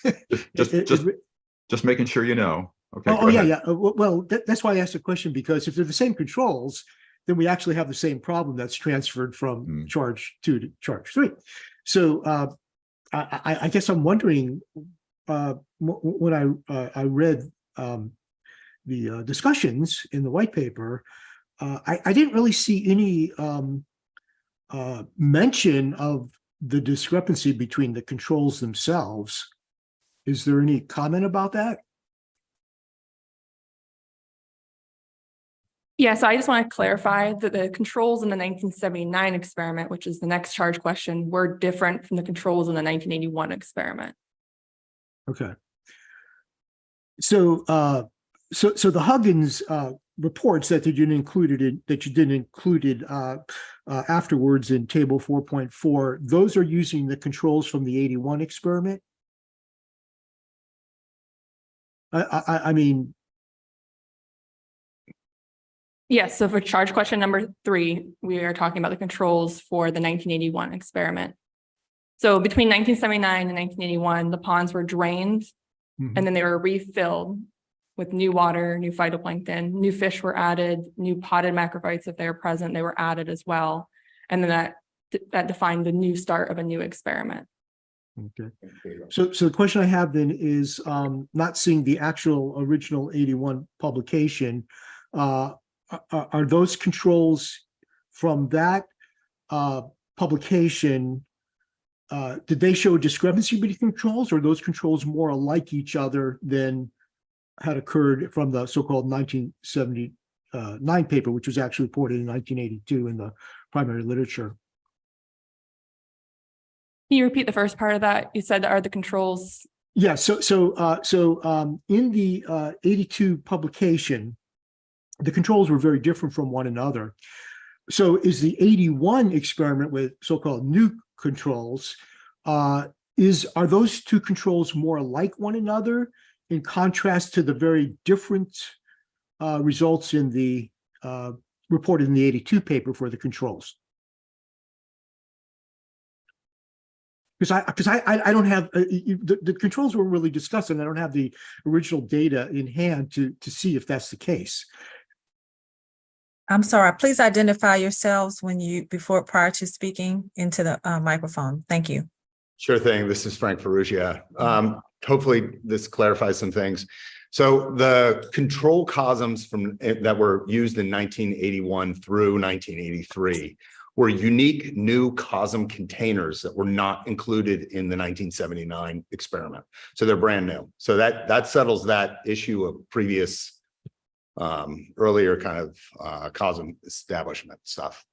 just making sure you know. Okay. oh go yeah, ahead. yeah. Well, that's why I asked the question, because if they're the same controls, then we actually have the same problem that's transferred from charge 2 to charge 3. So I guess I'm wondering when I read the discussions in the white paper, I didn't really see any mention of the discrepancy between the controls themselves. Is there any comment about that? Yeah, so I just want to clarify that the controls in the 1979 experiment, which is the next charge question, were different from the controls in the 1981 experiment. Okay. So so the Huggins reports that you didn't include afterwards in table 4.4, those are using the controls from the 81 experiment. I mean, Yes, so for charge question number 3, we are talking about the controls for the 1981 experiment. So between 1979 and 1981, the ponds were drained and then they were refilled with new water, new phytoplankton, new fish were added, new potted macrophytes, if they were present, they were added as well. And then that defined the new start of a new experiment. okay. So the question I have then is not seeing the actual original 81 publication. Are those controls from that publication, did they show a discrepancy between controls, or are those controls more alike each other than had occurred from the so-called 1979 paper, which was actually reported in 1982 in the primary literature? Can you repeat the first part of that? You said, are the controls? Yeah, so in the 82 publication, the controls were very different from one another. So is the 81 experiment with so-called new controls, are those two controls more like one another in contrast to the very different results in the reported in the 82 paper for the controls? Because I don't have the controls were really discussed, and I don't have the original data in hand to see if that's the case. I'm sorry, please identify yourselves prior to speaking into the microphone. Thank you. Sure thing. This is Frank Ferrugia. Hopefully this clarifies some things. So the control cosms that were used in 1981 through 1983 were unique new COSM containers that were not included in the 1979 experiment. So they're brand new. So that settles that issue of previous earlier kind of COSM establishment stuff.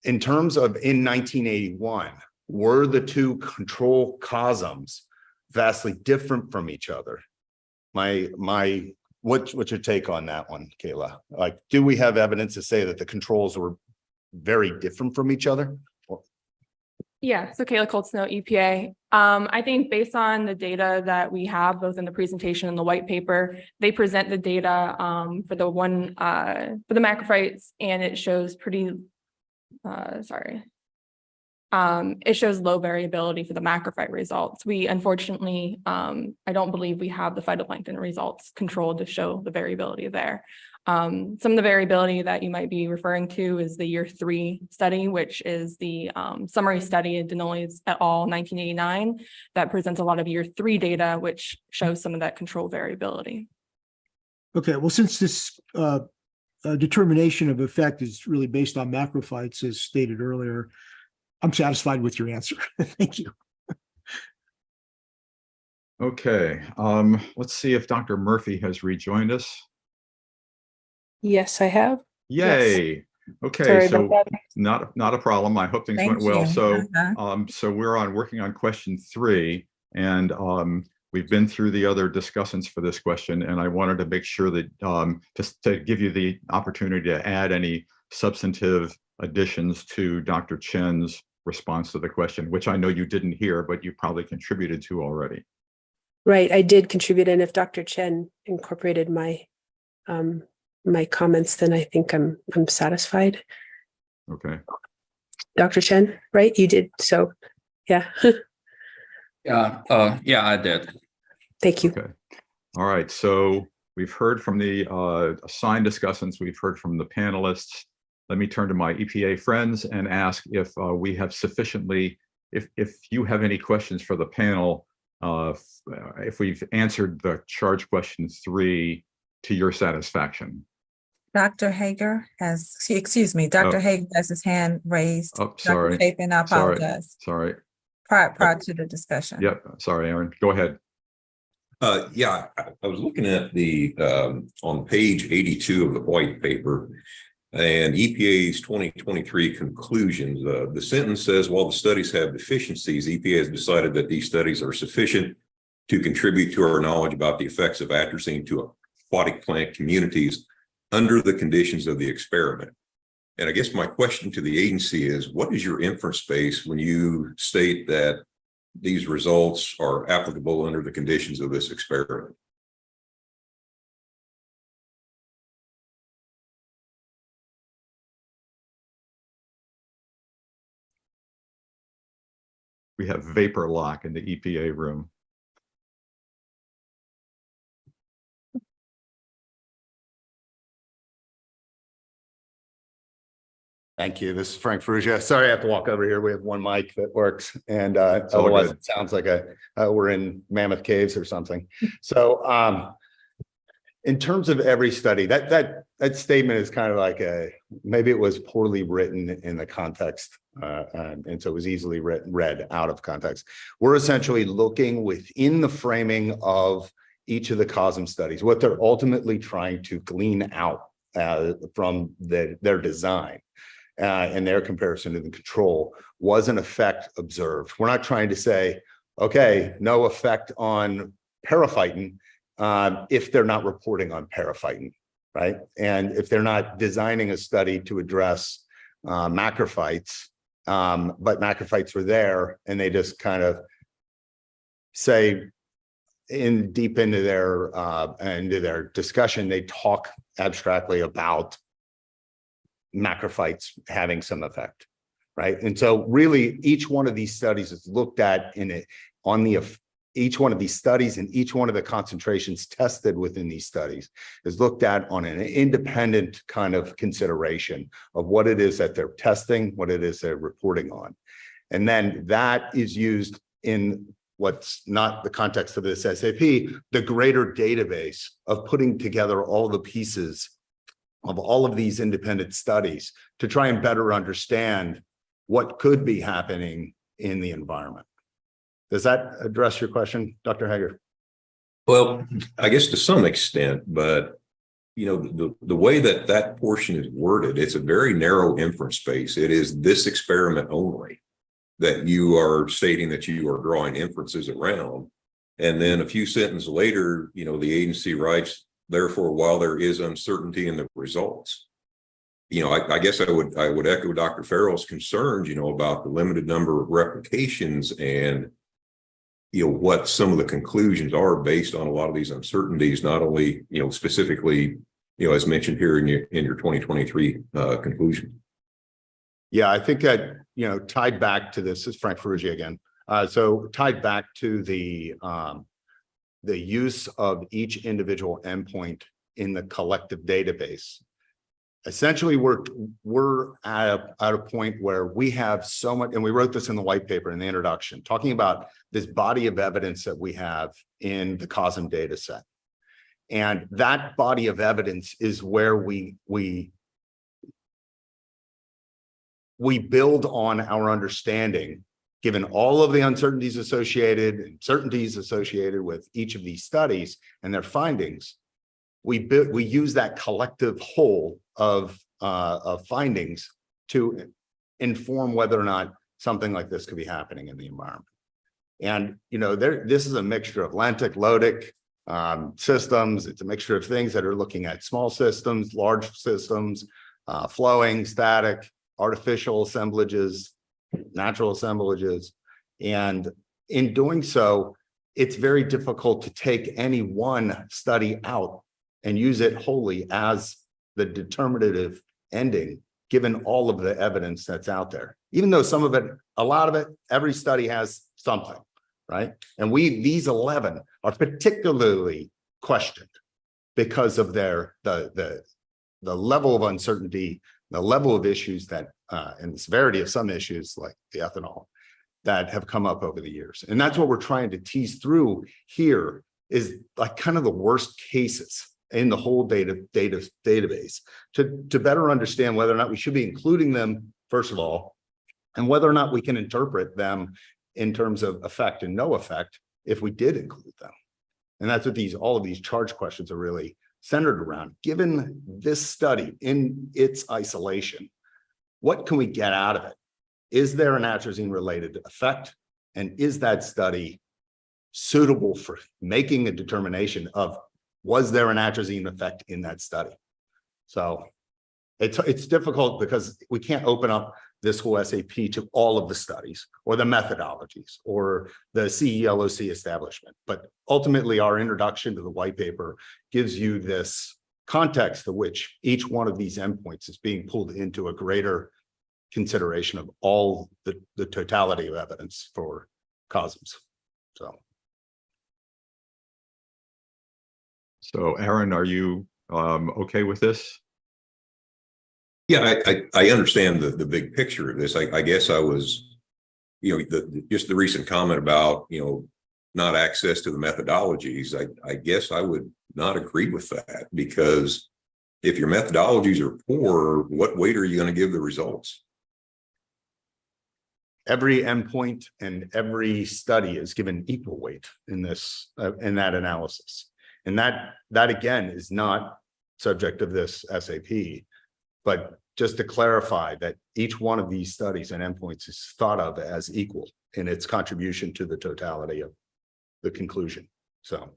In terms of in 1981, were the two control COSMs vastly different from each other? What's your take on that one, Kayla? Like, do we have evidence to say that the controls were very different from each other? Yeah, so Kayla Coltsnow, EPA. I think based on the data that we have, both in the presentation and the white paper, they present the data for the macrophytes, and it shows it shows low variability for the macrophyte results. We unfortunately, I don't believe we have the phytoplankton results controlled to show the variability there. Some of the variability that you might be referring to is the year 3 study, which is the summary study of Denolis et al. 1989 that presents a lot of year 3 data, which shows some of that control variability. Okay, well, since this determination of effect is really based on macrophytes, as stated earlier, I'm satisfied with your answer. Thank you. Okay, let's see if Dr. Murphy has rejoined us. Yes, I have. Yay. Okay, Sorry so about that. not a problem. I hope things went Thank well. you. So so we're working on question 3, and we've been through the other discussants for this question, and I wanted to make sure that just to give you the opportunity to add any substantive additions to Dr. Chen's response to the question, which I know you didn't hear, but you probably contributed to already. Right, I did contribute, and if Dr. Chen incorporated my my comments, then I think I'm satisfied. Okay. Dr. Chen, right? You did, so yeah. Yeah, I did. Thank you. Okay. All right. So we've heard from the assigned discussants. We've heard from the panelists. Let me turn to my EPA friends and ask if we have sufficiently, if you have any questions for the panel, if we've answered the charge question 3 to your satisfaction. Dr. Hager has, excuse me, Dr. Hager has his hand raised. Oh, sorry. Dr. Chapin, I apologize. Sorry. Prior to the discussion. Yep. Sorry, Aaron. Go ahead. Yeah, I was looking at the on page 82 of the white paper and EPA's 2023 conclusions. The sentence says, while the studies have deficiencies, EPA has decided that these studies are sufficient to contribute to our knowledge about the effects of atrazine to aquatic plant communities under the conditions of the experiment. And I guess my question to the agency is, what is your inference base when you state that these results are applicable under the conditions of this experiment? We have vapor lock in the EPA room. Thank you. This is Frank Ferrugia. Sorry, I have to walk over here. We have one mic that works, and all otherwise good. it sounds like we're in Mammoth Caves or something. So, in terms of every study, that statement is kind of like maybe it was poorly written in the context, and so it was easily read out of context. We're essentially looking within the framing of each of the COSM studies, what they're ultimately trying to glean out from their design. And their comparison to the control was an effect observed. We're not trying to say, okay, no effect on periphyton if they're not reporting on periphyton, right? And if they're not designing a study to address macrophytes, but macrophytes were there and they just kind of say deep into their discussion, they talk abstractly about macrophytes having some effect, right? And so really each one of these studies is looked at each one of these studies and each one of the concentrations tested within these studies is looked at on an independent kind of consideration of what it is that they're testing, what it is they're reporting on. And then that is used in what's not the context of this SAP, the greater database of putting together all the pieces of all of these independent studies to try and better understand what could be happening in the environment. Does that address your question, Dr. Hager? Well, I guess to some extent, but you know, the way that portion is worded, it's a very narrow inference space. It is this experiment only that you are stating that you are drawing inferences around. And then a few sentences later, you know, the agency writes, therefore, while there is uncertainty in the results. I guess I would echo Dr. Farrell's concerns, about the limited number of replications and, what some of the conclusions are based on a lot of these uncertainties, not only, specifically, as mentioned here in your 2023 conclusion. Yeah, I think that, tied back to this is Frank Ferrugia again. So tied back to the use of each individual endpoint in the collective database. Essentially, we're at a point where we have so much, and we wrote this in the white paper in the introduction, talking about this body of evidence that we have in the COSM data set. And that body of evidence is where we build on our understanding, given all of the uncertainties associated with each of these studies and their findings. We use that collective whole of findings to inform whether or not something like this could be happening in the environment. And this is a mixture of lentic, lotic systems. It's a mixture of things that are looking at small systems, large systems, flowing, static, artificial assemblages, natural assemblages. And in doing so, it's very difficult to take any one study out and use it wholly as the determinative ending, given all of the evidence that's out there. Even though some of it, a lot of it, every study has something, right? And these 11 are particularly questioned because of the level of uncertainty, the level of issues that, and the severity of some issues like the ethanol that have come up over the years. And that's what we're trying to tease through here, is like kind of the worst cases in the whole database to better understand whether or not we should be including them, first of all, and whether or not we can interpret them in terms of effect and no effect if we did include them. And that's what all of these charge questions are really centered around. Given this study in its isolation, what can we get out of it? Is there an atrazine related effect? And is that study suitable for making a determination of, was there an atrazine effect in that study? So it's difficult because we can't open up this whole SAP to all of the studies or the methodologies or the CELOC establishment. But ultimately, our introduction to the white paper gives you this context to which each one of these endpoints is being pulled into a greater consideration of all the totality of evidence for COSMs. So Aaron, are you okay with this? Yeah, I understand the big picture of this. I guess I was, just the recent comment about, not access to the methodologies. I guess I would not agree with that, because if your methodologies are poor, what weight are you going to give the results? Every endpoint and every study is given equal weight in this, in that analysis. And that again is not subject of this SAP, but just to clarify that each one of these studies and endpoints is thought of as equal in its contribution to the totality of the conclusion. So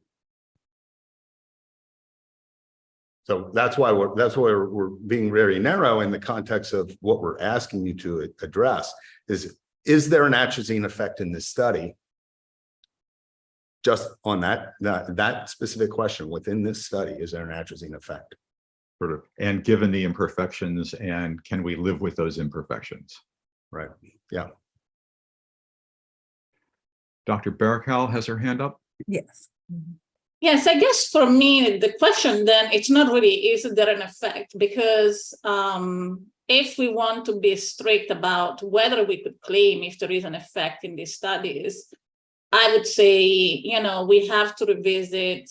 that's why we're being very narrow in the context of what we're asking you to address is there an atrazine effect in this study? Just on that specific question within this study, is there an atrazine effect? And given the imperfections, and can we live with those imperfections? Right. Yeah. Dr. Barakal has her hand up. Yes. Yes, I guess for me, the question then, it's not really, is there an effect? Because if we want to be strict about whether we could claim if there is an effect in these studies, I would say, we have to revisit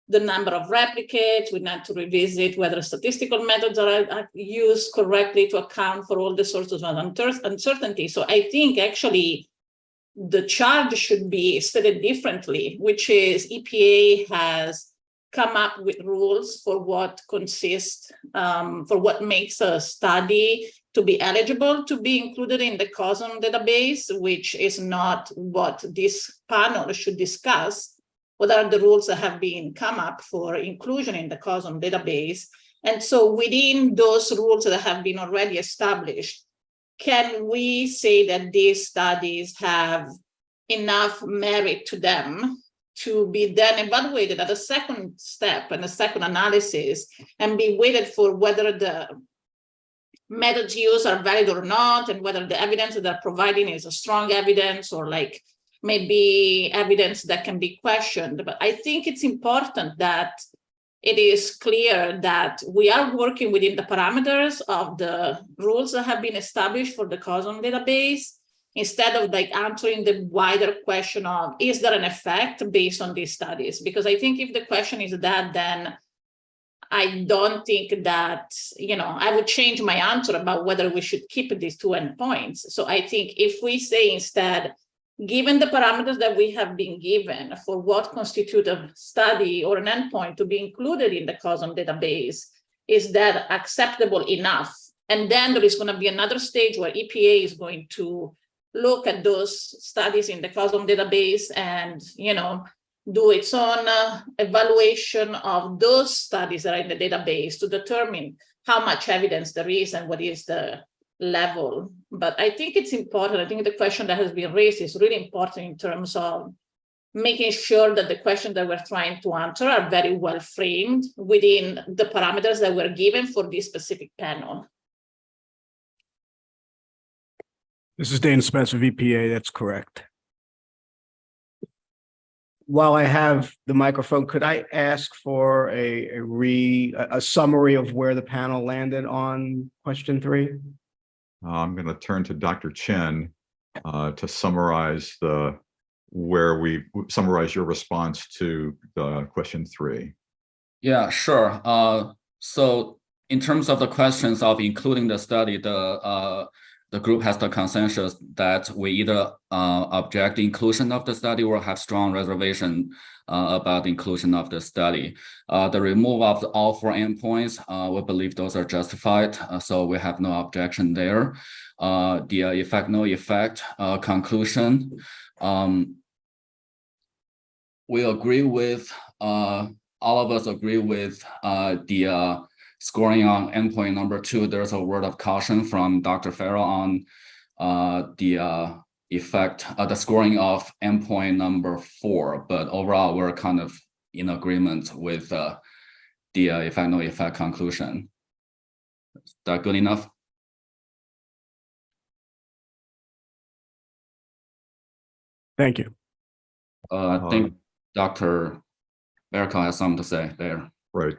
the number of replicates. We need to revisit whether statistical methods are used correctly to account for all the sources of uncertainty. So I think actually the charge should be stated differently, which is EPA has come up with rules for what consists, for what makes a study to be eligible to be included in the COSM database, which is not what this panel should discuss. What are the rules that have been come up for inclusion in the COSM database? And so within those rules that have been already established, can we say that these studies have enough merit to them to be then evaluated at a second step and a second analysis and be weighted for whether the methods used are valid or not, and whether the evidence that they're providing is a strong evidence or like maybe evidence that can be questioned. But I think it's important that it is clear that we are working within the parameters of the rules that have been established for the COSM database, instead of like answering the wider question of, is there an effect based on these studies? Because I think if the question is that, then I don't think that, I would change my answer about whether we should keep these two endpoints. So I think if we say instead, given the parameters that we have been given for what constitutes a study or an endpoint to be included in the COSM database, is that acceptable enough? And then there is going to be another stage where EPA is going to look at those studies in the COSM database and, do its own evaluation of those studies that are in the database to determine how much evidence there is and what is the level. But I think it's important. I think the question that has been raised is really important in terms of making sure that the questions that we're trying to answer are very well framed within the parameters that were given for this specific panel. This is Dan Spencer, VPA. That's correct. While I have the microphone, could I ask for a summary of where the panel landed on question 3? I'm going to turn to Dr. Chen to summarize your response to the question 3. Yeah, sure. So in terms of the questions of including the study, the group has the consensus that we either object the inclusion of the study or have strong reservation about the inclusion of the study. The removal of all 4 endpoints, we believe those are justified, so we have no objection there. The effect, no effect conclusion, we agree with, all of us agree with the scoring on endpoint number 2. There's a word of caution from Dr. FIFRA on the effect, the scoring of endpoint number 4. But overall, we're kind of in agreement with the effect, no effect conclusion. Is that good enough? Thank you. I think Dr. Berka has something to say there. Right.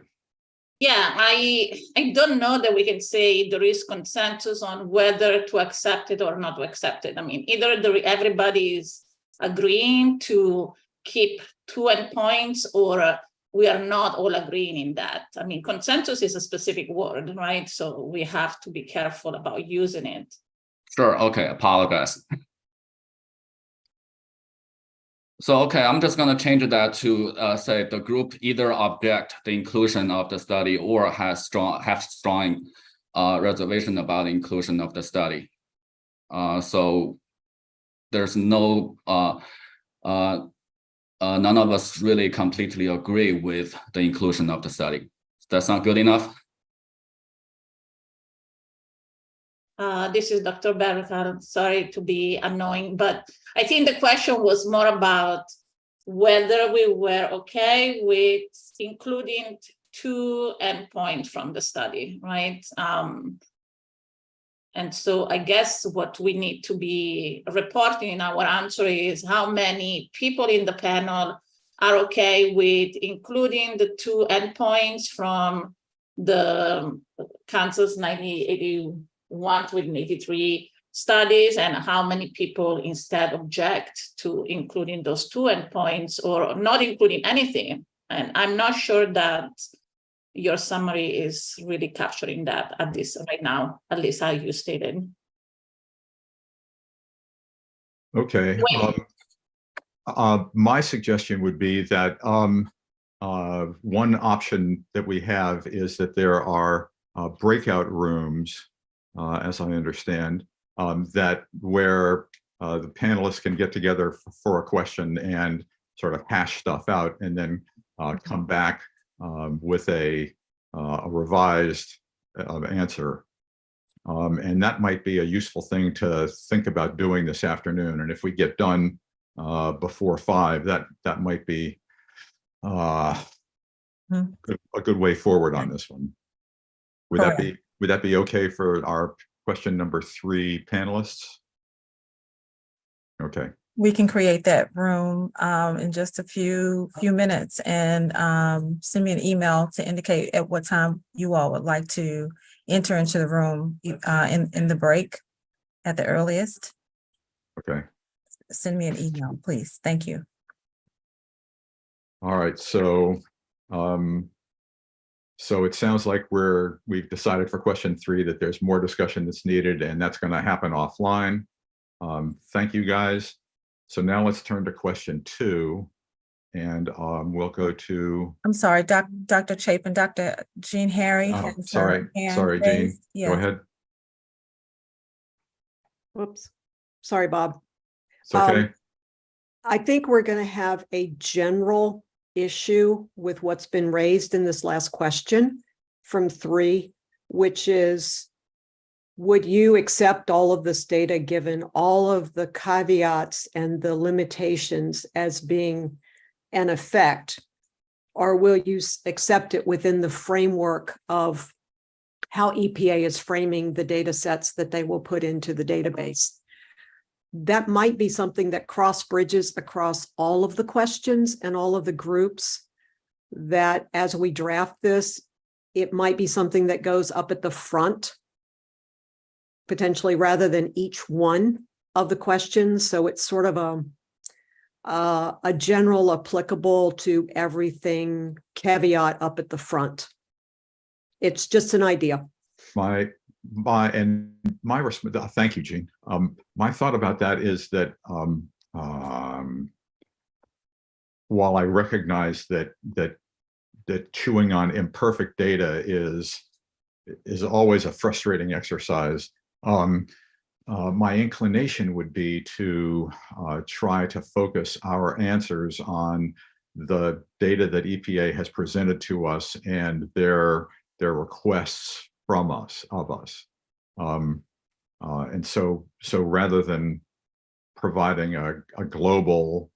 Yeah, I don't know that we can say there is consensus on whether to accept it or not to accept it. I mean, either everybody is agreeing to keep 2 endpoints, or we are not all agreeing in that. I mean, consensus is a specific word, right? So we have to be careful about using it. Sure. Okay. Apologize. So, okay, I'm just going to change that to say the group either object the inclusion of the study or have strong reservation about the inclusion of the study. So there's no, none of us really completely agree with the inclusion of the study. That's not good enough? This is Dr. Berka. Sorry to be annoying, but I think the question was more about whether we were okay with including 2 endpoints from the study, right? And so I guess what we need to be reporting in our answer is how many people in the panel are okay with including the 2 endpoints from the Kansas 1981 with 83 studies, and how many people instead object to including those 2 endpoints or not including anything. And I'm not sure that your summary is really capturing that at this right now, at least how you stated. Okay. My suggestion would be that one option that we have is that there are breakout rooms, as I understand, that where the panelists can get together for a question and sort of hash stuff out and then come back with a a revised answer. And that might be a useful thing to think about doing this afternoon. And if we get done before 5, that might be a good way forward on this one. Would that be okay for our question number 3 panelists? Okay. We can create that room in just a few minutes and send me an email to indicate at what time you all would like to enter into the room in the break at the earliest. Okay. Send me an email, please. Thank you. All right. So so it sounds like we've decided for question 3 that there's more discussion that's needed, and that's going to happen offline. Thank you, guys. So now let's turn to question 2, and we'll go to. I'm sorry, Dr. Chapin, Dr. Jean Harry. Has her hand Sorry, Jean. raised. Go ahead. Whoops. Sorry, Bob. It's okay. I think we're going to have a general issue with what's been raised in this last question from 3, which is, would you accept all of this data given all of the caveats and the limitations as being an effect, or will you accept it within the framework of how EPA is framing the data sets that they will put into the database? That might be something that cross bridges across all of the questions and all of the groups, that as we draft this, it might be something that goes up at the front, potentially, rather than each one of the questions. So it's sort of a general applicable to everything caveat up at the front. It's just an idea. Thank you, Jean. My thought about that is that while I recognize that chewing on imperfect data is always a frustrating exercise, my inclination would be to try to focus our answers on the data that EPA has presented to us and their requests from us, and so rather than providing a global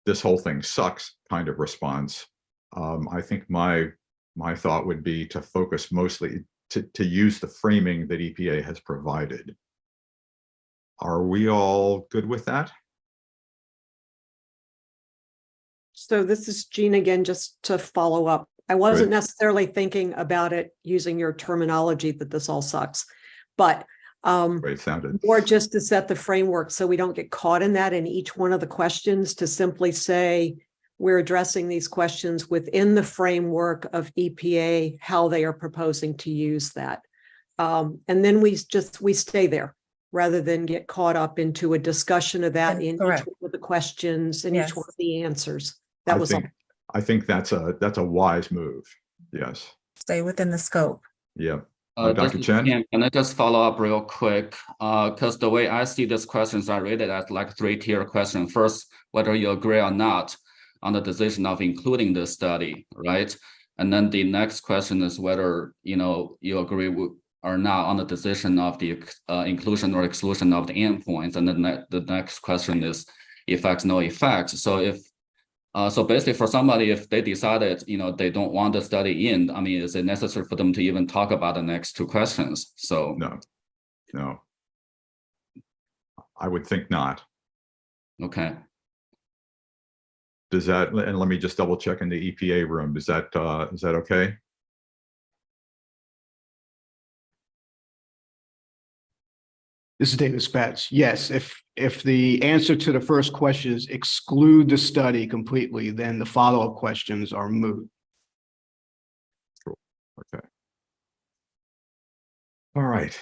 "this whole thing sucks" kind of response, I think my thought would be to focus mostly to use the framing that EPA has provided. Are we all good with that? So this is Jean again, just to follow up. I wasn't necessarily thinking about it using your terminology that this all sucks, but more just to set the framework so we don't get caught in that in each one of the questions, to simply say we're addressing these questions within the framework of EPA, how they are proposing to use that. And then we stay there rather than get caught up into a discussion of that in each one of the questions and each one of the answers. That was all. I think that's a wise move. Yes. Stay within the scope. Yeah. Dr. Chen? Can I just follow up real quick? Because the way I see these questions are rated as like 3-tier question. First, whether you agree or not on the decision of including the study, right? And then the next question is whether you agree or not on the decision of the inclusion or exclusion of the endpoints. And then the next question is effects, no effects. So if so basically for somebody, if they decided, they don't want the study in, I mean, is it necessary for them to even talk about the next 2 questions? So no, I would think not. Okay. Does that, and let me just double check in the EPA room. Is that okay? This is David Spatz. Yes, if the answer to the first questions exclude the study completely, then the follow-up questions are moot. Cool. Okay. All right.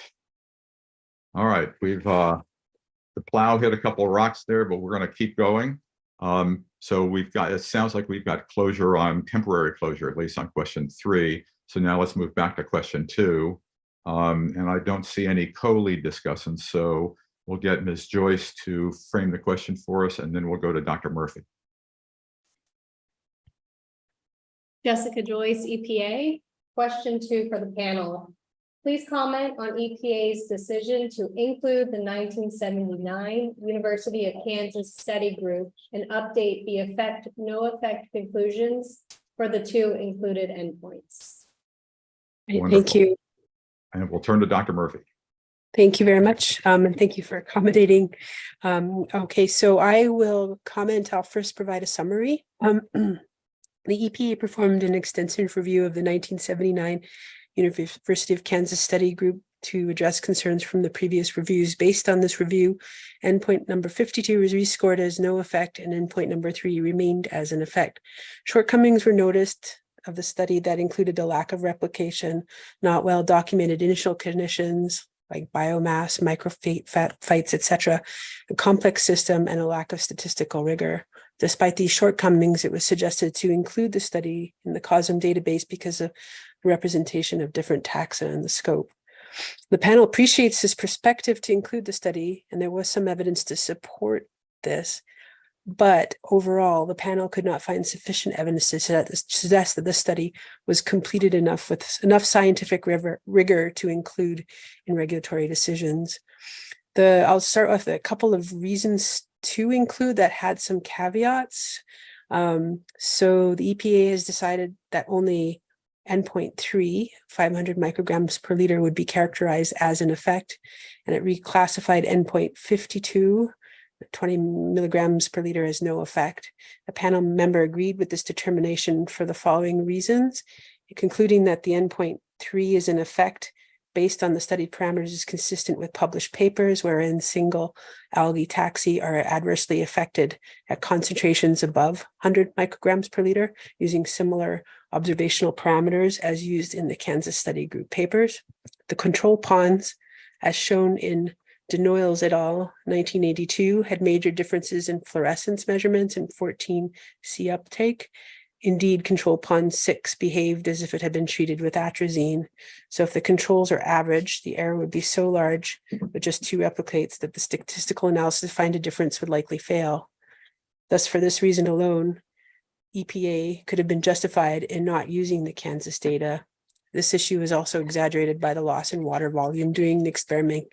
We've the plow hit a couple of rocks there, but we're going to keep going. So it sounds like we've got closure on temporary closure, at least on question 3. So now let's move back to question 2. And I don't see any co-lead discussants, so we'll get Ms. Joyce to frame the question for us, and then we'll go to Dr. Murphy. Jessica Joyce, EPA. Question 2 for the panel. Please comment on EPA's decision to include the 1979 University of Kansas Study Group and update the no effect conclusions for the 2 included endpoints. Thank Wonderful. you. And we'll turn to Dr. Murphy. Thank you very much. And thank you for accommodating. Okay, so I will comment. I'll first provide a summary. The EPA performed an extensive review of the 1979 University of Kansas Study Group to address concerns from the previous reviews. Based on this review, endpoint number 52 was rescored as no effect, and endpoint number 3 remained as an effect. Shortcomings were noticed of the study that included a lack of replication, not well documented initial conditions like biomass, microphytes, etc., a complex system, and a lack of statistical rigor. Despite these shortcomings, it was suggested to include the study in the COSM database because of the representation of different taxa in the scope. The panel appreciates this perspective to include the study, and there was some evidence to support this. But overall, the panel could not find sufficient evidence to suggest that the study was completed enough with enough scientific rigor to include in regulatory decisions. I'll start with a couple of reasons to include that had some caveats. So the EPA has decided that only endpoint 3, 500 micrograms per liter, would be characterized as an effect, and it reclassified endpoint 52, 20 milligrams per liter, as no effect. A panel member agreed with this determination for the following reasons, concluding that the endpoint 3 is an effect based on the study parameters is consistent with published papers wherein single algae taxi are adversely affected at concentrations above 100 micrograms per liter using similar observational parameters as used in the Kansas Study Group papers. The control ponds, as shown in Denoyles et al. 1982, had major differences in fluorescence measurements and 14C uptake. Indeed, control pond 6 behaved as if it had been treated with atrazine. So if the controls are average, the error would be so large with just 2 replicates that the statistical analysis to find a difference would likely fail. Thus, for this reason alone, EPA could have been justified in not using the Kansas data. This issue is also exaggerated by the loss in water volume during the experiment,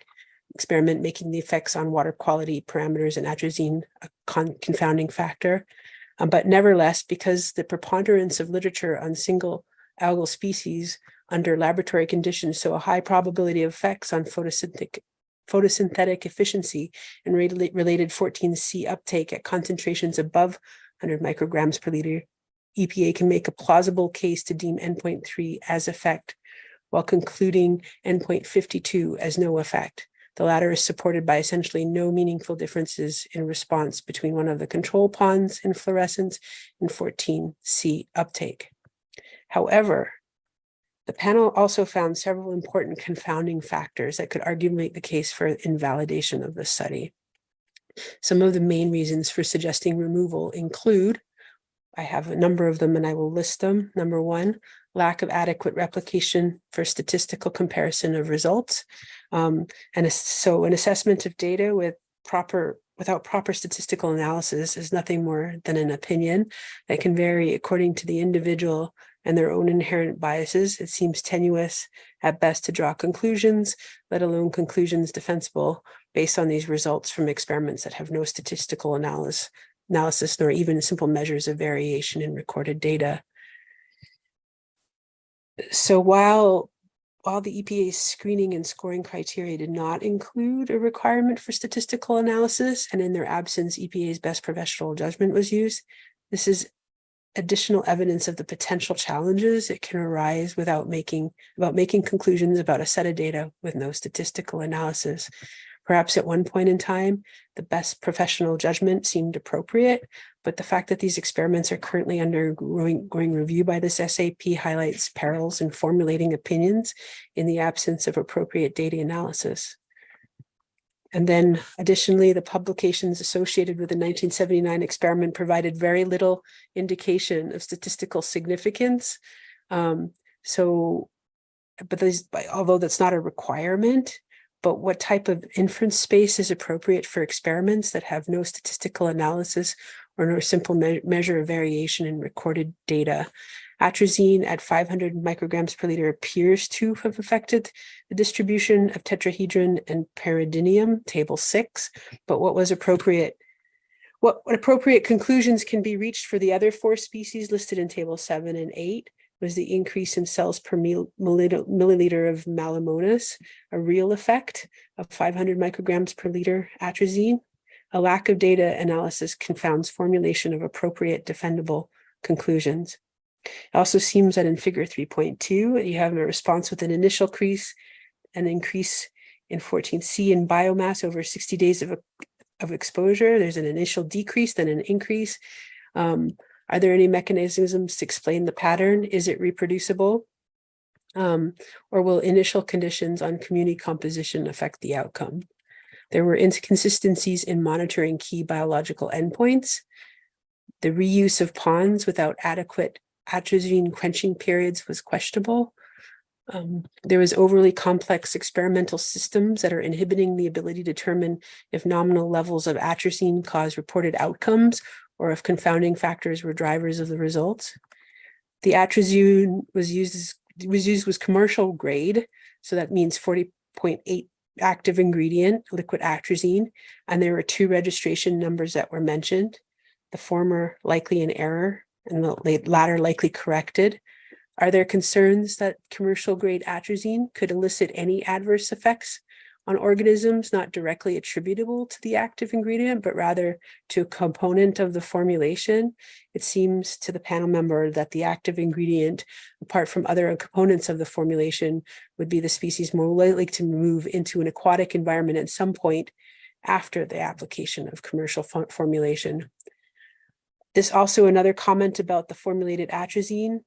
making the effects on water quality parameters and atrazine a confounding factor. But nevertheless, because the preponderance of literature on single algal species under laboratory conditions show a high probability of effects on photosynthetic efficiency and related 14C uptake at concentrations above 100 micrograms per liter, EPA can make a plausible case to deem endpoint 3 as effect, while concluding endpoint 52 as no effect. The latter is supported by essentially no meaningful differences in response between one of the control ponds in fluorescence and 14C uptake. However, the panel also found several important confounding factors that could arguably make the case for invalidation of the study. Some of the main reasons for suggesting removal include, I have a number of them and I will list them. Number 1, lack of adequate replication for statistical comparison of results. So an assessment of data without proper statistical analysis is nothing more than an opinion that can vary according to the individual and their own inherent biases. It seems tenuous at best to draw conclusions, let alone conclusions defensible based on these results from experiments that have no statistical analysis nor even simple measures of variation in recorded data. So while the EPA's screening and scoring criteria did not include a requirement for statistical analysis, and in their absence, EPA's best professional judgment was used, this is additional evidence of the potential challenges that can arise about making conclusions about a set of data with no statistical analysis. Perhaps at one point in time, the best professional judgment seemed appropriate, but the fact that these experiments are currently undergoing review by this SAP highlights perils in formulating opinions in the absence of appropriate data analysis. And then additionally, the publications associated with the 1979 experiment provided very little indication of statistical significance. Although that's not a requirement, but what type of inference space is appropriate for experiments that have no statistical analysis or no simple measure of variation in recorded data? Atrazine at 500 micrograms per liter appears to have affected the distribution of tetrahedron and pyridinium, table 6, but what appropriate conclusions can be reached for the other 4 species listed in table 7 and 8 was the increase in cells per milliliter of Malamonas, a real effect of 500 micrograms per liter atrazine. A lack of data analysis confounds formulation of appropriate defendable conclusions. It also seems that in figure 3.2, you have a response with an initial increase in 14C in biomass over 60 days of exposure. There's an initial decrease, then an increase. Are there any mechanisms to explain the pattern? Is it reproducible? Or will initial conditions on community composition affect the outcome? There were inconsistencies in monitoring key biological endpoints. The reuse of ponds without adequate atrazine quenching periods was questionable. There was overly complex experimental systems that are inhibiting the ability to determine if nominal levels of atrazine cause reported outcomes or if confounding factors were drivers of the results. The atrazine was commercial grade, so that means 40.8 active ingredient, liquid atrazine, and there were 2 registration numbers that were mentioned, the former likely in error and the latter likely corrected. Are there concerns that commercial grade atrazine could elicit any adverse effects on organisms not directly attributable to the active ingredient, but rather to a component of the formulation? It seems to the panel member that the active ingredient, apart from other components of the formulation, would be the species more likely to move into an aquatic environment at some point after the application of commercial formulation. There's also another comment about the formulated atrazine.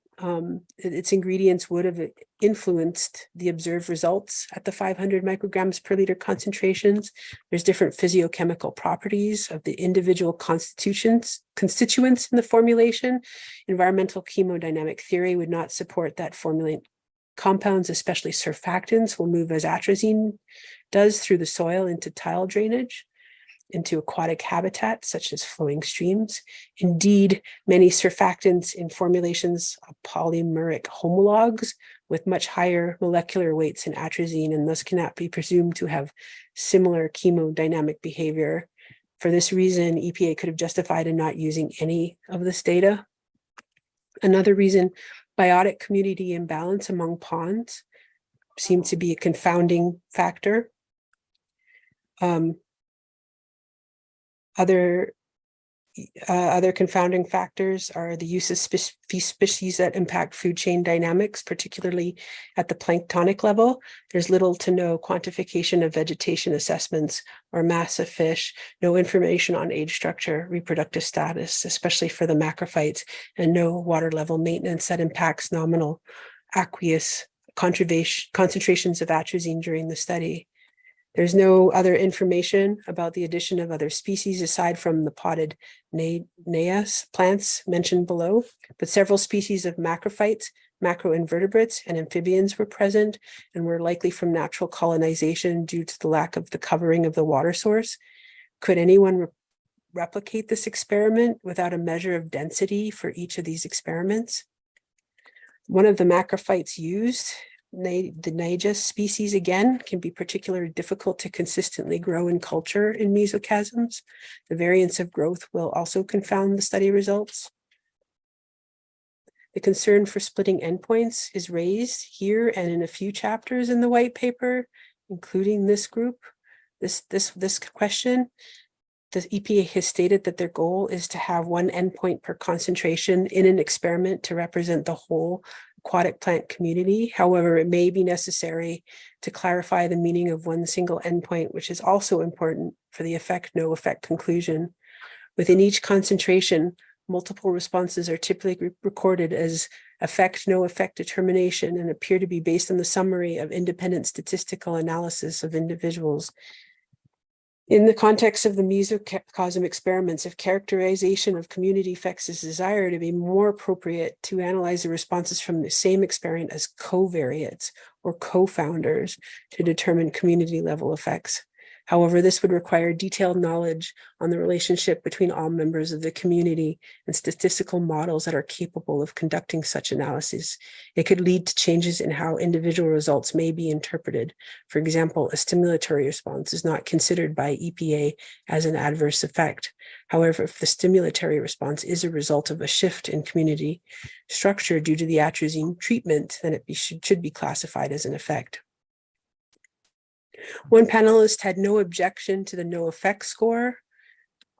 Its ingredients would have influenced the observed results at the 500 micrograms per liter concentrations. There's different physiochemical properties of the individual constituents in the formulation. Environmental chemodynamic theory would not support that formulate compounds, especially surfactants, will move as atrazine does through the soil into tile drainage, into aquatic habitats such as flowing streams. Indeed, many surfactants in formulations of polymeric homologs with much higher molecular weights in atrazine and thus cannot be presumed to have similar chemodynamic behavior. For this reason, EPA could have justified in not using any of this data. Another reason, biotic community imbalance among ponds seemed to be a confounding factor. Other confounding factors are the use of species that impact food chain dynamics, particularly at the planktonic level. There's little to no quantification of vegetation assessments or mass of fish, no information on age structure, reproductive status, especially for the macrophytes, and no water level maintenance that impacts nominal aqueous concentrations of atrazine during the study. There's no other information about the addition of other species aside from the potted Naeas plants mentioned below, but several species of macrophytes, macroinvertebrates, and amphibians were present and were likely from natural colonization due to the lack of the covering of the water source. Could anyone replicate this experiment without a measure of density for each of these experiments? One of the macrophytes used, the Naeas species, again, can be particularly difficult to consistently grow in culture in mesochasms. The variance of growth will also confound the study results. The concern for splitting endpoints is raised here and in a few chapters in the white paper, including this group, this question. The EPA has stated that their goal is to have one endpoint per concentration in an experiment to represent the whole aquatic plant community. However, it may be necessary to clarify the meaning of one single endpoint, which is also important for the effect, no effect conclusion. Within each concentration, multiple responses are typically recorded as effect, no effect determination and appear to be based on the summary of independent statistical analysis of individuals. In the context of the mesocosm experiments, if characterization of community effects is desired, it would be more appropriate to analyze the responses from the same experiment as covariates or co-founders to determine community level effects. However, this would require detailed knowledge on the relationship between all members of the community and statistical models that are capable of conducting such analysis. It could lead to changes in how individual results may be interpreted. For example, a stimulatory response is not considered by EPA as an adverse effect. However, if the stimulatory response is a result of a shift in community structure due to the atrazine treatment, then it should be classified as an effect. One panelist had no objection to the no effect score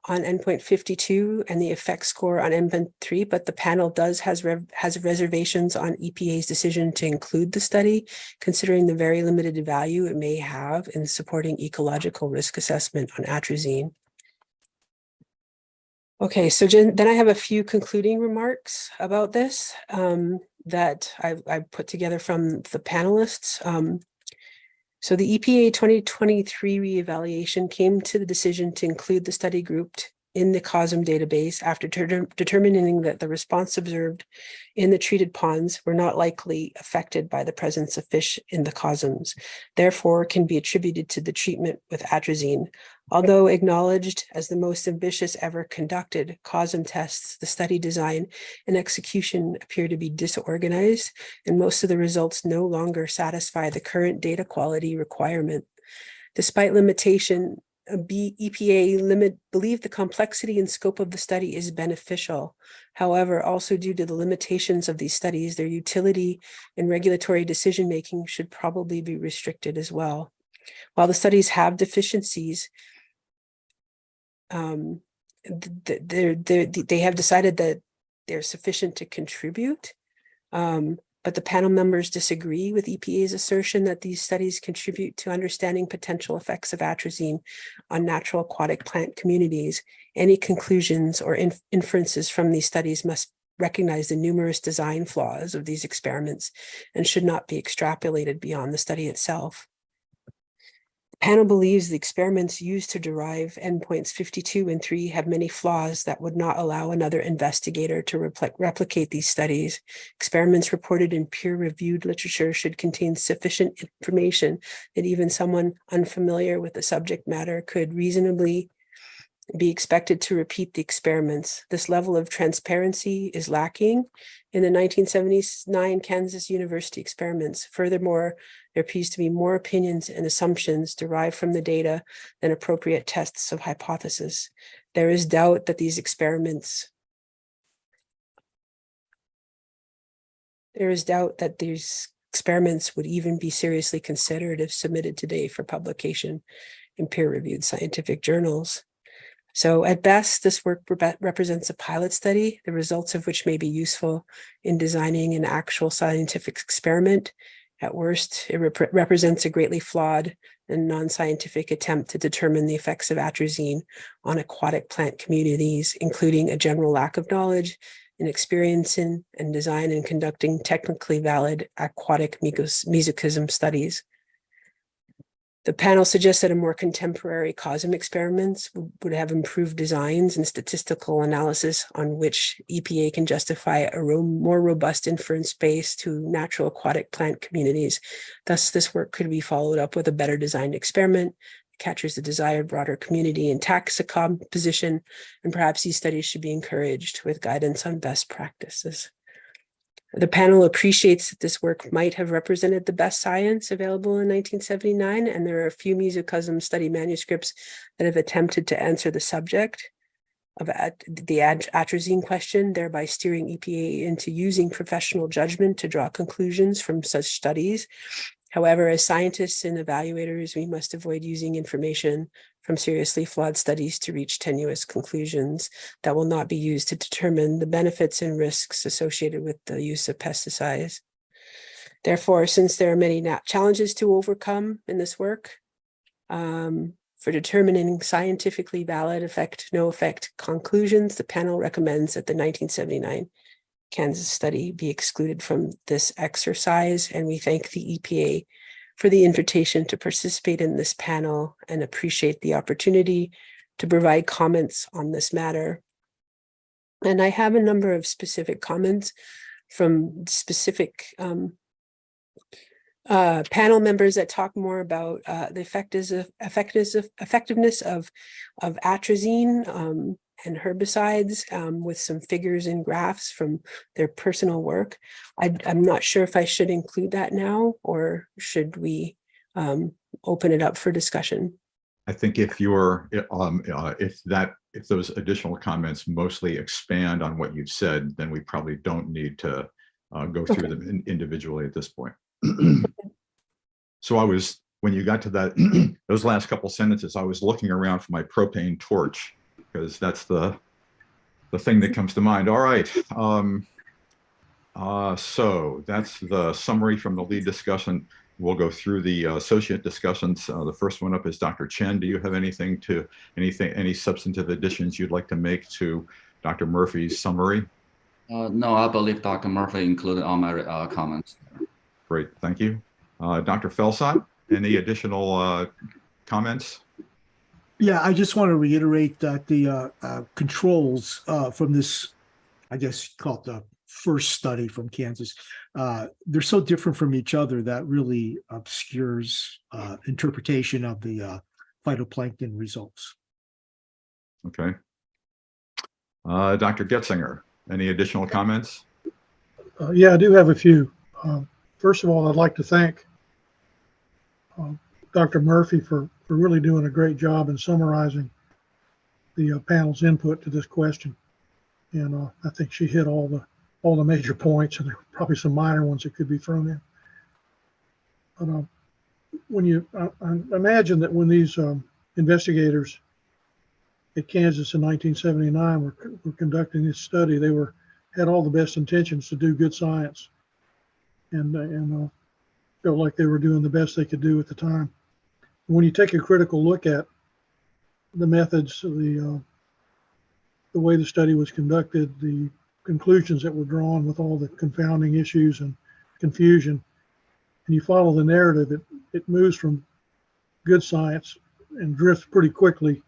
on endpoint 52 and the effect score on endpoint 3, but the panel has reservations on EPA's decision to include the study, considering the very limited value it may have in supporting ecological risk assessment on atrazine. Okay, so then I have a few concluding remarks about this that I put together from the panelists. So the EPA 2023 reevaluation came to the decision to include the study group in the COSM database after determining that the response observed in the treated ponds were not likely affected by the presence of fish in the COSMs, therefore can be attributed to the treatment with atrazine. Although acknowledged as the most ambitious ever conducted COSM tests, the study design and execution appear to be disorganized, and most of the results no longer satisfy the current data quality requirement. Despite limitation, EPA believe the complexity and scope of the study is beneficial. However, also due to the limitations of these studies, their utility and regulatory decision-making should probably be restricted as well. While the studies have deficiencies, they have decided that they're sufficient to contribute, but the panel members disagree with EPA's assertion that these studies contribute to understanding potential effects of atrazine on natural aquatic plant communities. Any conclusions or inferences from these studies must recognize the numerous design flaws of these experiments and should not be extrapolated beyond the study itself. The panel believes the experiments used to derive endpoints 52 and 3 have many flaws that would not allow another investigator to replicate these studies. Experiments reported in peer-reviewed literature should contain sufficient information that even someone unfamiliar with the subject matter could reasonably be expected to repeat the experiments. This level of transparency is lacking in the 1979 Kansas University experiments. Furthermore, there appears to be more opinions and assumptions derived from the data than appropriate tests of hypothesis. There is doubt that these experiments would even be seriously considered if submitted today for publication in peer-reviewed scientific journals. So at best, this work represents a pilot study, the results of which may be useful in designing an actual scientific experiment. At worst, it represents a greatly flawed and non-scientific attempt to determine the effects of atrazine on aquatic plant communities, including a general lack of knowledge and experience in and design and conducting technically valid aquatic mesochism studies. The panel suggests that a more contemporary COSM experiments would have improved designs and statistical analysis on which EPA can justify a more robust inference base to natural aquatic plant communities. Thus, this work could be followed up with a better designed experiment that captures the desired broader community and taxa composition, and perhaps these studies should be encouraged with guidance on best practices. The panel appreciates that this work might have represented the best science available in 1979, and there are a few mesochism study manuscripts that have attempted to answer the subject of the atrazine question, thereby steering EPA into using professional judgment to draw conclusions from such studies. However, as scientists and evaluators, we must avoid using information from seriously flawed studies to reach tenuous conclusions that will not be used to determine the benefits and risks associated with the use of pesticides. Therefore, since there are many challenges to overcome in this work, for determining scientifically valid no effect conclusions, the panel recommends that the 1979 Kansas study be excluded from this exercise, and we thank the EPA for the invitation to participate in this panel and appreciate the opportunity to provide comments on this matter. And I have a number of specific comments from specific panel members that talk more about the effectiveness of atrazine and herbicides with some figures and graphs from their personal work. I'm not sure if I should include that now, or should we open it up for discussion? I think if those additional comments mostly expand on what you've said, then we probably don't need to go through them individually at this point. So when you got to that, those last couple sentences, I was looking around for my propane torch, because that's the thing that comes to mind. All right. So that's the summary from the lead discussion. We'll go through the associate discussions. The first one up is Dr. Chen. Do you have any substantive additions you'd like to make to Dr. Murphy's summary? No, I believe Dr. Murphy included all my comments. Great, thank you. Dr. Felsot, any additional comments? Yeah, I just want to reiterate that the controls from this, I guess, called the first study from Kansas, they're so different from each other that really obscures interpretation of the phytoplankton results. Okay. Dr. Getzinger, any additional comments? Yeah, I do have a few. First of all, I'd like to thank Dr. Murphy for really doing a great job in summarizing the panel's input to this question. And I think she hit all the major points, and there were probably some minor ones that could be thrown in. But I imagine that when these investigators at Kansas in 1979 were conducting this study, they had all the best intentions to do good science, and felt like they were doing the best they could do at the time. When you take a critical look at the methods, the way the study was conducted, the conclusions that were drawn with all the confounding issues and confusion, and you follow the narrative, it moves from good science and drifts pretty quickly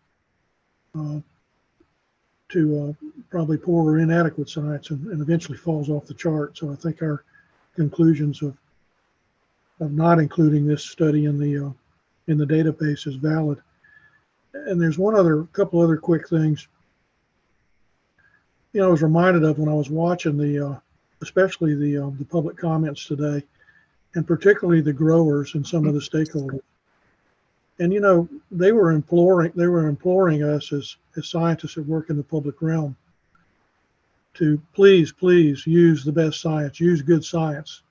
to probably poor or inadequate science, and eventually falls off the chart. So I think our conclusions of not including this study in the database is valid. And there's couple other quick things. I was reminded of when I was watching especially the public comments today, and particularly the growers and some of the stakeholders. And they were imploring us as scientists that work in the public realm to please use the best science, use good science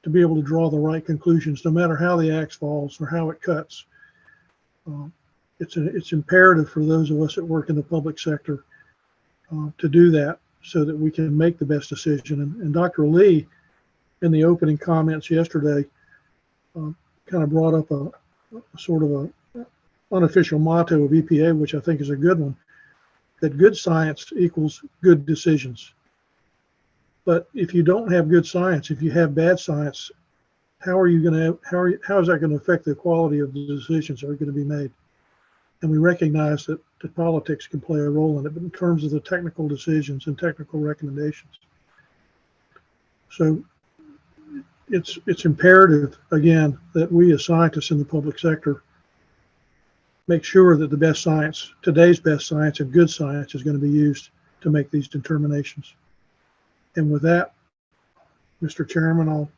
to be able to draw the right conclusions, no matter how the axe falls or how it cuts. It's imperative for those of us that work in the public sector to do that, so that we can make the best decision. And Dr. Lee, in the opening comments yesterday, kind of brought up a sort of a unofficial motto of EPA, which I think is a good one, that good science equals good decisions. But if you don't have good science, if you have bad science, how is that going to affect the quality of the decisions that are going to be made? And we recognize that politics can play a role in it, but in terms of the technical decisions and technical recommendations. So it's imperative, again, that we as scientists in the public sector make sure that the best science, today's best science and good science, is going to be used to make these determinations. And with that, Mr. Chairman, I'll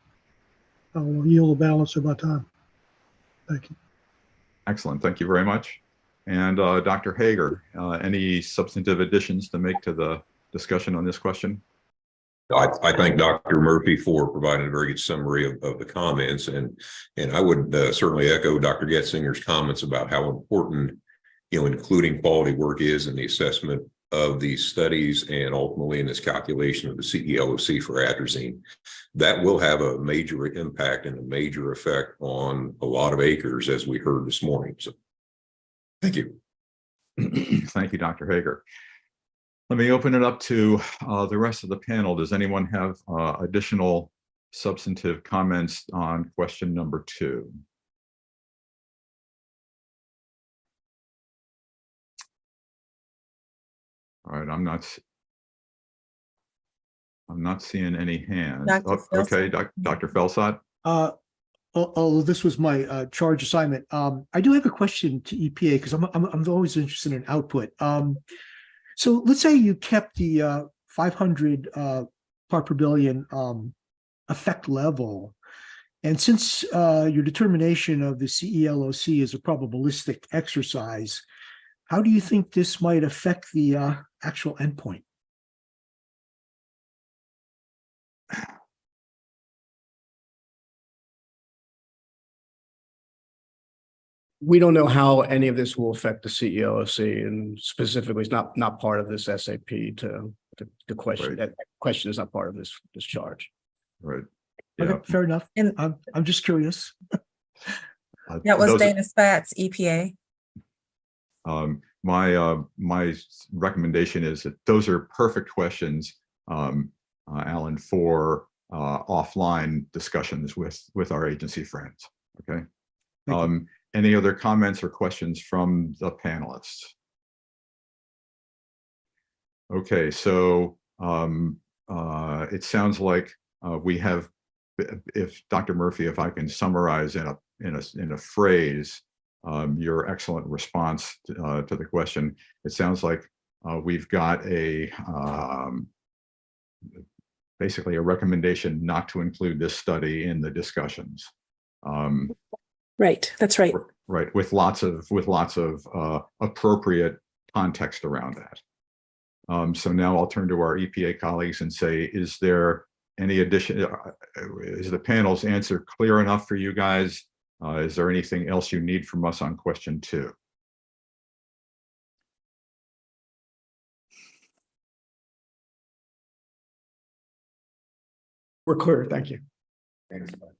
yield the balance of my time. Thank you. Excellent. Thank you very much. And Dr. Hager, any substantive additions to make to the discussion on this question? I thank Dr. Murphy for providing a very good summary of the comments, and I would certainly echo Dr. Getzinger's comments about how important including quality work is in the assessment of these studies, and ultimately in this calculation of the CELOC for atrazine. That will have a major impact and a major effect on a lot of acres, as we heard this morning. So thank you. Thank you, Dr. Hager. Let me open it up to the rest of the panel. Does anyone have additional substantive comments on question number 2? All right, I'm not seeing any hands. Dr. Okay, Dr. Felsot. although this was my charge assignment, I do have a question to EPA because I'm always interested in output. So let's say you kept the 500 part per billion effect level, and since your determination of the CELOC is a probabilistic exercise, how do you think this might affect the actual endpoint? We don't know how any of this will affect the CELOC, and specifically, it's not part of this SAP to the question. Right. That question is not part of this charge. Right. Okay, Yeah. fair enough. And I'm just curious. that was Those- Dana Spatz, EPA. My recommendation is that those are perfect questions, Alan, for offline discussions with our agency friends. Okay. Any other comments or questions from the panelists? Okay, so it sounds like we have, if Dr. Murphy, if I can summarize in a phrase, your excellent response to the question. It sounds like we've got basically a recommendation not to include this study in the discussions. Right, that's right. Right, with lots of appropriate context around that. So now I'll turn to our EPA colleagues and say, is there any addition? Is the panel's answer clear enough for you guys? Is there anything else you need from us on question 2? We're clear. Thank you.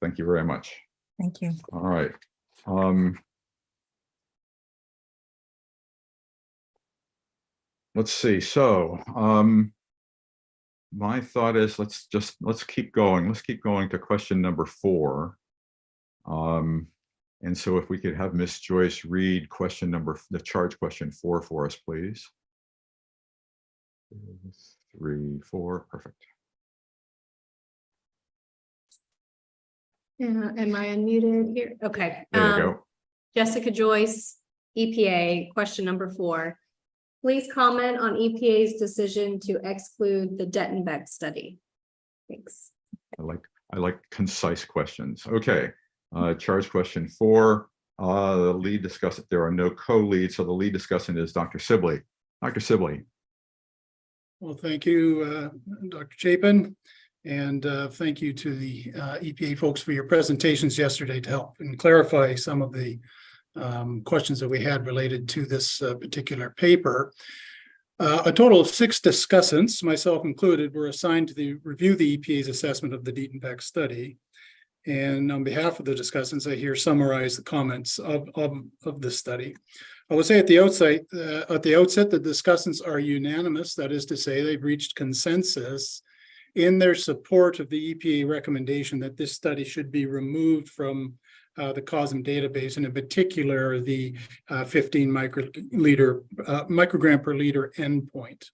Thank you very much. Thank you. All right. Let's see. So my thought is let's keep going. Let's keep going to question number 4. And so if we could have Miss Joyce read the charge question 4 for us, please. 3, 4, perfect. Yeah, am I unmuted here? Okay. There you go. Jessica Joyce, EPA, question number 4. Please comment on EPA's decision to exclude the Dettenbeck study. Thanks. I like concise questions. Okay. Charge question 4. The lead discussant, there are no co-leads, so the lead discussant is Dr. Sibley. Dr. Sibley. Well, thank you, Dr. Chapin, and thank you to the EPA folks for your presentations yesterday to help and clarify some of the questions that we had related to this particular paper. A total of 6 discussants, myself included, were assigned to review the EPA's assessment of the Dettenbeck study. And on behalf of the discussants, I here summarize the comments of this study. I will say at the outset, the discussants are unanimous. That is to say, they've reached consensus in their support of the EPA recommendation that this study should be removed from the COSM database, and in particular, the 15 microgram per liter endpoint.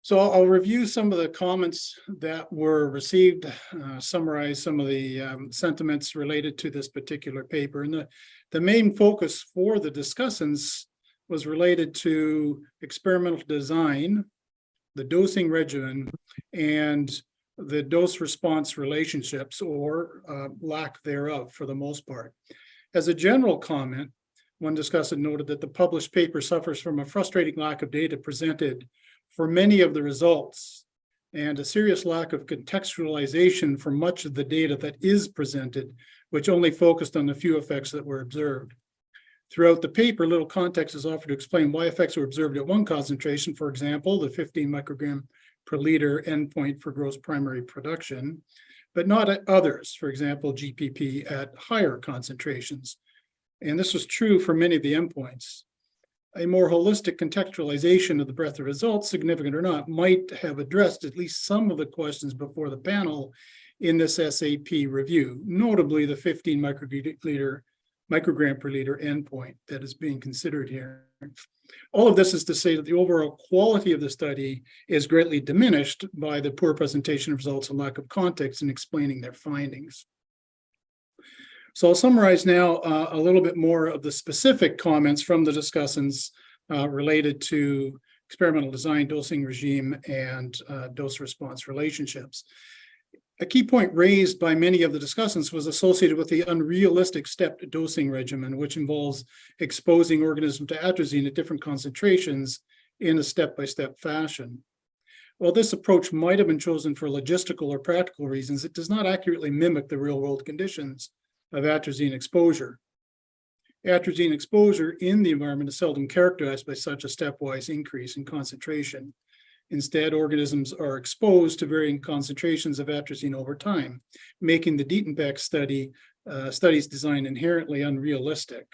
So I'll review some of the comments that were received, summarize some of the sentiments related to this particular paper. And the main focus for the discussants was related to experimental design, the dosing regimen, and the dose response relationships or lack thereof for the most part. As a general comment, one discussant noted that the published paper suffers from a frustrating lack of data presented for many of the results and a serious lack of contextualization for much of the data that is presented, which only focused on the few effects that were observed. Throughout the paper, little context is offered to explain why effects were observed at one concentration, for example, the 15 microgram per liter endpoint for gross primary production, but not at others, for example, GPP at higher concentrations. And this was true for many of the endpoints. A more holistic contextualization of the breadth of results, significant or not, might have addressed at least some of the questions before the panel in this SAP review, notably the 15 microgram per liter endpoint that is being considered here. All of this is to say that the overall quality of the study is greatly diminished by the poor presentation of results and lack of context in explaining their findings. So I'll summarize now a little bit more of the specific comments from the discussants related to experimental design, dosing regime, and dose response relationships. A key point raised by many of the discussants was associated with the unrealistic stepped dosing regimen, which involves exposing organisms to atrazine at different concentrations in a step-by-step fashion. While this approach might have been chosen for logistical or practical reasons, it does not accurately mimic the real-world conditions of atrazine exposure. Atrazine exposure in the environment is seldom characterized by such a stepwise increase in concentration. Instead, organisms are exposed to varying concentrations of atrazine over time, making the Dietenbeck study's design inherently unrealistic.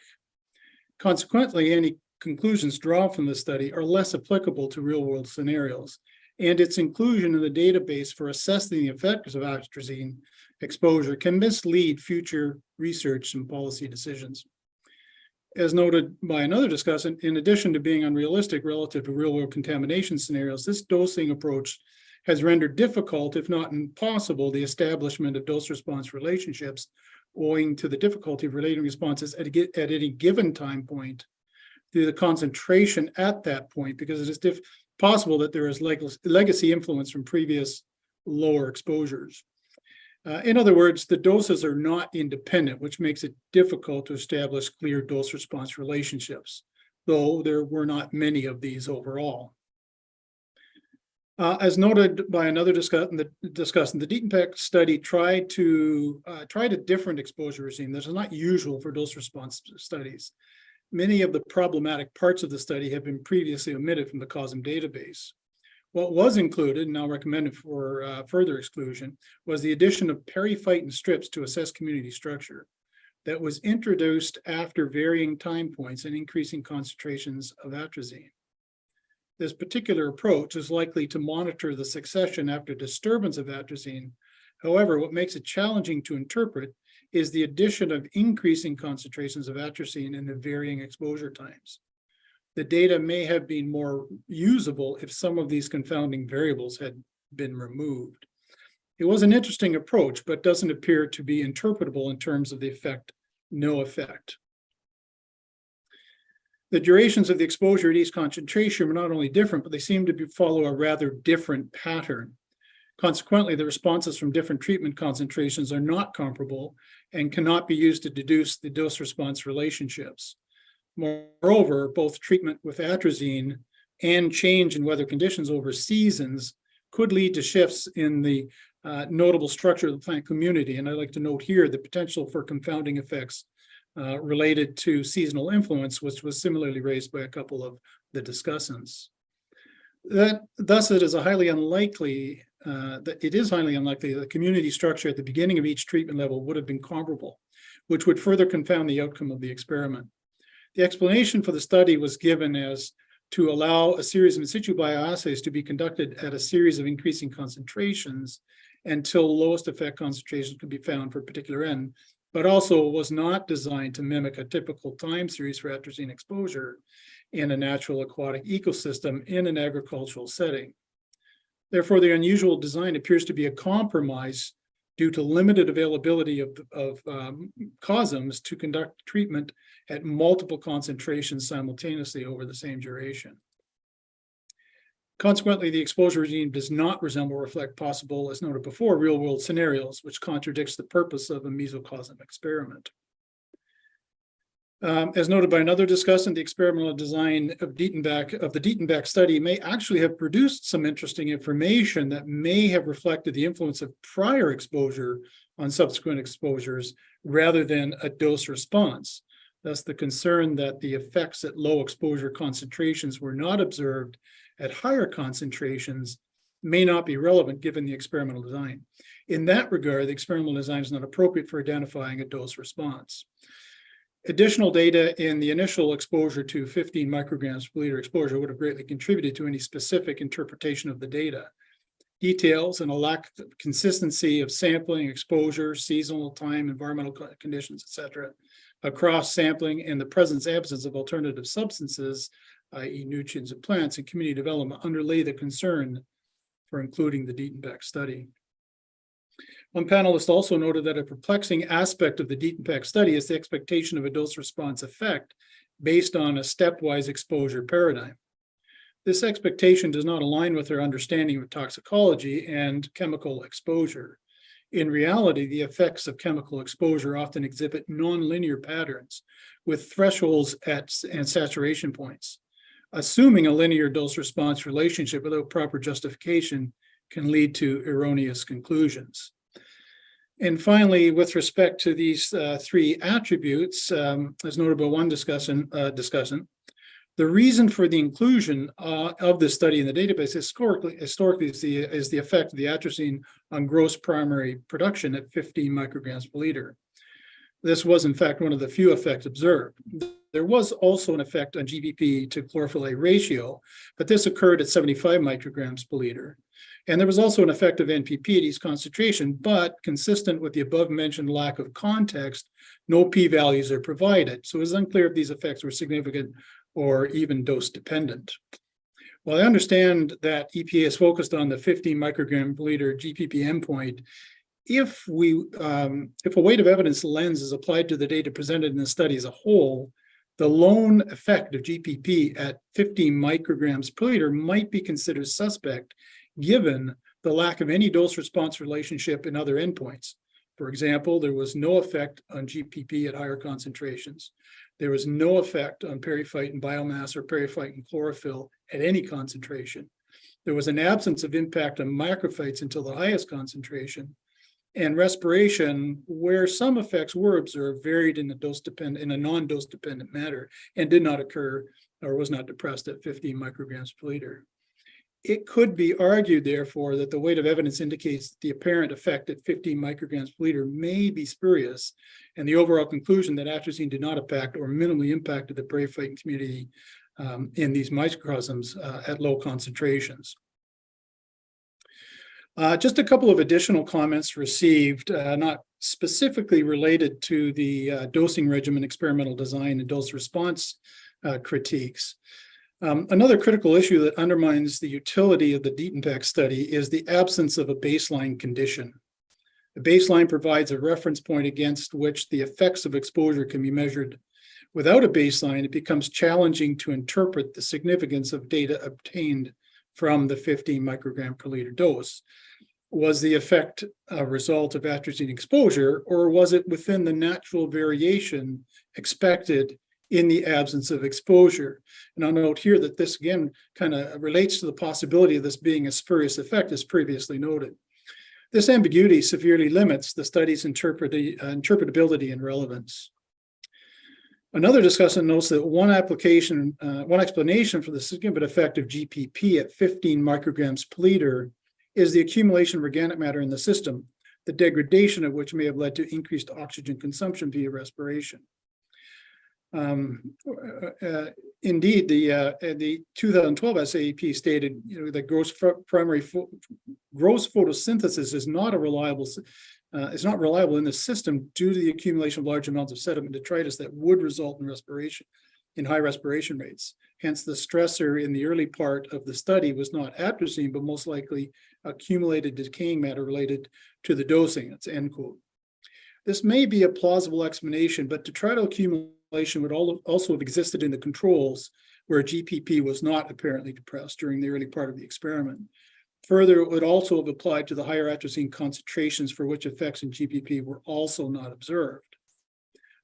Consequently, any conclusions drawn from the study are less applicable to real-world scenarios, and its inclusion in the database for assessing the effects of atrazine exposure can mislead future research and policy decisions. As noted by another discussant, in addition to being unrealistic relative to real-world contamination scenarios, this dosing approach has rendered difficult, if not impossible, the establishment of dose-response relationships owing to the difficulty of relating responses at any given time point to the concentration at that point, because it is possible that there is legacy influence from previous lower exposures. In other words, the doses are not independent, which makes it difficult to establish clear dose-response relationships, though there were not many of these overall. As noted by another discussant, the Dietenbeck study tried a different exposure regime that is not usual for dose-response studies. Many of the problematic parts of the study have been previously omitted from the COSM database. What was included, and now recommended for further exclusion, was the addition of periphyton strips to assess community structure that was introduced after varying time points and increasing concentrations of atrazine. This particular approach is likely to monitor the succession after disturbance of atrazine. However, what makes it challenging to interpret is the addition of increasing concentrations of atrazine in the varying exposure times. The data may have been more usable if some of these confounding variables had been removed. It was an interesting approach, but doesn't appear to be interpretable in terms of the effect, no effect. The durations of the exposure at each concentration were not only different, but they seem to follow a rather different pattern. Consequently, the responses from different treatment concentrations are not comparable and cannot be used to deduce the dose-response relationships. Moreover, both treatment with atrazine and change in weather conditions over seasons could lead to shifts in the notable structure of the plant community. And I'd like to note here the potential for confounding effects related to seasonal influence, which was similarly raised by a couple of the discussants. Thus, it is highly unlikely that the community structure at the beginning of each treatment level would have been comparable, which would further confound the outcome of the experiment. The explanation for the study was given as to allow a series of in situ bioassays to be conducted at a series of increasing concentrations until lowest effect concentrations could be found for a particular N, but also was not designed to mimic a typical time series for atrazine exposure in a natural aquatic ecosystem in an agricultural setting. Therefore, the unusual design appears to be a compromise due to limited availability of COSMs to conduct treatment at multiple concentrations simultaneously over the same duration. Consequently, the exposure regime does not resemble or reflect possible, as noted before, real-world scenarios, which contradicts the purpose of a mesocosm experiment. As noted by another discussant, the experimental design of the Dietenbeck study may actually have produced some interesting information that may have reflected the influence of prior exposure on subsequent exposures rather than a dose response. Thus, the concern that the effects at low exposure concentrations were not observed at higher concentrations may not be relevant given the experimental design. In that regard, the experimental design is not appropriate for identifying a dose response. Additional data in the initial exposure to 15 micrograms per liter exposure would have greatly contributed to any specific interpretation of the data. Details and a lack of consistency of sampling, exposure, seasonal time, environmental conditions, etc., across sampling and the presence absence of alternative substances, i.e. nutrients and plants, and community development underlay the concern for including the Dietenbeck study. One panelist also noted that a perplexing aspect of the deep impact study is the expectation of a dose response effect based on a stepwise exposure paradigm. This expectation does not align with our understanding of toxicology and chemical exposure. In reality, the effects of chemical exposure often exhibit nonlinear patterns with thresholds and saturation points. Assuming a linear dose-response relationship without proper justification can lead to erroneous conclusions. And finally, with respect to these three attributes, as noted by one discussant, the reason for the inclusion of this study in the database historically is the effect of the atrazine on gross primary production at 15 micrograms per liter. This was, in fact, one of the few effects observed. There was also an effect on GBP to chlorophyll A ratio, but this occurred at 75 micrograms per liter. And there was also an effect of NPP at these concentration, but consistent with the above mentioned lack of context, no p-values are provided. So it's unclear if these effects were significant or even dose dependent. While I understand that EPA is focused on the 15 microgram per liter GPP endpoint, if a weight of evidence lens is applied to the data presented in the study as a whole, the lone effect of GPP at 15 micrograms per liter might be considered suspect, given the lack of any dose-response relationship in other endpoints. For example, there was no effect on GPP at higher concentrations. There was no effect on periphyton biomass or periphyton chlorophyll at any concentration. There was an absence of impact on macrophytes until the highest concentration. And respiration, where some effects were observed, varied in a non-dose dependent manner and did not occur or was not depressed at 15 micrograms per liter. It could be argued, therefore, that the weight of evidence indicates that the apparent effect at 15 micrograms per liter may be spurious, and the overall conclusion that atrazine did not impact or minimally impacted the periphyton community in these microcosms at low concentrations. Just a couple of additional comments received, not specifically related to the dosing regimen, experimental design, and dose response critiques. Another critical issue that undermines the utility of the deep impact study is the absence of a baseline condition. The baseline provides a reference point against which the effects of exposure can be measured. Without a baseline, it becomes challenging to interpret the significance of data obtained from the 15 microgram per liter dose. Was the effect a result of atrazine exposure, or was it within the natural variation expected in the absence of exposure? And I'll note here that this again kind of relates to the possibility of this being a spurious effect, as previously noted. This ambiguity severely limits the study's interpretability and relevance. Another discussant notes that one explanation for the significant effect of GPP at 15 micrograms per liter is the accumulation of organic matter in the system, the degradation of which may have led to increased oxygen consumption via respiration. Indeed, the 2012 SAEP stated, that gross photosynthesis is not reliable in the system due to the accumulation of large amounts of sediment detritus that would result in high respiration rates. Hence, the stressor in the early part of the study was not atrazine, but most likely accumulated decaying matter related to the dosing. That's end quote. This may be a plausible explanation, but detrital accumulation would also have existed in the controls where GPP was not apparently depressed during the early part of the experiment. Further, it would also have applied to the higher atrazine concentrations for which effects in GPP were also not observed.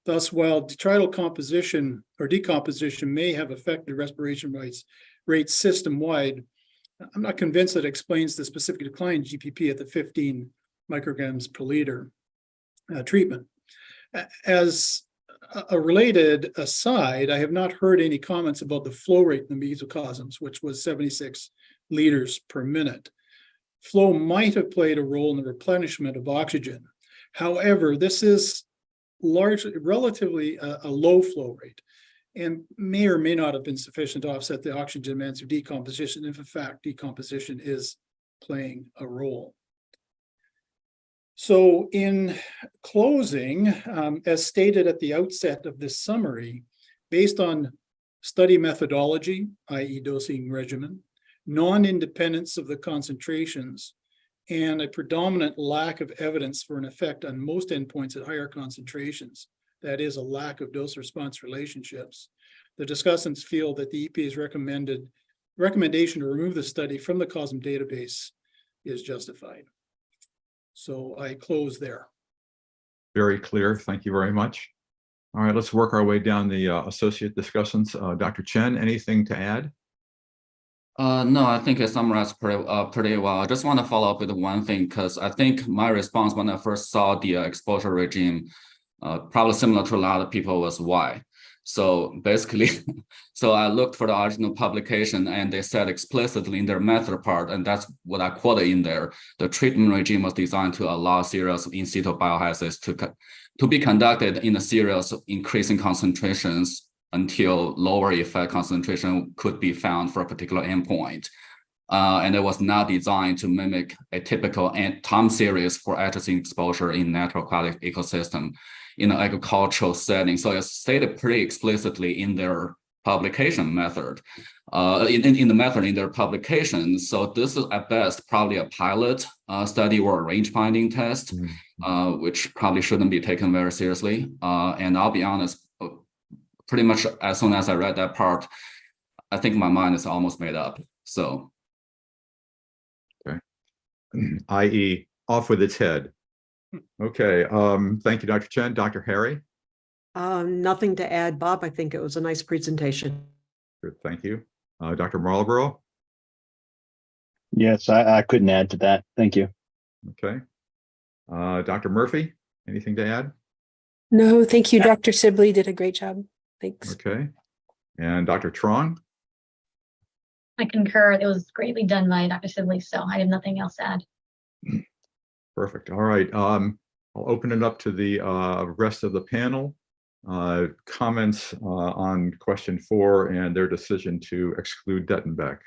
Thus, while detrital composition or decomposition may have affected respiration rates system-wide, I'm not convinced that it explains the specific decline in GPP at the 15 micrograms per liter treatment. As a related aside, I have not heard any comments about the flow rate in the mesocosms, which was 76 liters per minute. Flow might have played a role in the replenishment of oxygen. However, this is relatively a low flow rate and may or may not have been sufficient to offset the oxygen demands of decomposition if in fact decomposition is playing a role. So in closing, as stated at the outset of this summary, based on study methodology, i.e. dosing regimen, non-independence of the concentrations, and a predominant lack of evidence for an effect on most endpoints at higher concentrations. That is a lack of dose-response relationships. The discussants feel that the EPA's recommendation to remove the study from the COSM database is justified. So I close there. Very clear. Thank you very much. All right, let's work our way down the associate discussants. Dr. Chen, anything to add? No, I think it summarized pretty well. I just want to follow up with one thing, because I think my response when I first saw the exposure regime, probably similar to a lot of people, was why. So basically, so I looked for the original publication, and they said explicitly in their method part, and that's what I quoted in there. The treatment regime was designed to allow series of in situ bioassays to be conducted in a series of increasing concentrations until lower effect concentration could be found for a particular endpoint. And it was not designed to mimic a typical time series for atrazine exposure in natural aquatic ecosystem in an agricultural setting. So it's stated pretty explicitly in their publication method, in the method in their publication. So this is at best probably a pilot study or a range finding test, which probably shouldn't be taken very seriously. And I'll be honest, pretty much as soon as I read that part, I think my mind is almost made up. So. Okay. i.e. off with its head. Okay. Thank you, Dr. Chen. Dr. Harry? Nothing to add, Bob. I think it was a nice presentation. Good, thank you. Dr. Marlborough? Yes, I couldn't add to that. Thank you. Okay. Dr. Murphy, anything to add? No, thank you. Dr. Sibley did a great job. Thanks. Okay. And Dr. Trong? I concur. It was greatly done by Dr. Sibley, so I have nothing else to add. Perfect. All right. I'll open it up to the rest of the panel. Comments on question 4 and their decision to exclude Dettenbeck.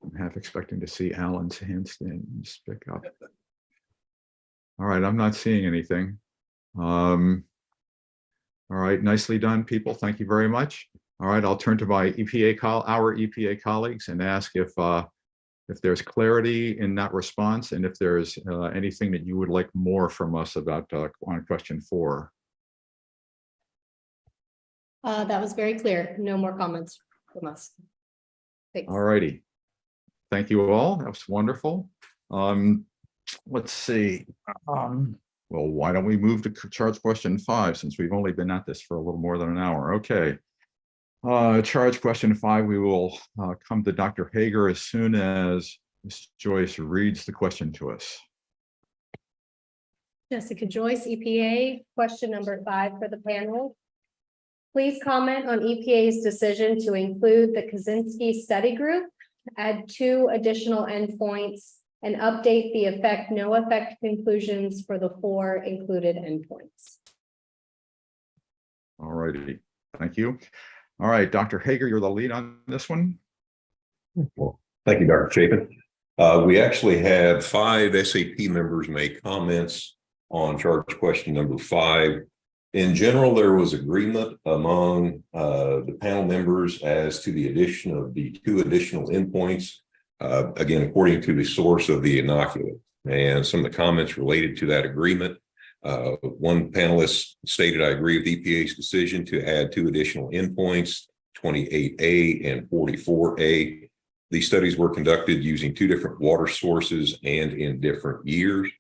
I'm half expecting to see Alan's hand stand and pick up. All right, I'm not seeing anything. All right, nicely done, people. Thank you very much. All right, I'll turn to my our EPA colleagues and ask if there's clarity in that response, and if there's anything that you would like more from us about on question 4. That was very clear. No more comments from us. Thanks. All righty. Thank you all. That was wonderful. Let's see. Well, why don't we move to charge question 5, since we've only been at this for a little more than an hour. Okay. Charge question 5, we will come to Dr. Hager as soon as Ms. Joyce reads the question to us. Jessica Joyce, EPA, question number 5 for the panel. Please comment on EPA's decision to include the Kaczynski study group, add 2 additional endpoints, and update the effect, no effect conclusions for the 4 included endpoints. All righty, thank you. All right, Dr. Hager, you're the lead on this one. Well, thank you, Dr. Chapin. We actually had 5 SAP members make comments on charge question number 5. In general, there was agreement among the panel members as to the addition of the 2 additional endpoints, again, according to the source of the inoculant. And some of the comments related to that agreement. One panelist stated, I agree with EPA's decision to add 2 additional endpoints, 28A and 44A. These studies were conducted using 2 different water sources and in different years.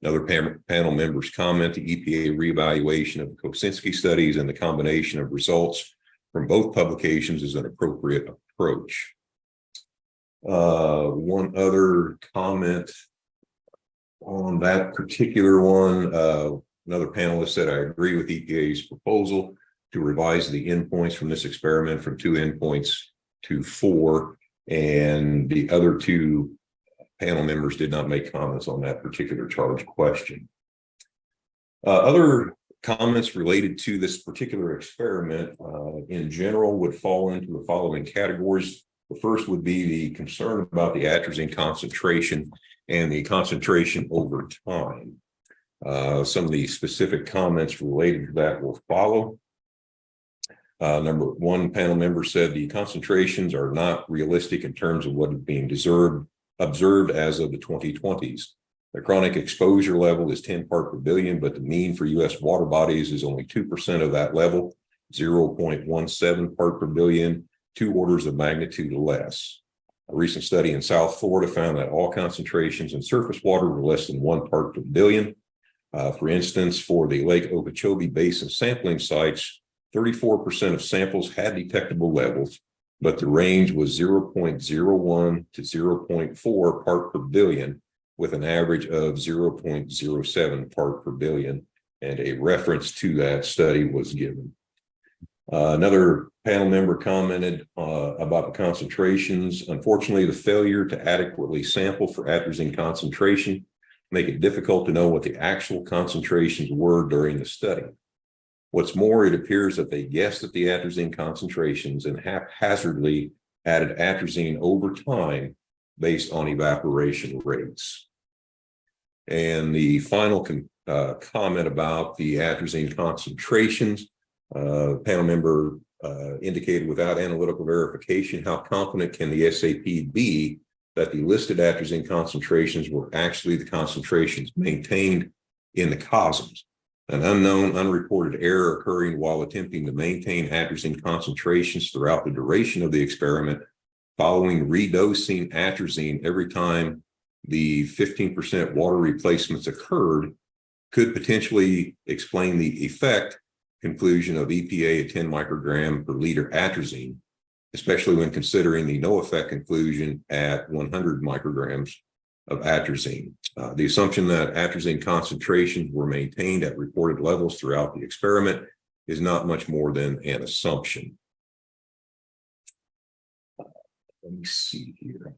Another panel members comment the EPA reevaluation of the Kaczynski studies and the combination of results from both publications is an appropriate approach. One other comment on that particular one, another panelist said, I agree with EPA's proposal to revise the endpoints from this experiment from 2 endpoints to 4, and the other 2 panel members did not make comments on that particular charge question. Other comments related to this particular experiment in general would fall into the following categories. The first would be the concern about the atrazine concentration and the concentration over time. Some of the specific comments related to that will follow. Number one panel member said the concentrations are not realistic in terms of what is being observed as of the 2020s. The chronic exposure level is 10 part per billion, but the mean for U.S. water bodies is only 2% of that level, 0.17 part per billion, 2 orders of magnitude less. A recent study in South Florida found that all concentrations in surface water were less than 1 part per billion. For instance, for the Lake Okeechobee Basin sampling sites, 34% of samples had detectable levels, but the range was 0.01 to 0.4 part per billion, with an average of 0.07 part per billion, and a reference to that study was given. Another panel member commented about the concentrations. Unfortunately, the failure to adequately sample for atrazine concentration make it difficult to know what the actual concentrations were during the study. What's more, it appears that they guessed at the atrazine concentrations and haphazardly added atrazine over time based on evaporation rates. And the final comment about the atrazine concentrations, panel member indicated without analytical verification, how confident can the SAP be that the listed atrazine concentrations were actually the concentrations maintained in the cosms? An unknown, unreported error occurring while attempting to maintain atrazine concentrations throughout the duration of the experiment, following redosing atrazine every time the 15% water replacements occurred, could potentially explain the effect conclusion of EPA at 10 microgram per liter atrazine, especially when considering the no effect conclusion at 100 micrograms of atrazine. The assumption that atrazine concentrations were maintained at reported levels throughout the experiment is not much more than an assumption. Let me see here.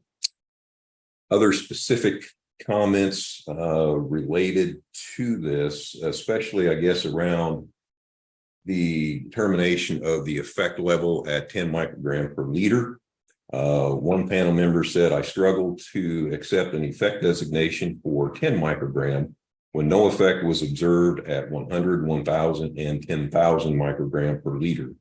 Other specific comments related to this, especially, I guess, around the determination of the effect level at 10 microgram per liter. One panel member said, I struggled to accept an effect designation for 10 microgram when no effect was observed at 100, 1,000, and 10,000 microgram per liter.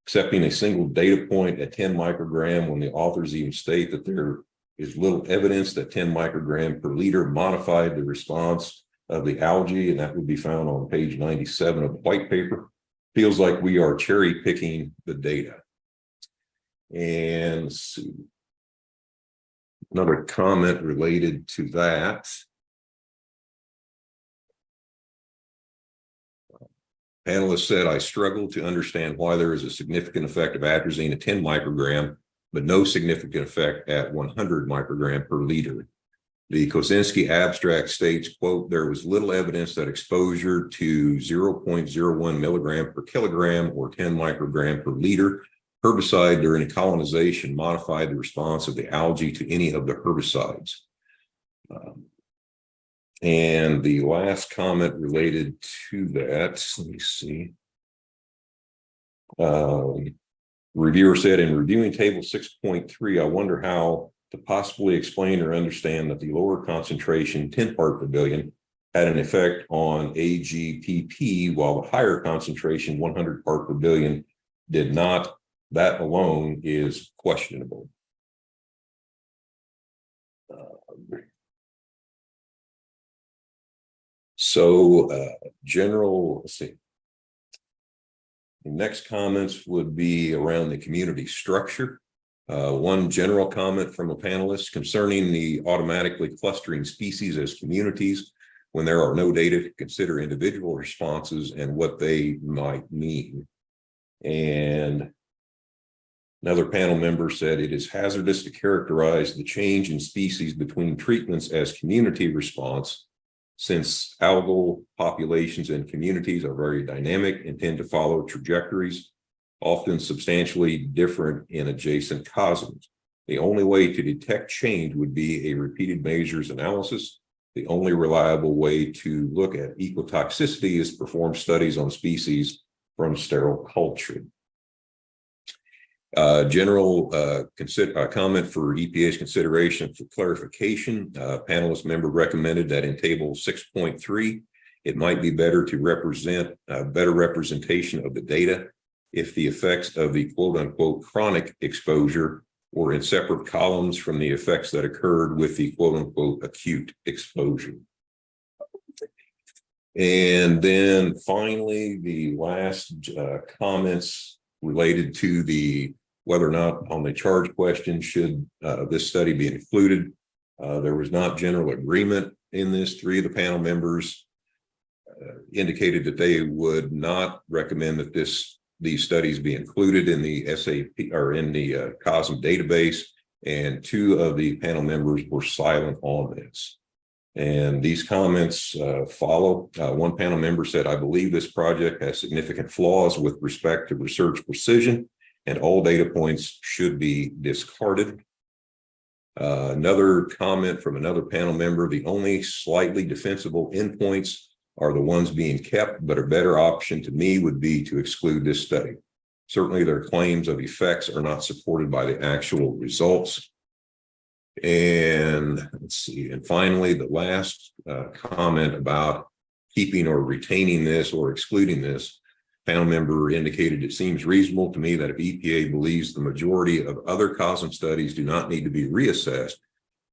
Accepting a single data point at 10 microgram when the authors even state that there is little evidence that 10 microgram per liter modified the response of the algae, and that would be found on page 97 of the white paper. Feels like we are cherry picking the data. And let's see. Another comment related to that. Panelists said, I struggle to understand why there is a significant effect of atrazine at 10 microgram, but no significant effect at 100 microgram per liter. The Kosinski abstract states, quote, there was little evidence that exposure to 0.01 milligram per kilogram or 10 microgram per liter herbicide during colonization modified the response of the algae to any of the herbicides. And the last comment related to that, let me see. Reviewer said, in reviewing table 6.3, I wonder how to possibly explain or understand that the lower concentration, 10 part per billion, had an effect on AGPP, while the higher concentration, 100 part per billion, did not. That alone is questionable. General, let's see. The next comments would be around the community structure. One general comment from a panelist concerning the automatically clustering species as communities when there are no data to consider individual responses and what they might mean. And another panel member said it is hazardous to characterize the change in species between treatments as community response, since algal populations and communities are very dynamic and tend to follow trajectories, often substantially different in adjacent cosms. The only way to detect change would be a repeated measures analysis. The only reliable way to look at ecotoxicity is to perform studies on species from sterile culture. General comment for EPA's consideration for clarification. Panelist member recommended that in table 6.3, it might be better to represent a better representation of the data if the effects of the quote unquote chronic exposure were in separate columns from the effects that occurred with the quote unquote acute exposure. And then finally, the last comments related to the whether or not on the charge question should this study be included. There was not general agreement in this. 3 of the panel members indicated that they would not recommend that these studies be included in the SAP or in the COSM database, and 2 of the panel members were silent on this. And these comments follow. One panel member said, "I believe this project has significant flaws with respect to research precision, and all data points should be discarded." Another comment from another panel member, "The only slightly defensible endpoints are the ones being kept, but a better option to me would be to exclude this study. Certainly their claims of effects are not supported by the actual results." And let's see, and finally, the last comment about keeping or retaining this or excluding this, panel member indicated, "It seems reasonable to me that if EPA believes the majority of other COSM studies do not need to be reassessed,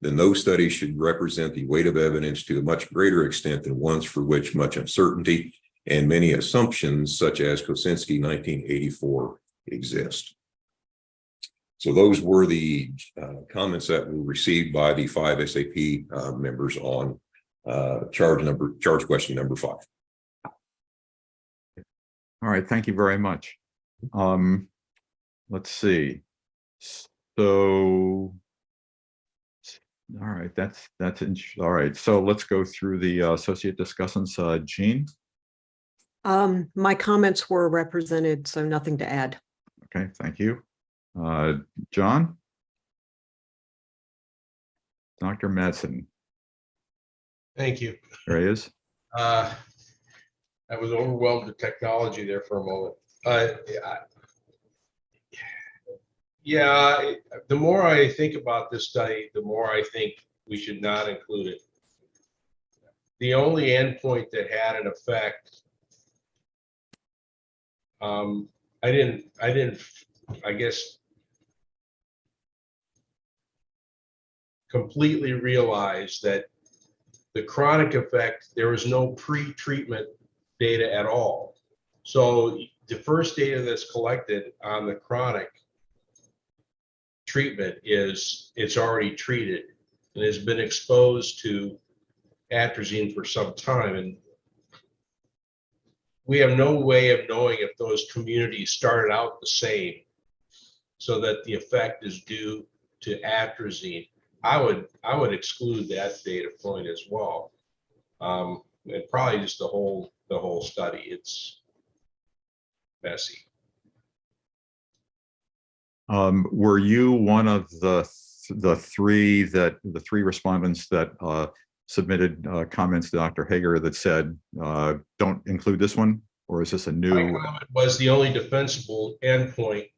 then those studies should represent the weight of evidence to a much greater extent than ones for which much uncertainty and many assumptions, such as Kosinski 1984, exist." So those were the comments that were received by the 5 SAP members on charge question number 5. All right, thank you very much. Let's see. So, all right, all right. So let's go through the associate discussants. Jean. My comments were represented, so nothing to add. Okay, thank you. John. Dr. Madsen. Thank you. There he is. I was overwhelmed with technology there for a moment. Yeah, the more I think about this study, the more I think we should not include it. The only endpoint that had an effect, I guess, completely realize that the chronic effect, there was no pre-treatment data at all. So the first data that's collected on the chronic treatment is it's already treated and has been exposed to atrazine for some time. And we have no way of knowing if those communities started out the same so that the effect is due to atrazine. I would exclude that data point as well. And probably just the whole study. It's messy. Were you one of the 3 respondents that submitted comments to Dr. Hager that said don't include this one, or is this a new? My comment was the only defensible endpoint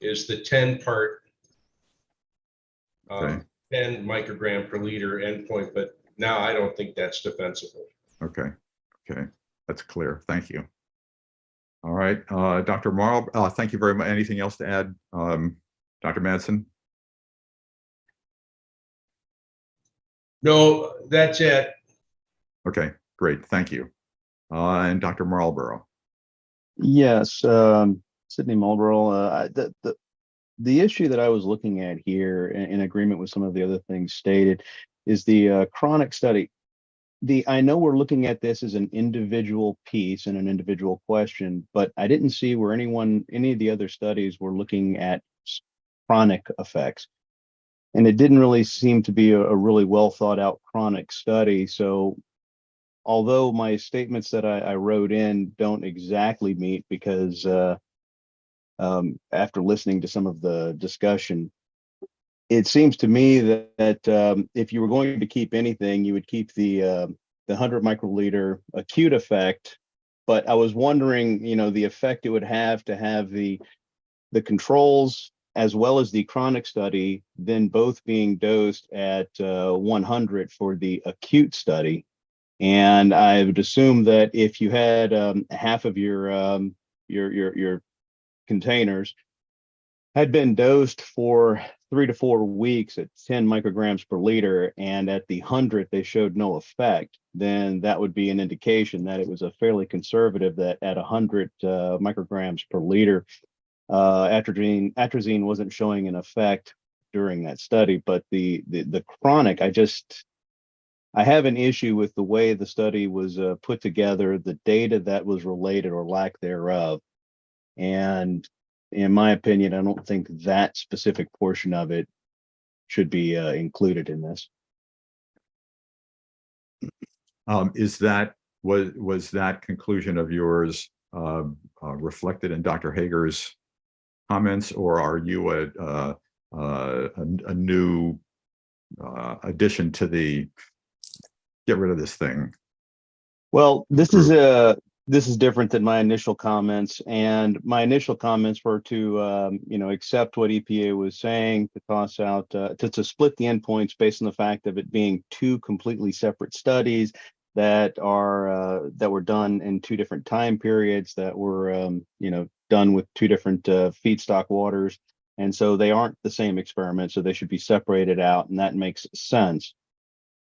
is the 10-part 10 microgram per liter endpoint, but now I don't think that's defensible. Okay, that's clear. Thank you. All right, Dr. Marl, thank you very much. Anything else to add, Dr. Madsen? No, that's it. Okay, great. Thank you. And Dr. Marlborough. Yes, Sydney Marlborough. The issue that I was looking at here, in agreement with some of the other things stated, is the chronic study. I know we're looking at this as an individual piece and an individual question, but I didn't see where any of the other studies were looking at chronic effects. And it didn't really seem to be a really well thought out chronic study. So although my statements that I wrote in don't exactly meet, because after listening to some of the discussion, it seems to me that if you were going to keep anything, you would keep the 100 microliter acute effect. But I was wondering, the effect it would have to have the controls as well as the chronic study, then both being dosed at 100 for the acute study. And I would assume that if you had half of your containers had been dosed for 3 to 4 weeks at 10 micrograms per liter, and at the 100th they showed no effect, then that would be an indication that it was a fairly conservative, that at 100 micrograms per liter, atrazine wasn't showing an effect during that study. But the chronic, I have an issue with the way the study was put together, the data that was related or lack thereof. And in my opinion, I don't think that specific portion of it should be included in this. Was that conclusion of yours reflected in Dr. Hager's comments, or are you a new addition to the get rid of this thing? Well, this is different than my initial comments, and my initial comments were to accept what EPA was saying, to toss out to split the endpoints based on the fact of it being 2 completely separate studies that were done in 2 different time periods, that were done with 2 different feedstock waters, and so they aren't the same experiment, so they should be separated out, and that makes sense.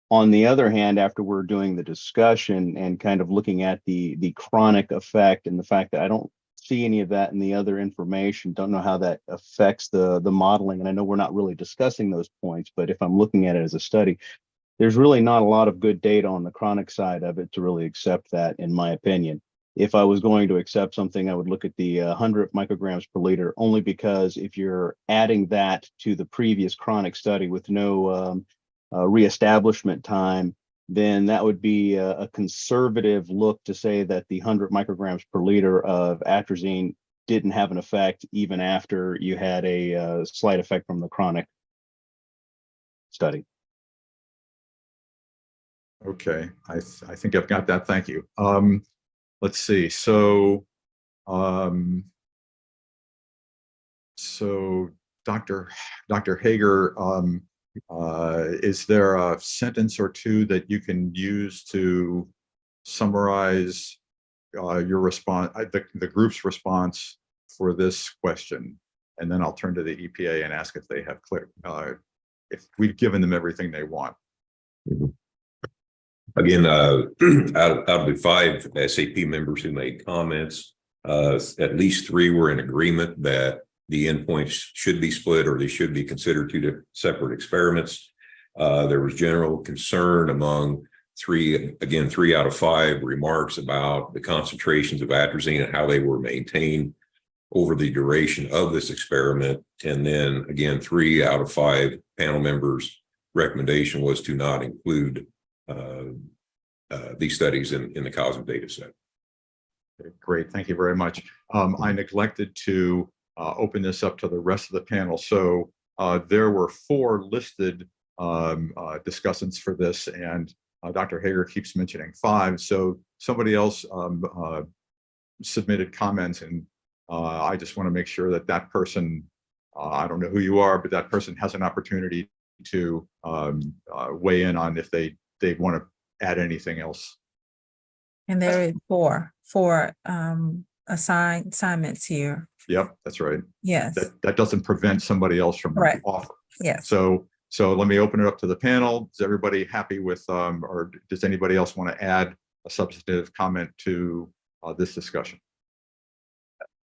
On the other hand, after we're doing the discussion and kind of looking at the chronic effect and the fact that I don't see any of that in the other information, don't know how that affects the modeling, and I know we're not really discussing those points, but if I'm looking at it as a study, there's really not a lot of good data on the chronic side of it to really accept that, in my opinion. If I was going to accept something, I would look at the 100 micrograms per liter, only because if you're adding that to the previous chronic study with no reestablishment time, then that would be a conservative look to say that the 100 micrograms per liter of atrazine didn't have an effect even after you had a slight effect from the chronic study. Okay, I think I've got that. Thank you. Let's see. So Dr. Hager, is there a sentence or two that you can use to summarize your response, the group's response for this question? And then I'll turn to the EPA and ask if they have if we've given them everything they want. Again, out of the 5 SAP members who made comments, at least 3 were in agreement that the endpoints should be split, or they should be considered 2 separate experiments. There was general concern among 3 out of 5 remarks about the concentrations of atrazine and how they were maintained over the duration of this experiment. And then again, 3 out of 5 panel members' recommendation was to not include these studies in the COSM data set. Okay, great, thank you very much. I neglected to open this up to the rest of the panel. So there were 4 listed discussants for this, and Dr. Hager keeps mentioning 5. So somebody else submitted comments, and I just want to make sure that that person, I don't know who you are, but that person has an opportunity to weigh in on if they want to add anything else. And there is four assignments here. Yep, that's right. Yes. That doesn't prevent somebody else from Correct. offer. Yes. So let me open it up to the panel. Is everybody happy with, or does anybody else want to add a substantive comment to this discussion?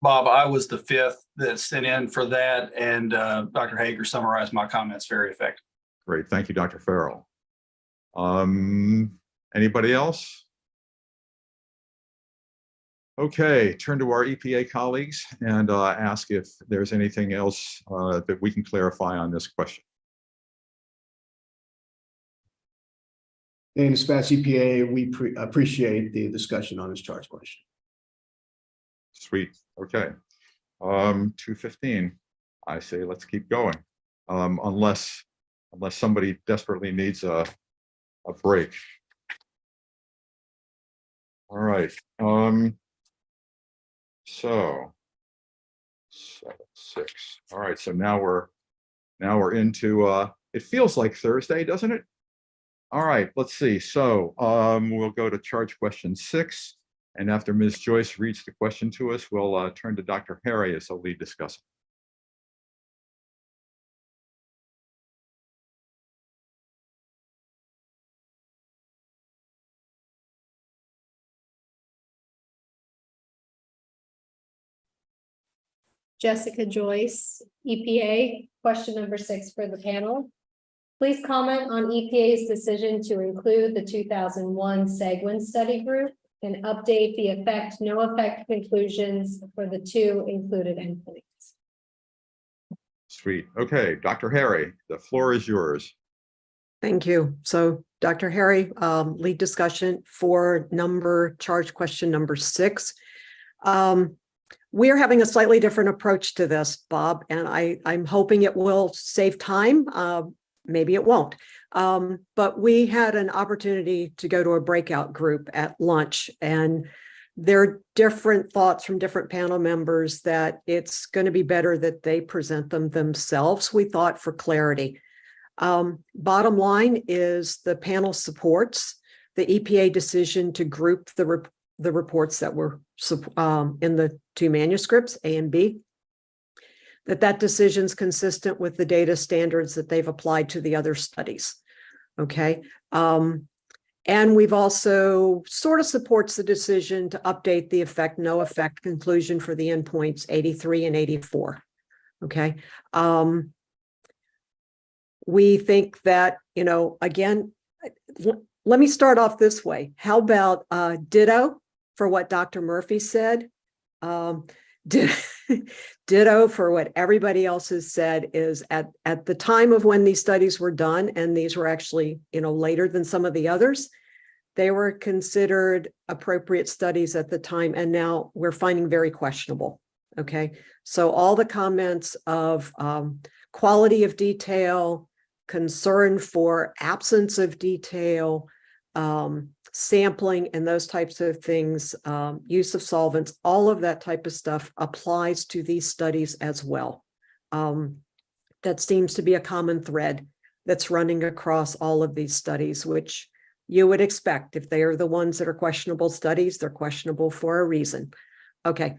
Bob, I was the 5th that sent in for that, and Dr. Hager summarized my comments very effectively. Great, thank you, Dr. Farrell. Anybody else? Okay, turn to our EPA colleagues and ask if there's anything else that we can clarify on this question. In Spats EPA, we appreciate the discussion on this charge question. Sweet. Okay. 2:15. I say let's keep going. Unless somebody desperately needs a break. All right. So 6. All right. So now we're into it feels like Thursday, doesn't it? All right, let's see. So we'll go to charge question 6, And after Ms. Joyce reads the question to us, we'll turn to Dr. Harry as the lead discussant. Jessica Joyce, EPA, question number 6 for the panel. Please comment on EPA's decision to include the 2001 Seguin study group and update the effect, no effect conclusions for the 2 included endpoints. Sweet. Okay, Dr. Harry, the floor is yours. Thank you. So Dr. Harry, lead discussion for charge question number 6. We're having a slightly different approach to this, Bob, and I'm hoping it will save time. Maybe it won't. But we had an opportunity to go to a breakout group at lunch, and there are different thoughts from different panel members that it's going to be better that they present them themselves, we thought, for clarity. Bottom line is the panel supports the EPA decision to group the reports that were in the 2 manuscripts, A and B, that decision is consistent with the data standards that they've applied to the other studies. Okay. And we've also sort of supports the decision to update the effect, no effect conclusion for the endpoints 83 and 84. Okay. We think that, again, let me start off this way. How about ditto for what Dr. Murphy said? Ditto for what everybody else has said is at the time of when these studies were done, and these were actually, later than some of the others, they were considered appropriate studies at the time, and now we're finding very questionable. Okay, so all the comments of quality of detail, concern for absence of detail, sampling and those types of things, use of solvents, all of that type of stuff applies to these studies as well. That seems to be a common thread that's running across all of these studies, which you would expect. If they are the ones that are questionable studies, they're questionable for a reason. Okay,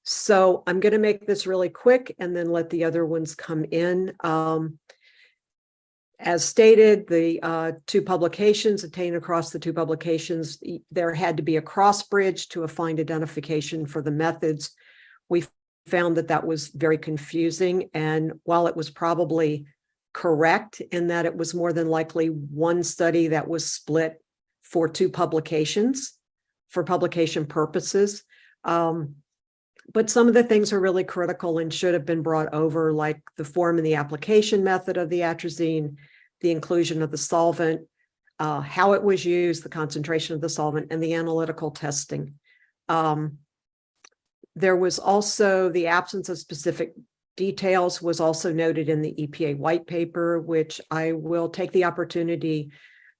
so I'm going to make this really quick and then let the other ones come in. As stated, the 2 publications obtained across the 2 publications, there had to be a cross bridge to a find identification for the methods. We found that was very confusing, and while it was probably correct in that it was more than likely one study that was split for 2 publications for publication purposes, but some of the things are really critical and should have been brought over, like the form and the application method of the atrazine, the inclusion of the solvent, how it was used, the concentration of the solvent, and the analytical testing. There was also the absence of specific details was also noted in the EPA white paper, which I will take the opportunity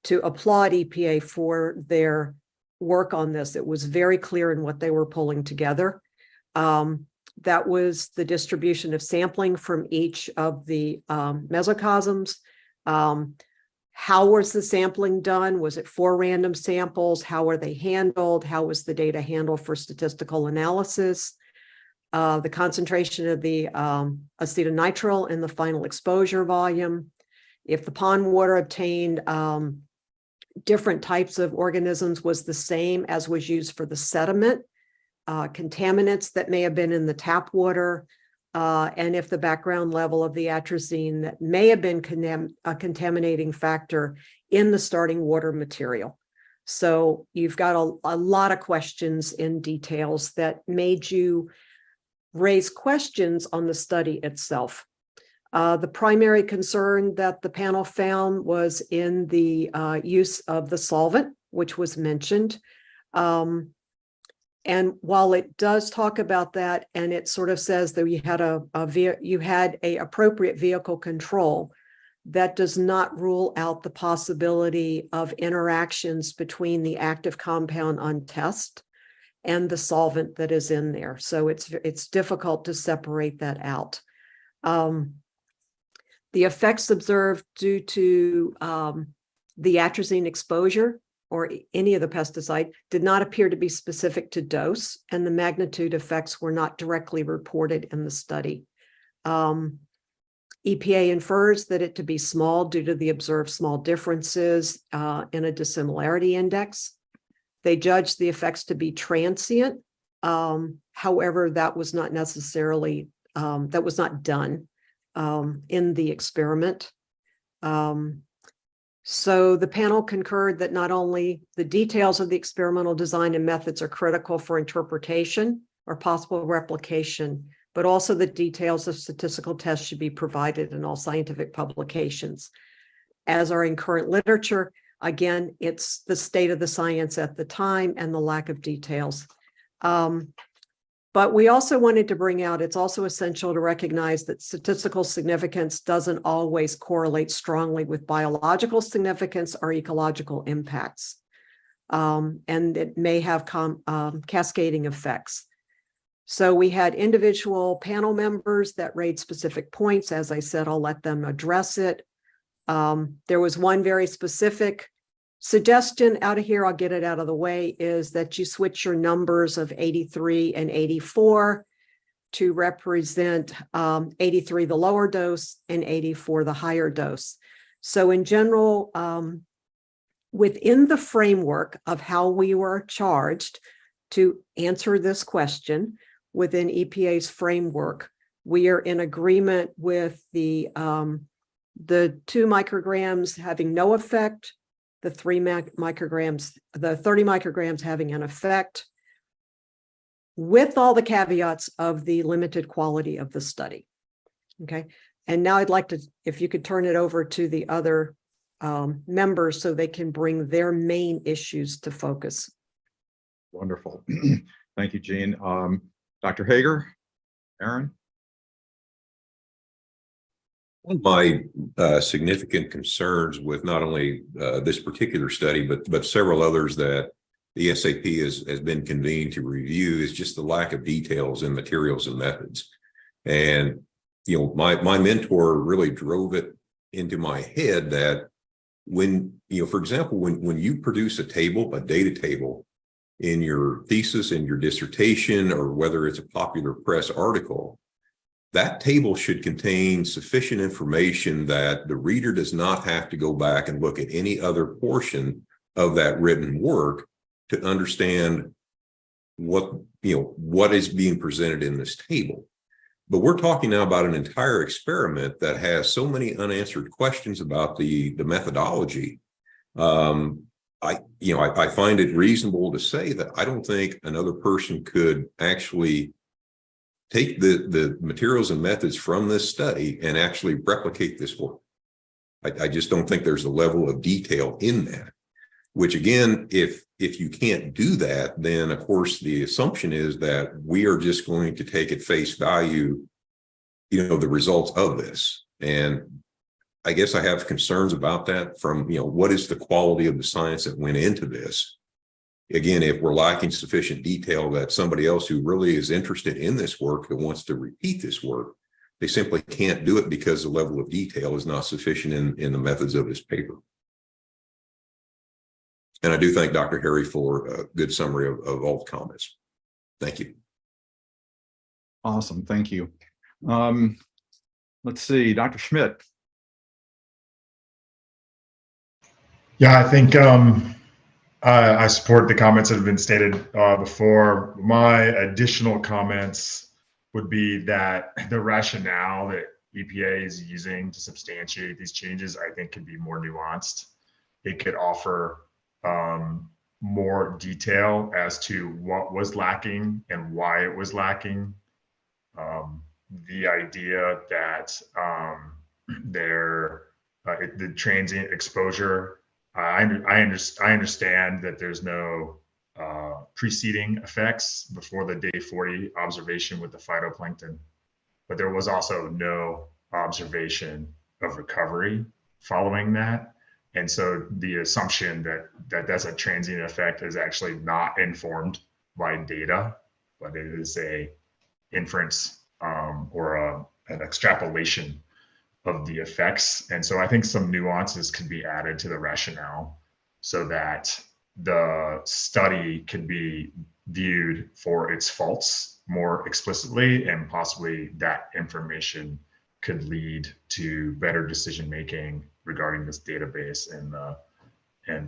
to applaud EPA for their work on this. It was very clear in what they were pulling together. That was the distribution of sampling from each of the mesocosms. How was the sampling done? Was it 4 random samples? How were they handled? How was the data handled for statistical analysis? The concentration of the acetonitrile in the final exposure volume. If the pond water obtained different types of organisms was the same as was used for the sediment, contaminants that may have been in the tap water, and if the background level of the atrazine that may have been a contaminating factor in the starting water material. So you've got a lot of questions in details that made you raise questions on the study itself. The primary concern that the panel found was in the use of the solvent, which was mentioned. And while it does talk about that, and it sort of says that you had a appropriate vehicle control, that does not rule out the possibility of interactions between the active compound on test and the solvent that is in there. So it's difficult to separate that out. The effects observed due to the atrazine exposure or any of the pesticide did not appear to be specific to dose, and the magnitude effects were not directly reported in the study. EPA infers that it to be small due to the observed small differences in a dissimilarity index. They judged the effects to be transient. However, that was not necessarily, that was not done in the experiment. So the panel concurred that not only the details of the experimental design and methods are critical for interpretation or possible replication, but also the details of statistical tests should be provided in all scientific publications. As are in current literature, again, it's the state of the science at the time and the lack of details. But we also wanted to bring out, it's also essential to recognize that statistical significance doesn't always correlate strongly with biological significance or ecological impacts. And it may have cascading effects. So we had individual panel members that raised specific points. As I said, I'll let them address it. There was one very specific suggestion out of here, I'll get it out of the way, is that you switch your numbers of 83 and 84 to represent 83 the lower dose and 84 the higher dose. So in general, within the framework of how we were charged to answer this question within EPA's framework, we are in agreement with the 2 micrograms having no effect, the 3 micrograms, the 30 micrograms having an effect, with all the caveats of the limited quality of the study. Okay. And now I'd like to, if you could turn it over to the other members so they can bring their main issues to focus. Wonderful. Thank you, Jean. Dr. Hager, Aaron? One of my significant concerns with not only this particular study, but several others that the SAP has been convened to review is just the lack of details in materials and methods. And, you know, my mentor really drove it into my head that when, you know, for example, when you produce a table, a data table in your thesis, in your dissertation, or whether it's a popular press article, that table should contain sufficient information that the reader does not have to go back and look at any other portion of that written work to understand what, you know, what is being presented in this table. But we're talking now about an entire experiment that has so many unanswered questions about the methodology. I find it reasonable to say that I don't think another person could actually take the materials and methods from this study and actually replicate this work. I just don't think there's a level of detail in that, which again, if you can't do that, then of course the assumption is that we are just going to take at face value, you know, the results of this. And I guess I have concerns about that from, you know, what is the quality of the science that went into this? Again, if we're lacking sufficient detail that somebody else who really is interested in this work, that wants to repeat this work, they simply can't do it because the level of detail is not sufficient in the methods of this paper. And I do thank Dr. Harry for a good summary of all the comments. Thank you. Awesome. Thank you. Let's see, Dr. Schmidt. Yeah, I think I support the comments that have been stated before. My additional comments would be that the rationale that EPA is using to substantiate these changes, I think, could be more nuanced. It could offer more detail as to what was lacking and why it was lacking. The idea that the transient exposure, I understand that there's no preceding effects before the day 40 observation with the phytoplankton, but there was also no observation of recovery following that. And so the assumption that that's a transient effect is actually not informed by data, but it is a inference or an extrapolation of the effects. And so I think some nuances can be added to the rationale so that the study could be viewed for its faults more explicitly, and possibly that information could lead to better decision making regarding this database and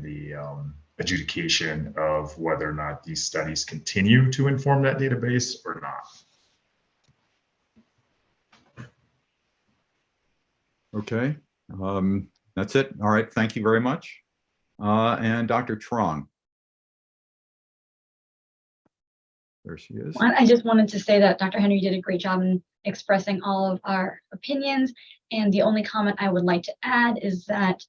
the adjudication of whether or not these studies continue to inform that database or not. Okay, that's it. All right, thank you very much. And Dr. Trong. There she is. I just wanted to say that Dr. Henry did a great job in expressing all of our opinions. And the only comment I would like to add is that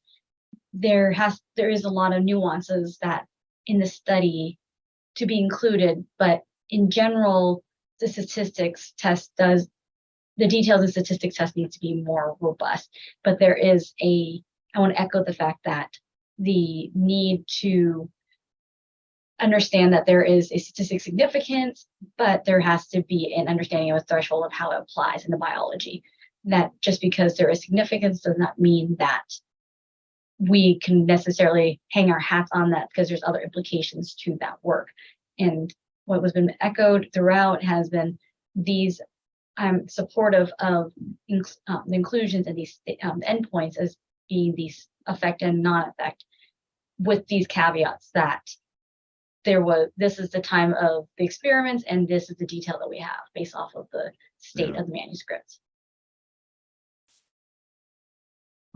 there is a lot of nuances that in the study to be included, but in general, the statistics test the details of statistics test needs to be more robust. But there is I want to echo the fact that the need to understand that there is a statistic significance, but there has to be an understanding of a threshold of how it applies in the biology. That just because there is significance does not mean that we can necessarily hang our hats on that, because there's other implications to that work. And what was been echoed throughout has been these, I'm supportive of the inclusions and these endpoints as being these affect and non-affect, with these caveats that this is the time of the experiments and this is the detail that we have based off of the state of the manuscripts.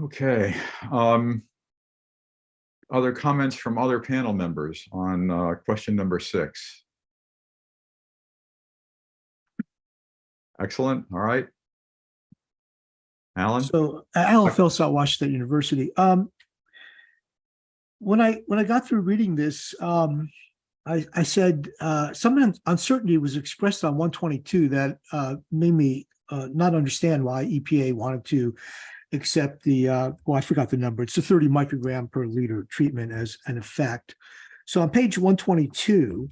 Okay. Other comments from other panel members on question number 6? Excellent. All right. Alan? So Alan Philsott, Washington University. When I got through reading this, I said some uncertainty was expressed on 122 that made me not understand why EPA wanted to accept the, well, I forgot the number. It's the 30 microgram per liter treatment as an effect. So on page 122,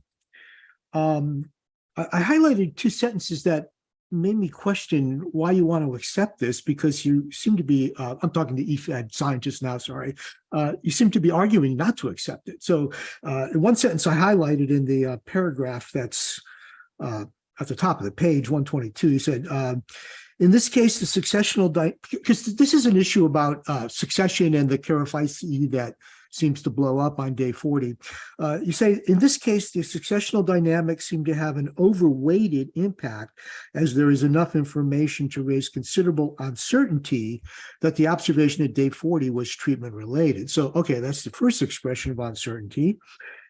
I highlighted 2 sentences that made me question why you want to accept this, because you seem to be, I'm talking to EFED scientists now, sorry. You seem to be arguing not to accept it. So in one sentence I highlighted in the paragraph that's at the top of the page, 122, he said, in this case, the successional, because this is an issue about succession and the Karify that seems to blow up on day 40. You say, in this case, the successional dynamics seem to have an overweighted impact, as there is enough information to raise considerable uncertainty that the observation at day 40 was treatment related. So, okay, that's the first expression of uncertainty.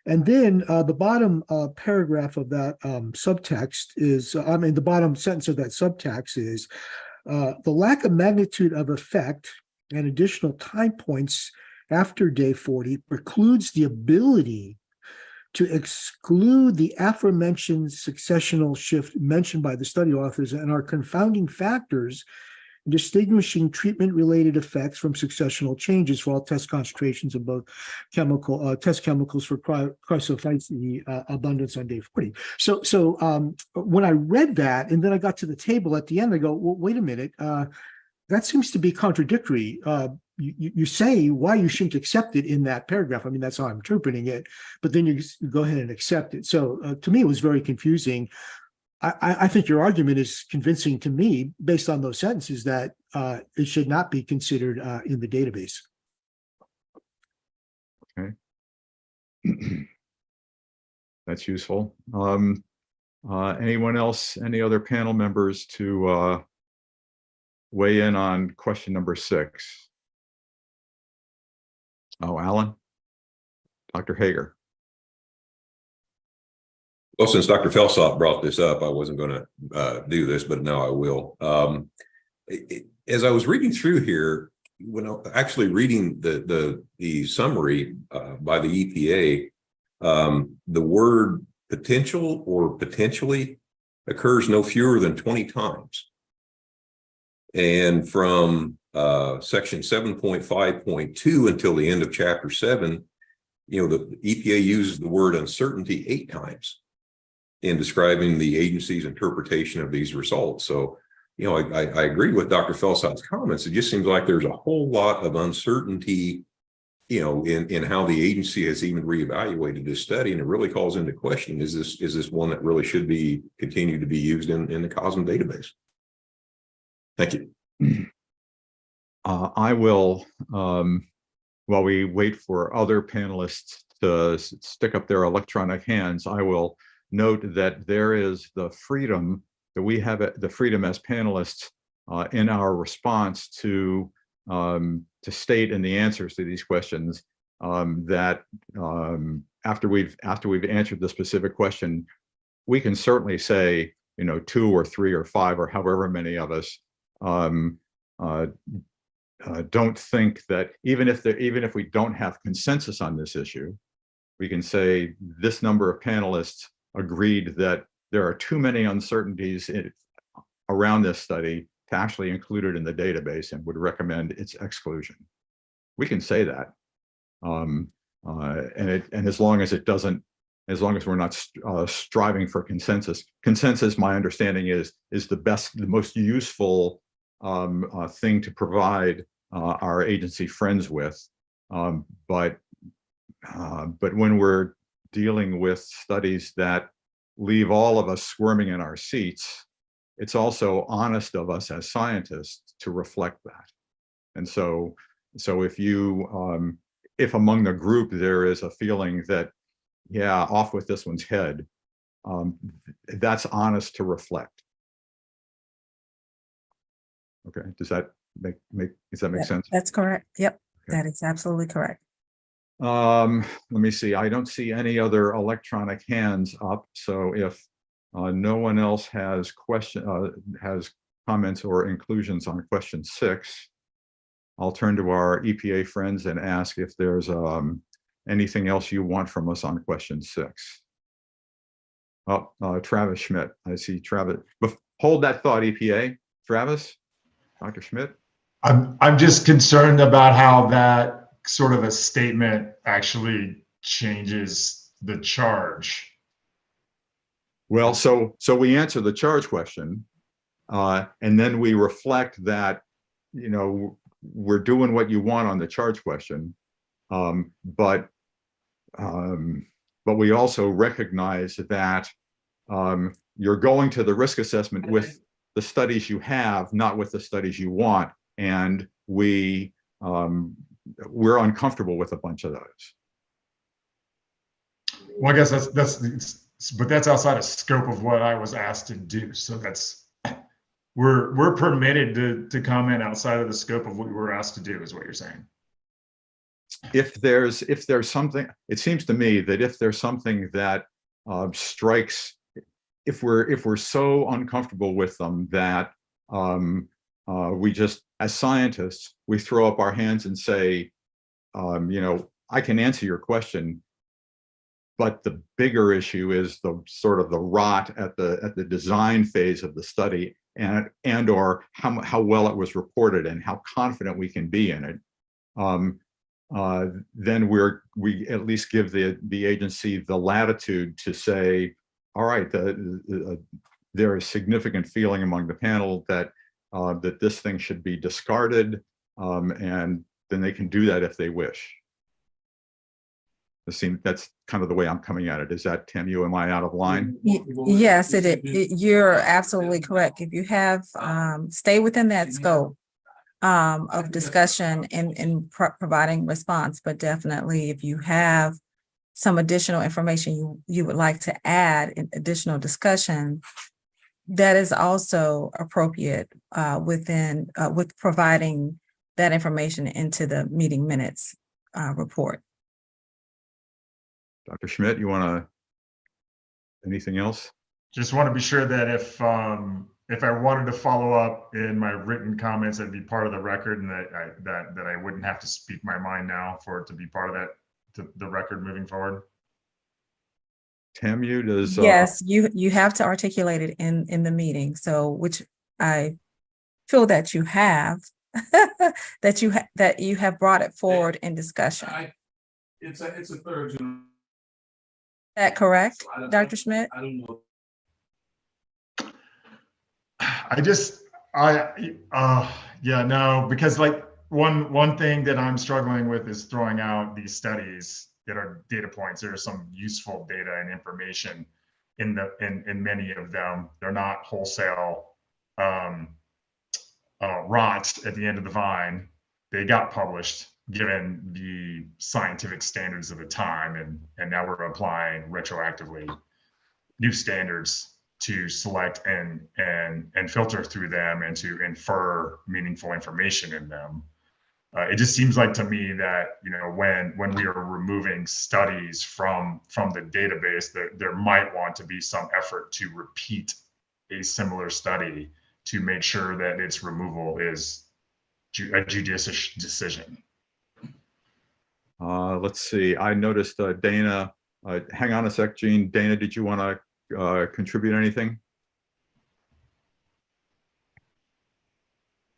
And then the bottom paragraph of that subtext is, the bottom sentence of that subtext is, the lack of magnitude of effect and additional time points after day 40 precludes the ability to exclude the aforementioned successional shift mentioned by the study authors and are confounding factors distinguishing treatment-related effects from successional changes for all test concentrations of both test chemicals for chrysophyce abundance on day 40. So when I read that, and then I got to the table at the end, I go, well, wait a minute, that seems to be contradictory. You say why you shouldn't accept it in that paragraph. I mean, that's how I'm interpreting it, but then you go ahead and accept it. So to me, it was very confusing. I think your argument is convincing to me based on those sentences that it should not be considered in the database. Okay. That's useful. Anyone else, any other panel members to weigh in on question number 6? Oh, Alan? Dr. Hager? Well, since Dr. Felsop brought this up, I wasn't going to do this, but now I will. As I was reading through here, when actually reading the summary by the EPA, the word potential or potentially occurs no fewer than 20 times. And from section 7.5.2 until the end of chapter 7, the EPA uses the word uncertainty 8 times in describing the agency's interpretation of these results. So, I agree with Dr. Felsop's comments. It just seems like there's a whole lot of uncertainty in how the agency has even reevaluated this study, and it really calls into question, is this one that really should be continued to be used in the COSM database? Thank you. I will, while we wait for other panelists to stick up their electronic hands, I will note that there is the freedom that we have, the freedom as panelists in our response to state in the answers to these questions that after we've answered the specific question, we can certainly say, 2 or 3 or 5 or however many of us don't think that even if we don't have consensus on this issue, we can say this number of panelists agreed that there are too many uncertainties around this study to actually include it in the database and would recommend its exclusion. We can say that, and as long as we're not striving for consensus. Consensus, my understanding is the most useful thing to provide our agency friends with, but when we're dealing with studies that leave all of us squirming in our seats, it's also honest of us as scientists to reflect that. And so if among the group there is a feeling that, yeah, off with this one's head, that's honest to reflect. Okay, does that make sense? That's correct. Yep, Okay. that is absolutely correct. Let me see. I don't see any other electronic hands up. So if no one else has comments or inclusions on question 6, I'll turn to our EPA friends and ask if there's anything else you want from us on question 6. Oh, Travis Schmidt. I see Travis. Hold that thought, EPA. Travis, Dr. Schmidt. I'm just concerned about how that sort of a statement actually changes the charge. Well, so we answer the charge question, and then we reflect that, we're doing what you want on the charge question, but we also recognize that you're going to the risk assessment with the studies you have, not with the studies you want, and we're uncomfortable with a bunch of those. Well, I guess but that's outside of scope of what I was asked to do. So we're permitted to comment outside of the scope of what we were asked to do, is what you're saying. If there's something, it seems to me that if there's something that strikes, if we're so uncomfortable with them that we just, as scientists, we throw up our hands and say, I can answer your question, but the bigger issue is the sort of the rot at the design phase of the study, and or how well it was reported and how confident we can be in it. Then we at least give the agency the latitude to say, all right, there is significant feeling among the panel that this thing should be discarded, and then they can do that if they wish. That's kind of the way I'm coming at it. Is that, Tamu, am I out of line? Yes, you're absolutely correct. If you have, stay within that scope of discussion and providing response, but definitely if you have some additional information you would like to add in additional discussion, that is also appropriate with providing that information into the meeting minutes report. Dr. Schmidt, you want anything else? Just want to be sure that if I wanted to follow up in my written comments, that'd be part of the record, and that I wouldn't have to speak my mind now for it to be part of the record moving forward. Tamu, does yes, you have to articulate it in the meeting, so which I feel that you have that you have brought it forward in discussion. It's a third. Is that correct, Dr. Schmidt? I don't know. Yeah, no, because like one thing that I'm struggling with is throwing out these studies that are data points. There are some useful data and information in many of them. They're not wholesale rot at the end of the vine. They got published given the scientific standards of the time, and now we're applying retroactively new standards to select and filter through them and to infer meaningful information in them. It just seems like to me that, you know, when we are removing studies from the database, that there might want to be some effort to repeat a similar study to make sure that its removal is a judicious decision. Let's see. I noticed Dana. Hang on a sec, Gene. Dana, did you want to contribute anything?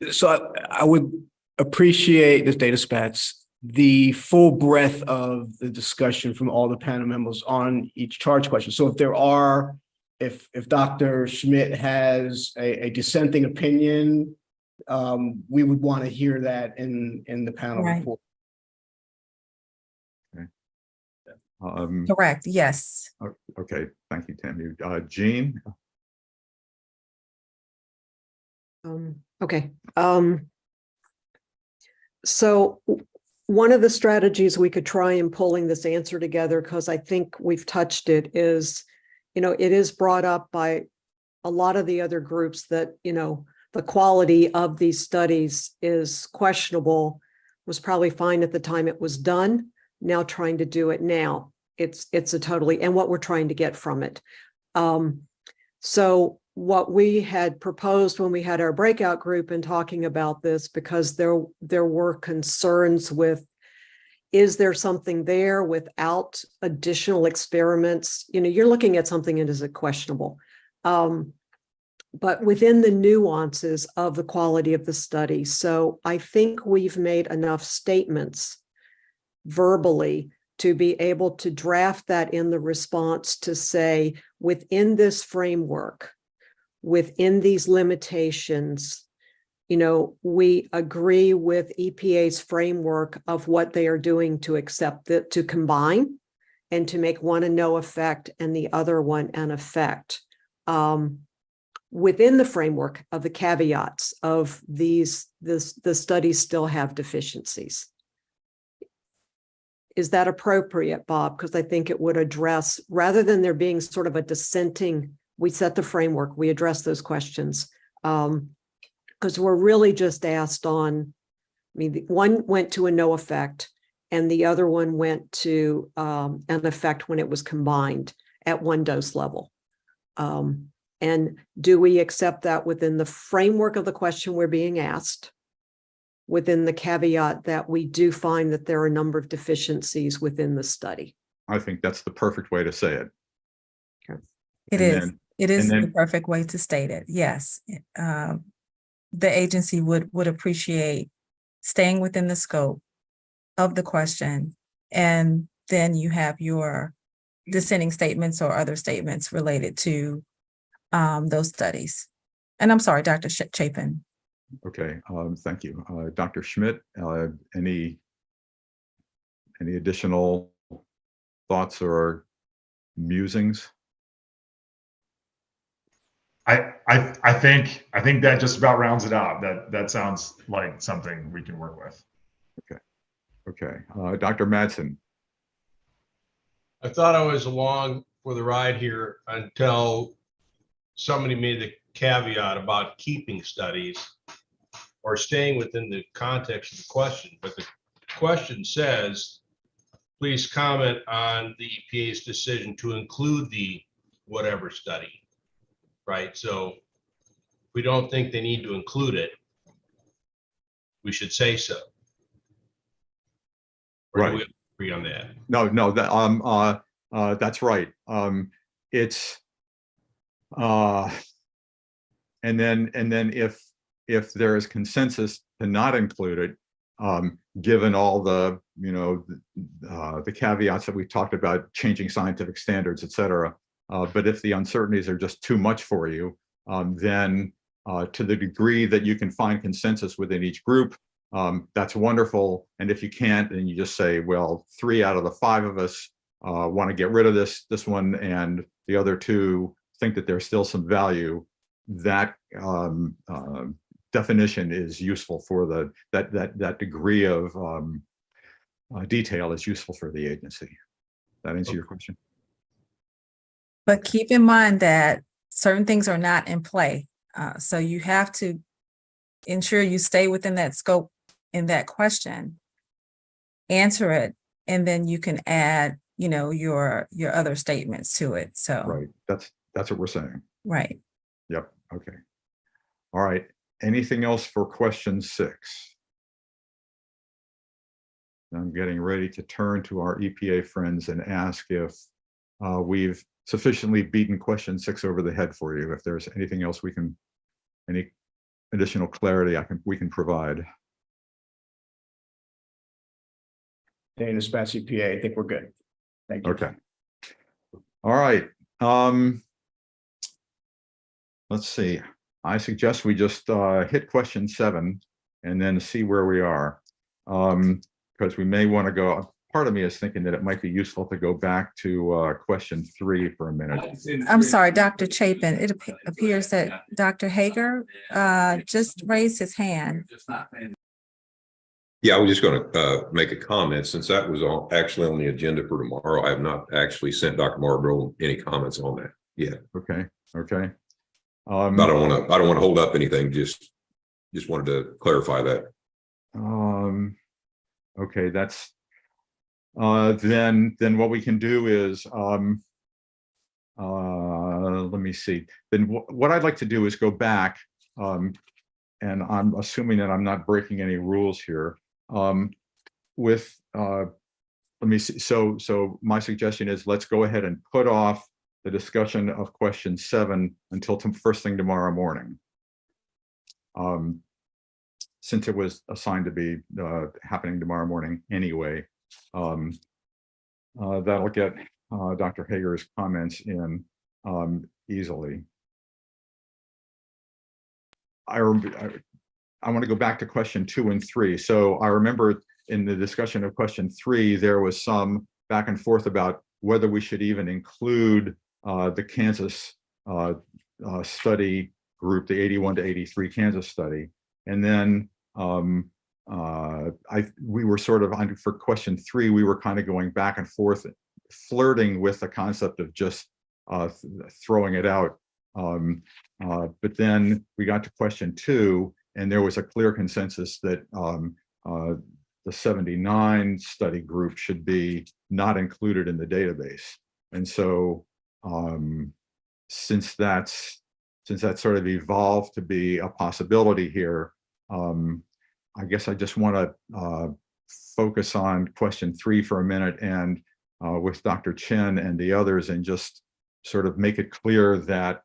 So I would appreciate this data spats, the full breadth of the discussion from all the panel members on each charge question. So if Dr. Schmidt has a dissenting opinion, we would want to hear that in the panel report. Okay. Correct, yes. Okay, thank you, Tammy. Jean? Okay. So one of the strategies we could try in pulling this answer together, because I think we've touched it, is, you know, it is brought up by a lot of the other groups that, you know, the quality of these studies is questionable, was probably fine at the time it was done. Now trying to do it now, it's a totally, and what we're trying to get from it. So what we had proposed when we had our breakout group and talking about this, because there were concerns with, is there something there without additional experiments? You know, you're looking at something that is questionable. But within the nuances of the quality of the study. So I think we've made enough statements verbally to be able to draft that in the response to say, within this framework, within these limitations, you know, we agree with EPA's framework of what they are doing to accept it, to combine and to make one a no effect and the other one an effect. Within the framework of the caveats of the studies still have deficiencies. Is that appropriate, Bob? Because I think it would address, rather than there being sort of a dissenting, we set the framework, we address those questions. Because we're really just asked on, I mean, one went to a no effect and the other one went to an effect when it was combined at one dose level. And do we accept that within the framework of the question we're being asked, within the caveat that we do find that there are a number of deficiencies within the study? I think that's the perfect way to say it. Okay. It is the perfect way to state it. Yes. The agency would appreciate staying within the scope of the question. And then you have your dissenting statements or other statements related to those studies. And I'm sorry, Dr. Chapin. Okay, thank you. Dr. Schmidt, any additional thoughts or musings? I think that just about rounds it out. That sounds like something we can work with. Okay. Dr. Madsen. I thought I was along for the ride here until somebody made the caveat about keeping studies or staying within the context of the question. But the question says, please comment on the EPA's decision to include the whatever study, right? So we don't think they need to include it. We should say so. Or Right. do we agree on that? No, that's right. It's and then if there is consensus to not include it, given all the, you know, the caveats that we've talked about, changing scientific standards, et cetera. But if the uncertainties are just too much for you, then to the degree that you can find consensus within each group, that's wonderful. And if you can't, then you just say, well, 3 out of the 5 of us want to get rid of this one, and the other 2 think that there's still some value. That definition is useful for that degree of detail is useful for the agency. That answer your question? But keep in mind that certain things are not in play. So you have to ensure you stay within that scope in that question, answer it, and then you can add, your other statements to it. So Right. That's what we're saying. Right. Yep. Okay. All right. Anything else for question 6? I'm getting ready to turn to our EPA friends and ask if we've sufficiently beaten question 6 over the head for you. If there's anything else any additional clarity we can provide. Dana Spatz, EPA, I think we're good. Thank you. Okay. All right. Let's see. I suggest we just hit question 7 and then see where we are. Because we may want to go, part of me is thinking that it might be useful to go back to question 3 for a minute. I'm sorry, Dr. Chapin, it appears that Dr. Hager just raised his hand. Yeah, I was just going to make a comment since that was actually on the agenda for tomorrow. I have not actually sent Dr. Marlborough any comments on that yet. Okay. Okay. I don't want to hold up anything. Just wanted to clarify that. Okay, that's then what we can do is let me see. Then what I'd like to do is go back, and I'm assuming that I'm not breaking any rules here. Let me see. So my suggestion is let's go ahead and put off the discussion of question 7 until first thing tomorrow morning. Since it was assigned to be happening tomorrow morning anyway, that'll get Dr. Hager's comments in easily. I want to go back to question 2 and 3. So I remember in the discussion of question 3, there was some back and forth about whether we should even include the Kansas study group, the 81 to 83 Kansas study. And then we were sort of for question 3, we were kind of going back and forth, flirting with the concept of just throwing it out. But then we got to question 2, and there was a clear consensus that the 79 study group should be not included in the database. And so since that sort of evolved to be a possibility here, I guess I just want to focus on question 3 for a minute and with Dr. Chen and the others, and just sort of make it clear that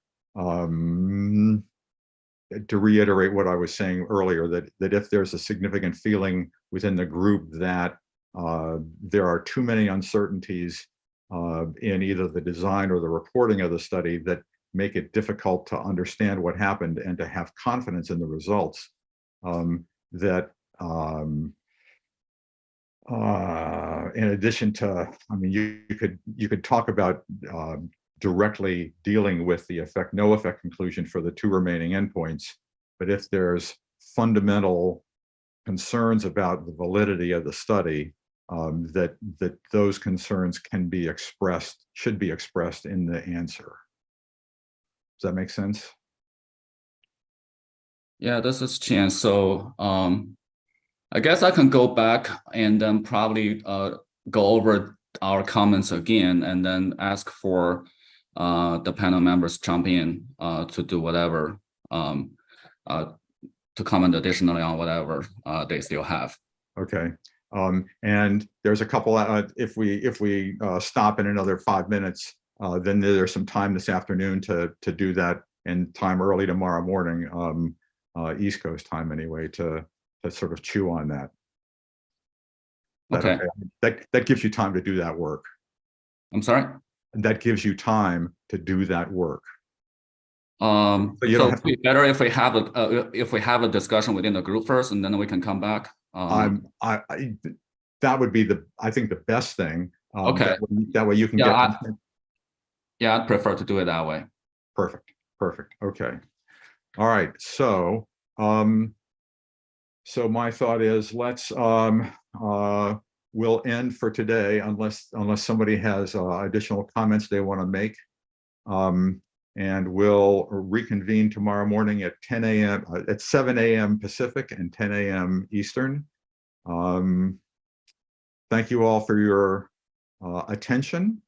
to reiterate what I was saying earlier, that if there's a significant feeling within the group that there are too many uncertainties in either the design or the reporting of the study that make it difficult to understand what happened and to have confidence in the results, that in addition to, I mean, you could talk about directly dealing with the no effect conclusion for the 2 remaining endpoints, but if there's fundamental concerns about the validity of the study, that those concerns can be expressed, should be expressed in the answer. Does that make sense? Yeah, this is Chen. So I guess I can go back and then probably go over our comments again and then ask for the panel members jump in to do whatever, to comment additionally on whatever they still have. Okay. And there's a couple, if we stop in another 5 minutes, then there's some time this afternoon to do that, and time early tomorrow morning, East Coast time anyway, to sort of chew on that. Okay. That gives you time to do that work. I'm sorry? That gives you time to do that work. So it'd be better if we have a discussion within the group first, and then we can come back. That would be I think the best thing. Okay. That way you can Yeah, get. Yeah, I'd prefer to do it that way. Perfect. Okay. All right. So, so my thought is we'll end for today unless somebody has additional comments they want to make. And we'll reconvene tomorrow morning at 10 a.m. At 7 a.m. Pacific and 10 a.m. Eastern. Thank you all for your attention.